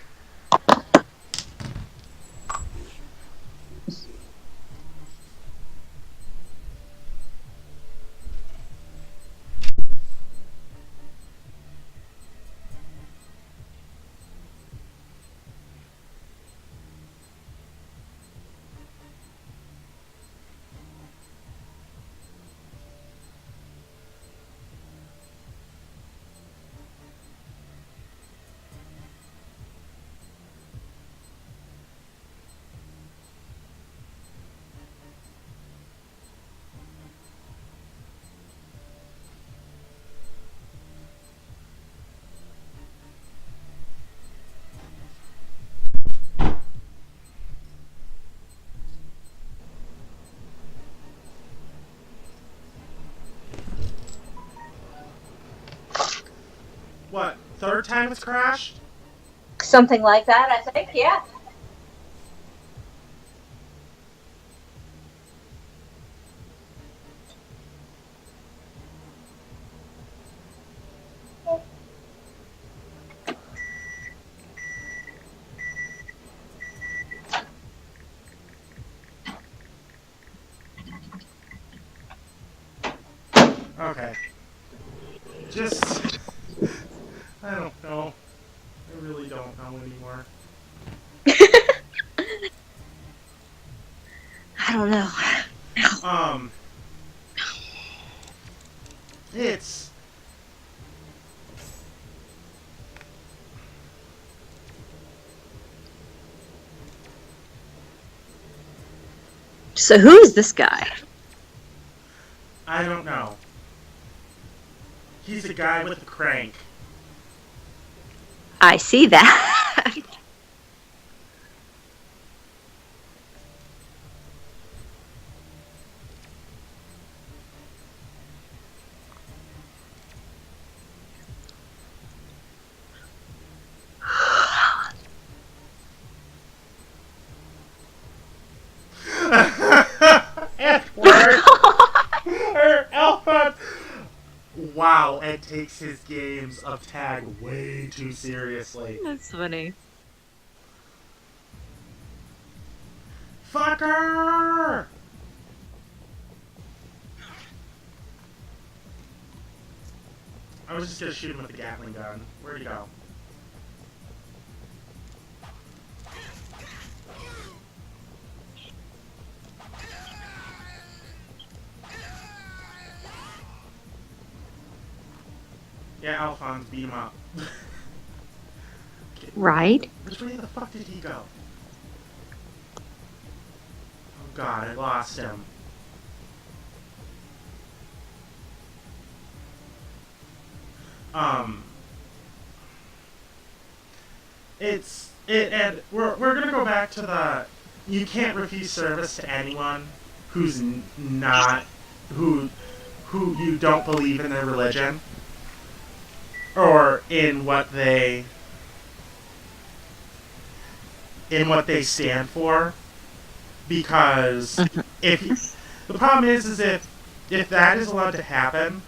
What, third time it's crashed? Something like that, I think, yeah. Okay. Just... I don't know. I really don't know anymore. don't know. Um, it's So who is this guy? I don't know. He's a guy with a crank. I see that. Edward! Or Alphonse! Wow, Ed takes his games of tag way too seriously. That's funny. Fucker! I was just gonna shoot him with the Gatling gun. Where'd he go? Yeah, Alphonse, beat him up. Right? Which way the fuck did he go? Oh god, I lost him. And we're gonna go back to the, you can't refuse service to anyone who's not, who you don't believe in their religion, or in what they stand for, because if the problem is if that is allowed to happen,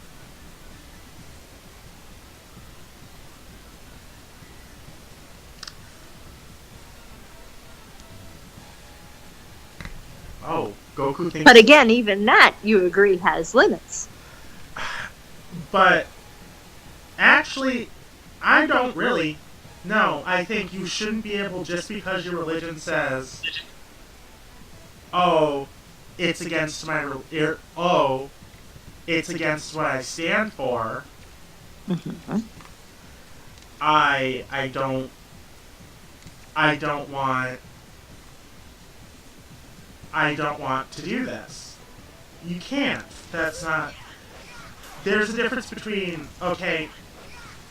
oh, Goku thinks. But again, even that, you agree, has limits. But actually, I don't really. No, I think you shouldn't be able, just because your religion says, oh, it's against my, oh, it's against what I stand for. Mm-hmm. I don't want to do this. You can't. That's not. There's a difference between, okay,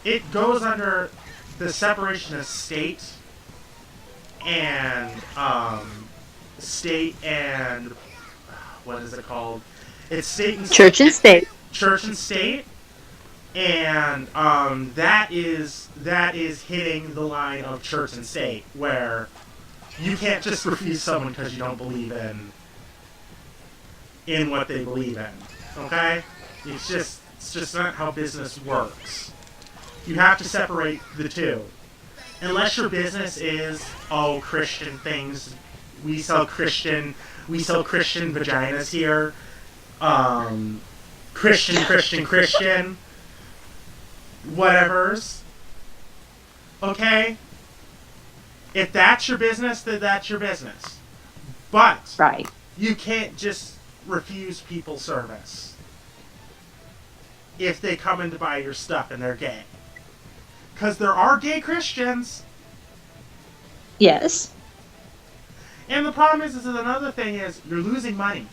it goes under the separation of state and what is it called? It's state and Church and state. Church and state, and that is hitting the line of church and state, where you can't just refuse someone because you don't believe in what they believe in. Okay? It's just not how business works. You have to separate the two. Unless your business is, oh, Christian things, we sell Christian vaginas here. Christian, whatevers. Okay? If that's your business, then that's your business. But Right. you can't just refuse people service if they come in to buy your stuff and they're gay. Because there are gay Christians. Yes. And the problem is another thing is, you're losing money.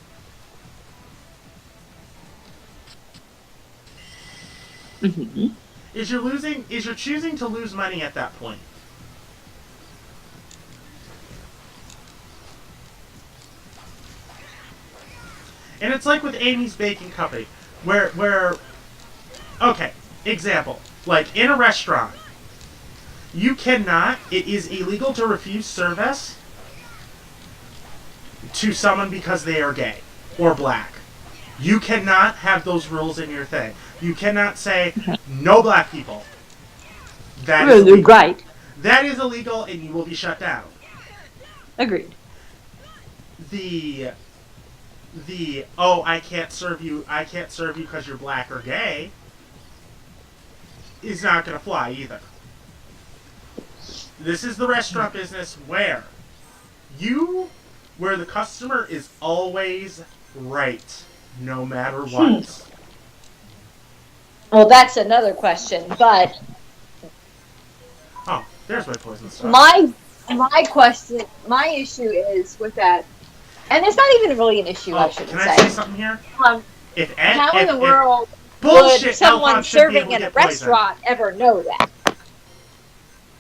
Mm-hmm. Is you're choosing to lose money at that point. And it's like with Amy's Baking Company, where okay, example, like in a restaurant, it is illegal to refuse service to someone because they are gay or black. You cannot have those rules in your thing. You cannot say, no black people. That is illegal. Right. That is illegal, and you will be shut down. Agreed. The oh, I can't serve you because you're black or gay is not going to fly either. This is the restaurant business where you where the customer is always right, no matter what. Well, that's another question, but Oh, there's my poison stuff. my issue is with that, and it's not even really an issue, I Oh, shouldn't can I say say. something here? Um, If Ed, how in the if world bullshit, would someone Alphonse should be able serving to in a get poisoned. restaurant ever know that?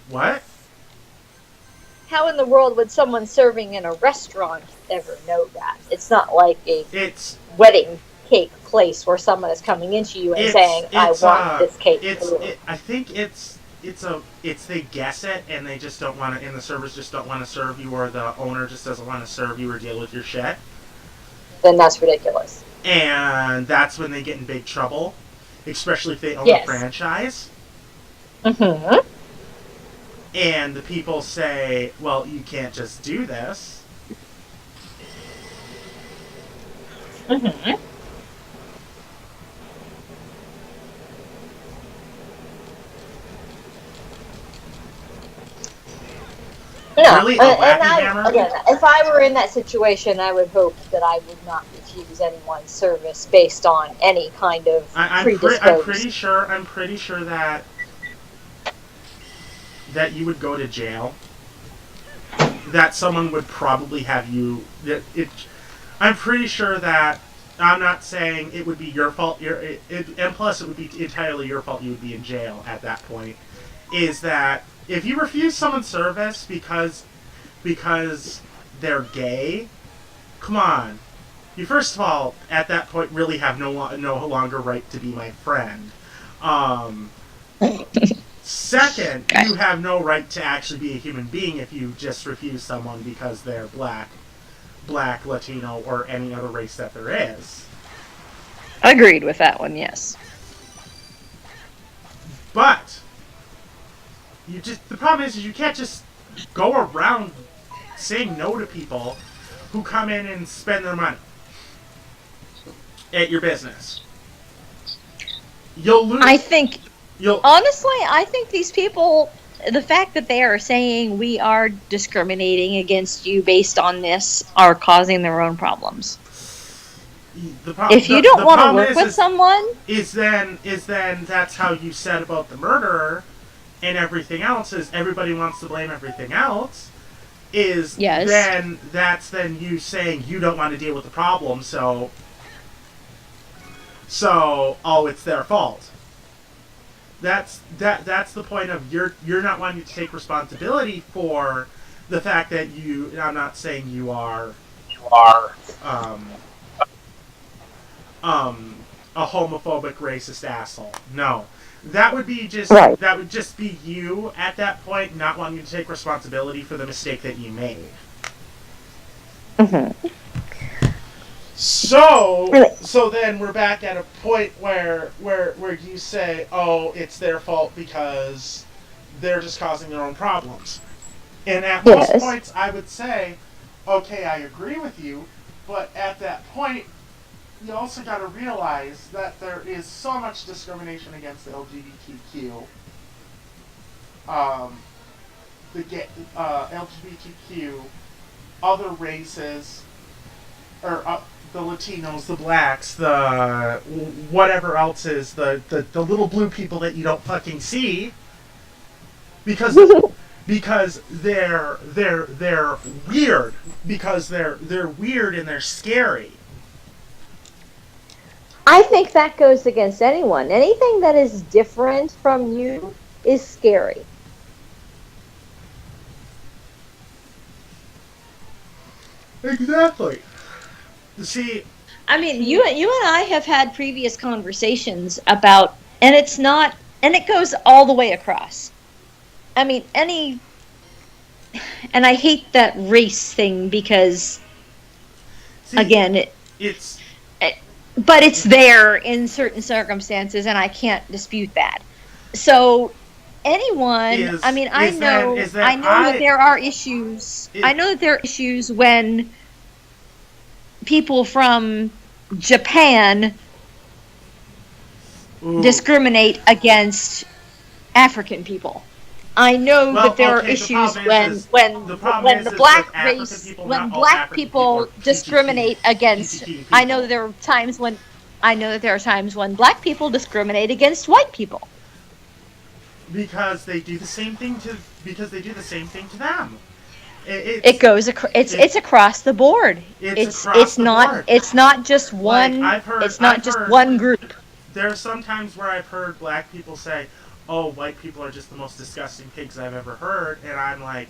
What? How in the world would someone serving in a restaurant ever know that? It's not like a It's wedding cake place where someone is coming into you and saying, "I want this cake." I think it's they guess it and they just don't want to, and the servers just don't want to serve you, or the owner just doesn't want to serve you or deal with your shit. Then that's ridiculous. And that's when they get in big trouble, especially if they own Yes. a franchise. Mm-hmm. And the people say, well, you can't just do this. Mm-hmm. No, Really? A wacky hammer? again, if I were in that situation, I would hope that I would not refuse anyone's service based on any kind of I'm predisposed. pretty sure that you would go to jail. That someone would probably have you. I'm pretty sure that. I'm not saying it would be your fault. And plus, it would be entirely your fault. You would be in jail at that point. Is that if you refuse someone's service because they're gay? Come on. You first of all, at that point, really have no longer right to be my friend. Second, you have no right to actually be a human being if you just refuse someone because they're black, Latino, or any other race that there is. Agreed with that one, yes. But the problem is you can't just go around saying no to people who come in and spend their money at your business. You'll lose. Honestly, I think these people, the fact that they are saying we are discriminating against you based on this, are causing their own problems. If you don't want to work with someone, is then that's how you said about the murderer and everything else, is everybody wants to blame everything else. Yes. Then that's you saying you don't want to deal with the problem, so it's their fault. That's the point of you're not wanting to take responsibility for the fact that you. I'm not saying you are a homophobic, racist asshole. No, that would be that would just be you at that point not wanting to take responsibility for the mistake that you made. Mm-hmm. So then we're back at a point where you say, oh, it's their fault because they're just causing their own problems. And at most points, I would say, okay, I agree with you, but at that point, you also got to realize that there is so much discrimination against the LGBTQ. LGBTQ, other races, or the Latinos, the blacks, the whatever else is, the little blue people that you don't fucking see, because they're weird, because they're weird and they're scary. I think that goes against anyone. Anything that is different from you is scary. Exactly. See, I mean, you and I have had previous conversations about, and it's not, and it goes all the way across. I mean, and I hate that race thing because, again, but it's there in certain circumstances, and I can't dispute that. So, anyone, I know that there are issues. I know that there are issues when people from Japan discriminate against African people. I know Well, that there are okay, the issues problem is when the problem when is the with black African race people, when not all black African people are people discriminate against. peachy keen I know people. there are times when I know that there are times when black people discriminate against white people. Because they do the same thing to them. It goes It's it's across the board. it's across the board. It's not just Like one I've heard one group. there are some times where I've heard black people say, "Oh, white people are just the most disgusting pigs I've ever heard," and I'm like,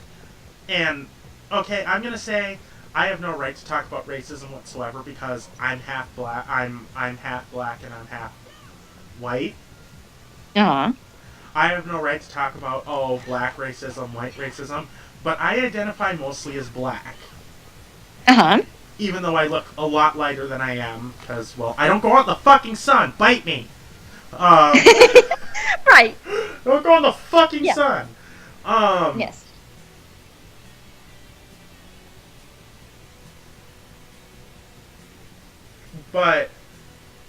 and okay, I'm gonna say I have no right to talk about racism whatsoever because I'm half black. I'm half black and I'm half white. Uh-huh. I have no right to talk about black racism, white racism, but I identify mostly as black. Uh-huh. Even though I look a lot lighter than I am, because, well, I don't go out in the fucking sun. Bite me. Right. Don't go in the fucking Yeah. sun. Yes. But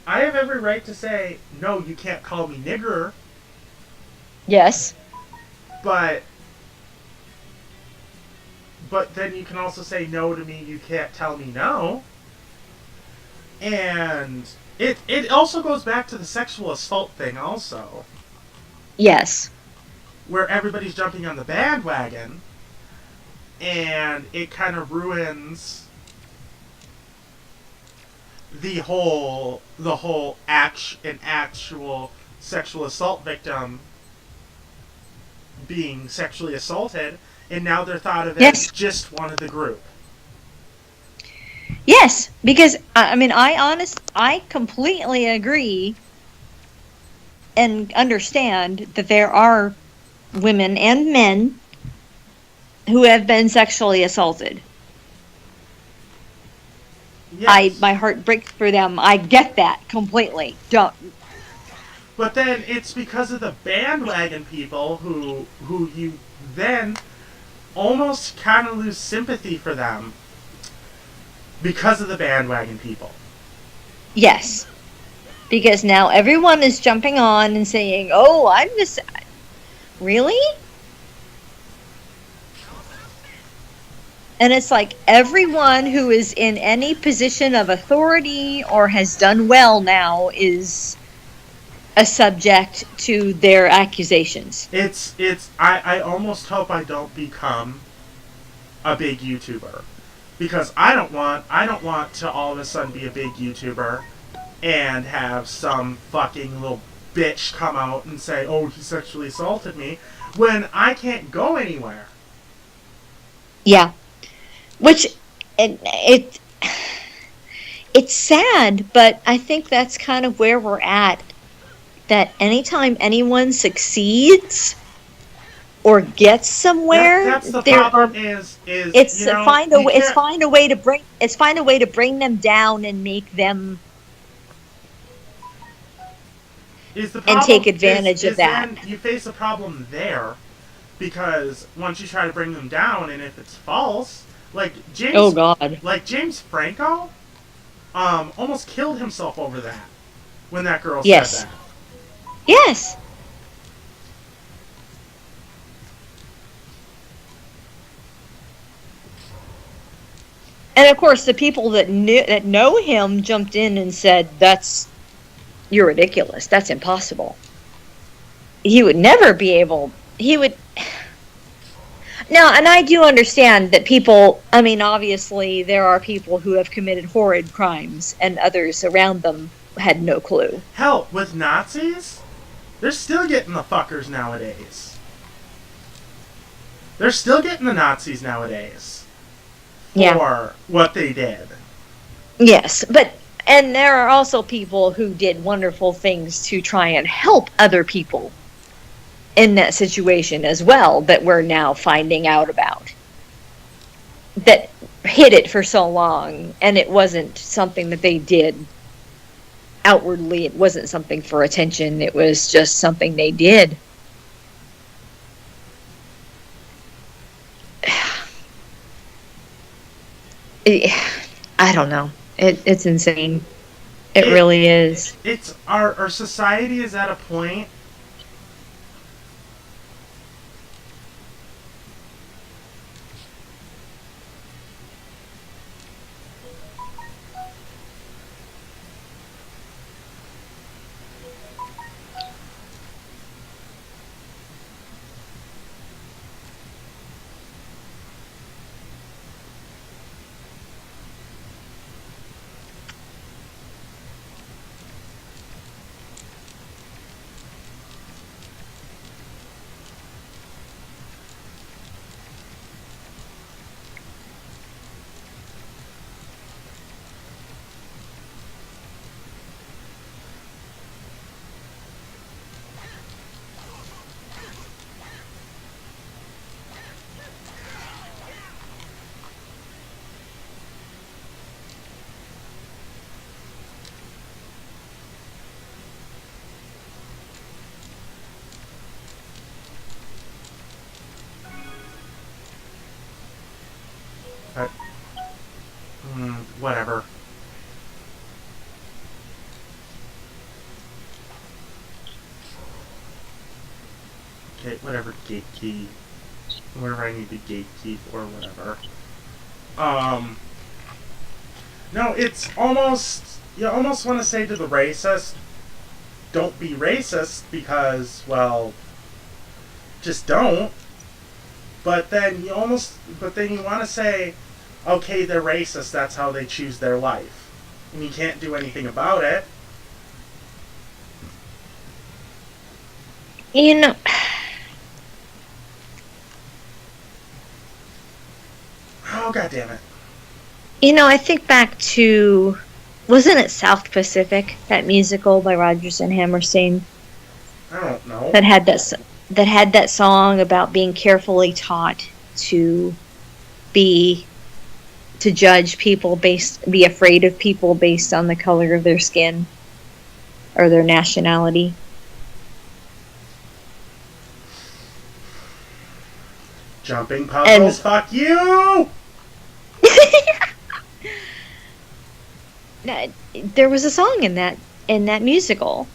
I have every right to say, no, you can't call me nigger, Yes. but then you can also say no to me, you can't tell me no. And it also goes back to the sexual assault thing also, Yes. where everybody's jumping on the bandwagon, and it kind of ruins the whole an actual sexual assault victim being sexually assaulted, and now they're thought of Yes. as just one of the group. Yes, because I mean, I completely agree and understand that there are women and men who have been sexually assaulted. Yes. My heart breaks for them. I get that completely. Don't. But then it's because of the bandwagon people who you then almost kind of lose sympathy for them because of the bandwagon people. Yes, because now everyone is jumping on and saying, "Oh, I'm this." Really? And it's like everyone who is in any position of authority or has done well now is a subject to their accusations. I almost hope I don't become a big YouTuber, because I don't want to all of a sudden be a big YouTuber and have some fucking little bitch come out and say, "Oh, he sexually assaulted me," when I can't go anywhere. Yeah. Which it's sad, but I think that's kind of where we're at. That anytime anyone succeeds or gets somewhere, That's the there problem. are Is you know, find you can't- a way to bring them down and make them is the and problem, take advantage of is that. Then you face a problem there, because once you try to bring them down, and if it's false, like James, Oh God. like James Franco, almost killed himself over that when that girl Yes. said that. Yes. And of course, the people that know him jumped in and said, "You're ridiculous. That's impossible. He would never be able. He would." Now, and I do understand that people. I mean, obviously, there are people who have committed horrid crimes, and others around them had no clue. Hell, with Nazis, they're still getting the fuckers nowadays. They're still getting the Nazis nowadays Yeah. for what they did. Yes, and there are also people who did wonderful things to try and help other people in that situation as well that we're now finding out about. That hid it for so long, and it wasn't something that they did outwardly. It wasn't something for attention. It was just something they did. I don't know. It's insane. It really is. It's our society is at a point But, whatever. Okay, whatever, gatekeep. Whatever I need to gatekeep or whatever. No, it's almost, you almost want to say to the racist, don't be racist because, well, just don't. But then you want to say, okay, they're racist, that's how they choose their life. And you can't do anything about it. You know, Oh, God damn it. I think back to, wasn't it South Pacific, that musical by Rodgers and Hammerstein I don't know. that had that song about being carefully taught to judge people be afraid of people based on the color of their skin or their nationality. Jumping puzzles, fuck you! There was a song in that musical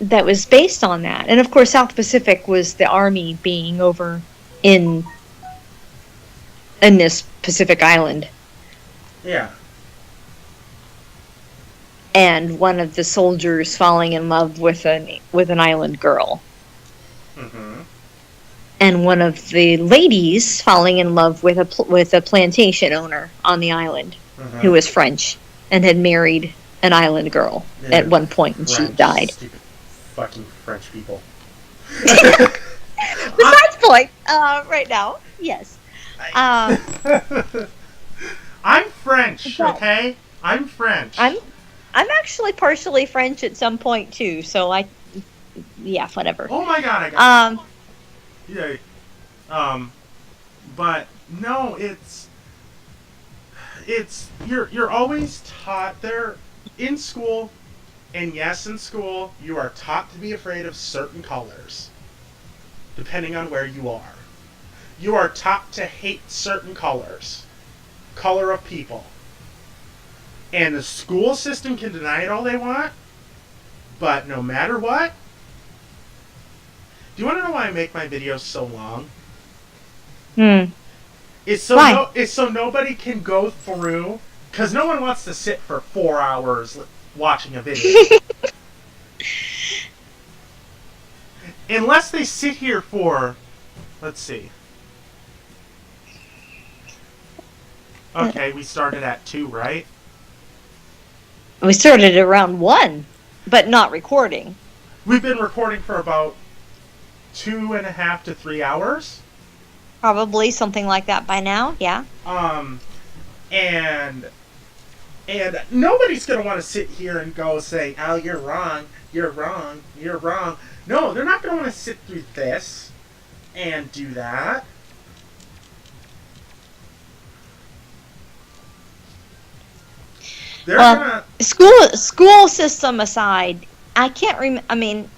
that was based on that, and of course South Pacific was the army being over in this Pacific island, Yeah. and one of the soldiers falling in love with an island girl, Mm-hmm. and one of the ladies falling in love with a plantation owner on the island Mm-hmm. who was French and had married an island girl at one point, and she French, died. Stupid fucking French people. Besides point, right now, yes. I'm French, But- okay? I'm French. I'm actually partially French at some point too, so whatever. Oh my god, I got Um, yeah. But no, it's you're always taught there in school, and yes, in school you are taught to be afraid of certain colors, depending on where you are. You are taught to hate certain colors, color of people, and the school system can deny it all they want, but no matter what. Do you want to know why I make my videos so long? It's so Why? it's so nobody can go through, because no one wants to sit for 4 hours watching a video. Unless they sit here for, let's see. Okay, we started at 2, right? we started around 1, but not recording. We've been recording for about 2.5 to 3 hours. Probably something like that by now. Yeah. And nobody's gonna want to sit here and go say, "Oh, you're wrong, you're wrong, you're wrong." No, they're not gonna want to sit through this and do that. They're gonna. School system aside, I can't remember. I mean,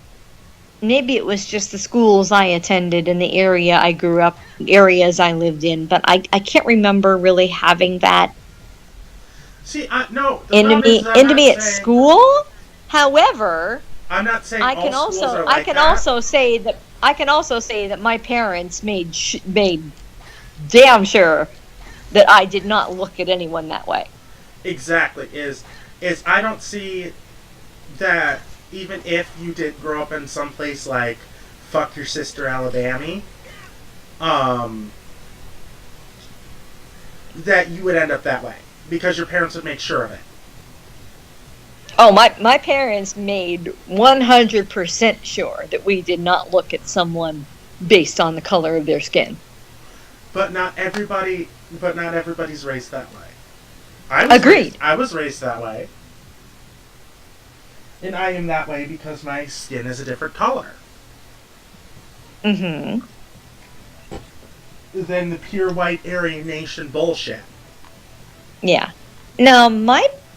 maybe it was just the schools I attended in the area I grew up, areas I lived in, but I can't remember really having that See, no. The into problem me is I'm not at saying- school. However, I'm not saying I all can schools also are like I can that. also say that my parents made damn sure that I did not look at anyone that way. Exactly. Is I don't see that even if you did grow up in some place like fuck your sister Alabama, that you would end up that way because your parents would make sure of it. Oh, my parents made 100% sure that we did not look at someone based on the color of their skin. But not everybody's raised that way. Agreed. I was raised that way. And I am that way because my skin is a different color Mm-hmm. than the pure white Aryan nation bullshit. Yeah. Now,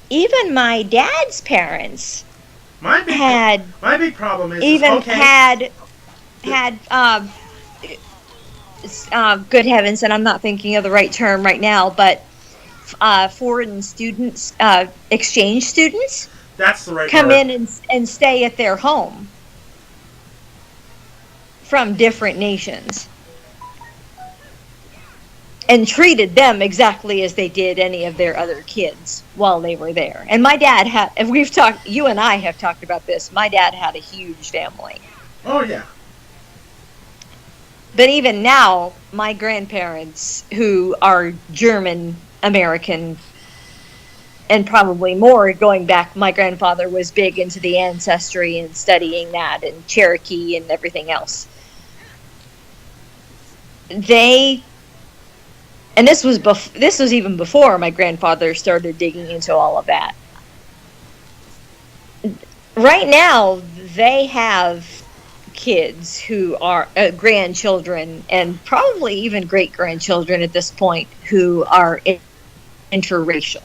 even my dad's parents My big problem is even okay. had good heavens, and I'm not thinking of the right term right now, but foreign students, exchange students, That's the right come word. in and stay at their home from different nations, and treated them exactly as they did any of their other kids while they were there. And my dad had, and we've talked, you and I have talked about this, my dad had a huge family. Oh yeah. But even now, my grandparents, who are German American, and probably more going back, my grandfather was big into the ancestry and studying that and Cherokee and everything else. They, and this was even before my grandfather started digging into all of that. Right now, they have kids who are grandchildren and probably even great grandchildren at this point who are interracial.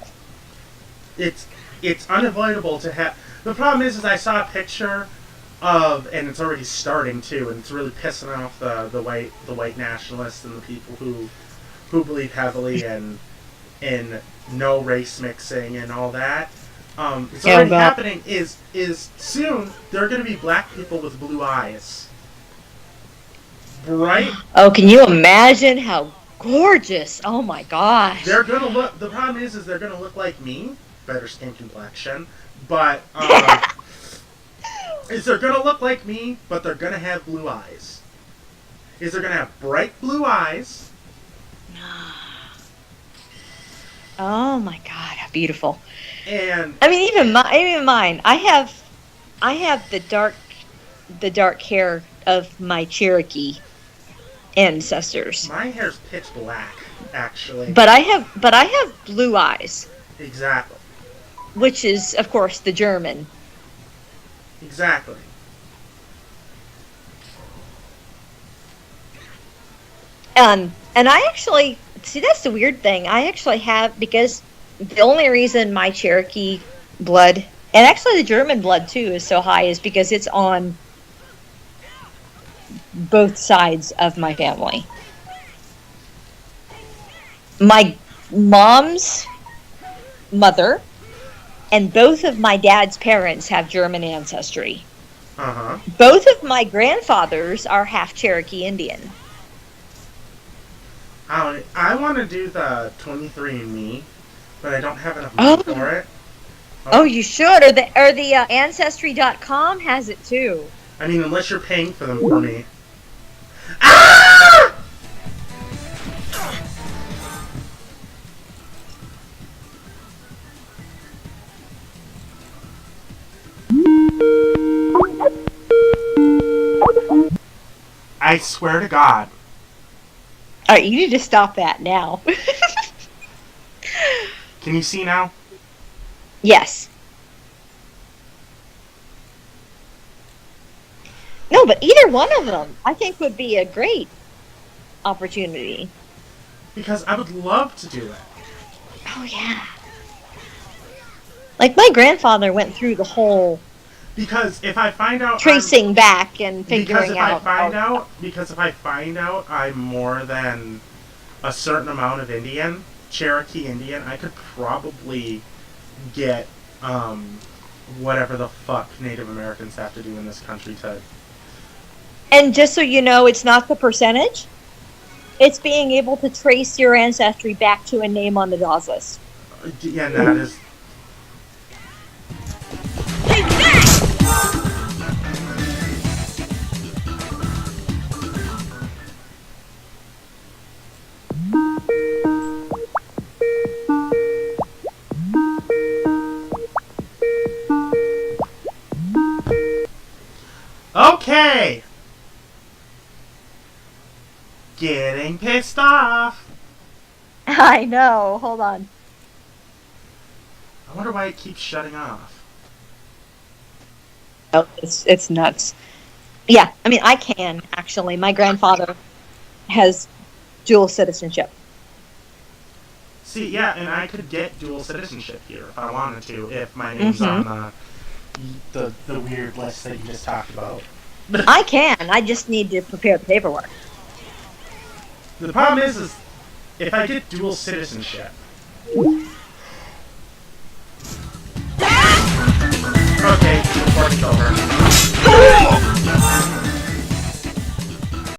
It's unavoidable to have. The problem is I saw a picture of, and it's already starting too, and it's really pissing off the white nationalists and the people who believe heavily in no race mixing and all that. It's already happening. Is soon there are going to be black people with blue eyes. Right? Oh, can you imagine how gorgeous? Oh my gosh. They're going to look. The problem is they're going to look like me, better skin complexion, but is they're going to look like me, but they're going to have blue eyes. Is they're going to have bright blue eyes. Oh my god, how beautiful. And I mean, even mine. I have the dark hair of my Cherokee ancestors. my hair's pitch black, actually. But I have blue eyes, Exactly. which is of course the German. Exactly. And I actually see, that's the weird thing. I actually have, because the only reason my Cherokee blood, and actually the German blood too, is so high is because it's on both sides of my family. My mom's mother and both of my dad's parents have German ancestry. Uh-huh. Both of my grandfathers are half Cherokee Indian. I want to do the 23andMe, but I don't have enough money for it. Oh, you should. Or the Ancestry.com has it too. I mean, unless you're paying for them for me. Ah! I swear to God. All right, you need to stop that now. Can you see now? Yes. No, but either one of them, I think, would be a great opportunity. Because I would love to do it. Oh, yeah. Like, my grandfather went through the whole Because if I find out tracing back and figuring out. Because if I find out I'm more than a certain amount of Indian, Cherokee Indian, I could probably get whatever the fuck Native Americans have to do in this country to. And just so you know, it's not the percentage. It's being able to trace your ancestry back to a name on the Dawes list. Yeah, that is. Take that! Okay! Getting pissed off. I know. Hold on. I wonder why it keeps shutting off. Oh, it's nuts. Yeah, I mean, I can, actually. My grandfather has dual citizenship. See, yeah, and I could get dual citizenship here if I wanted to, if my name's on the weird list that you just talked about. I can. I just need to prepare the paperwork. The problem is if I get dual citizenship, Yeah.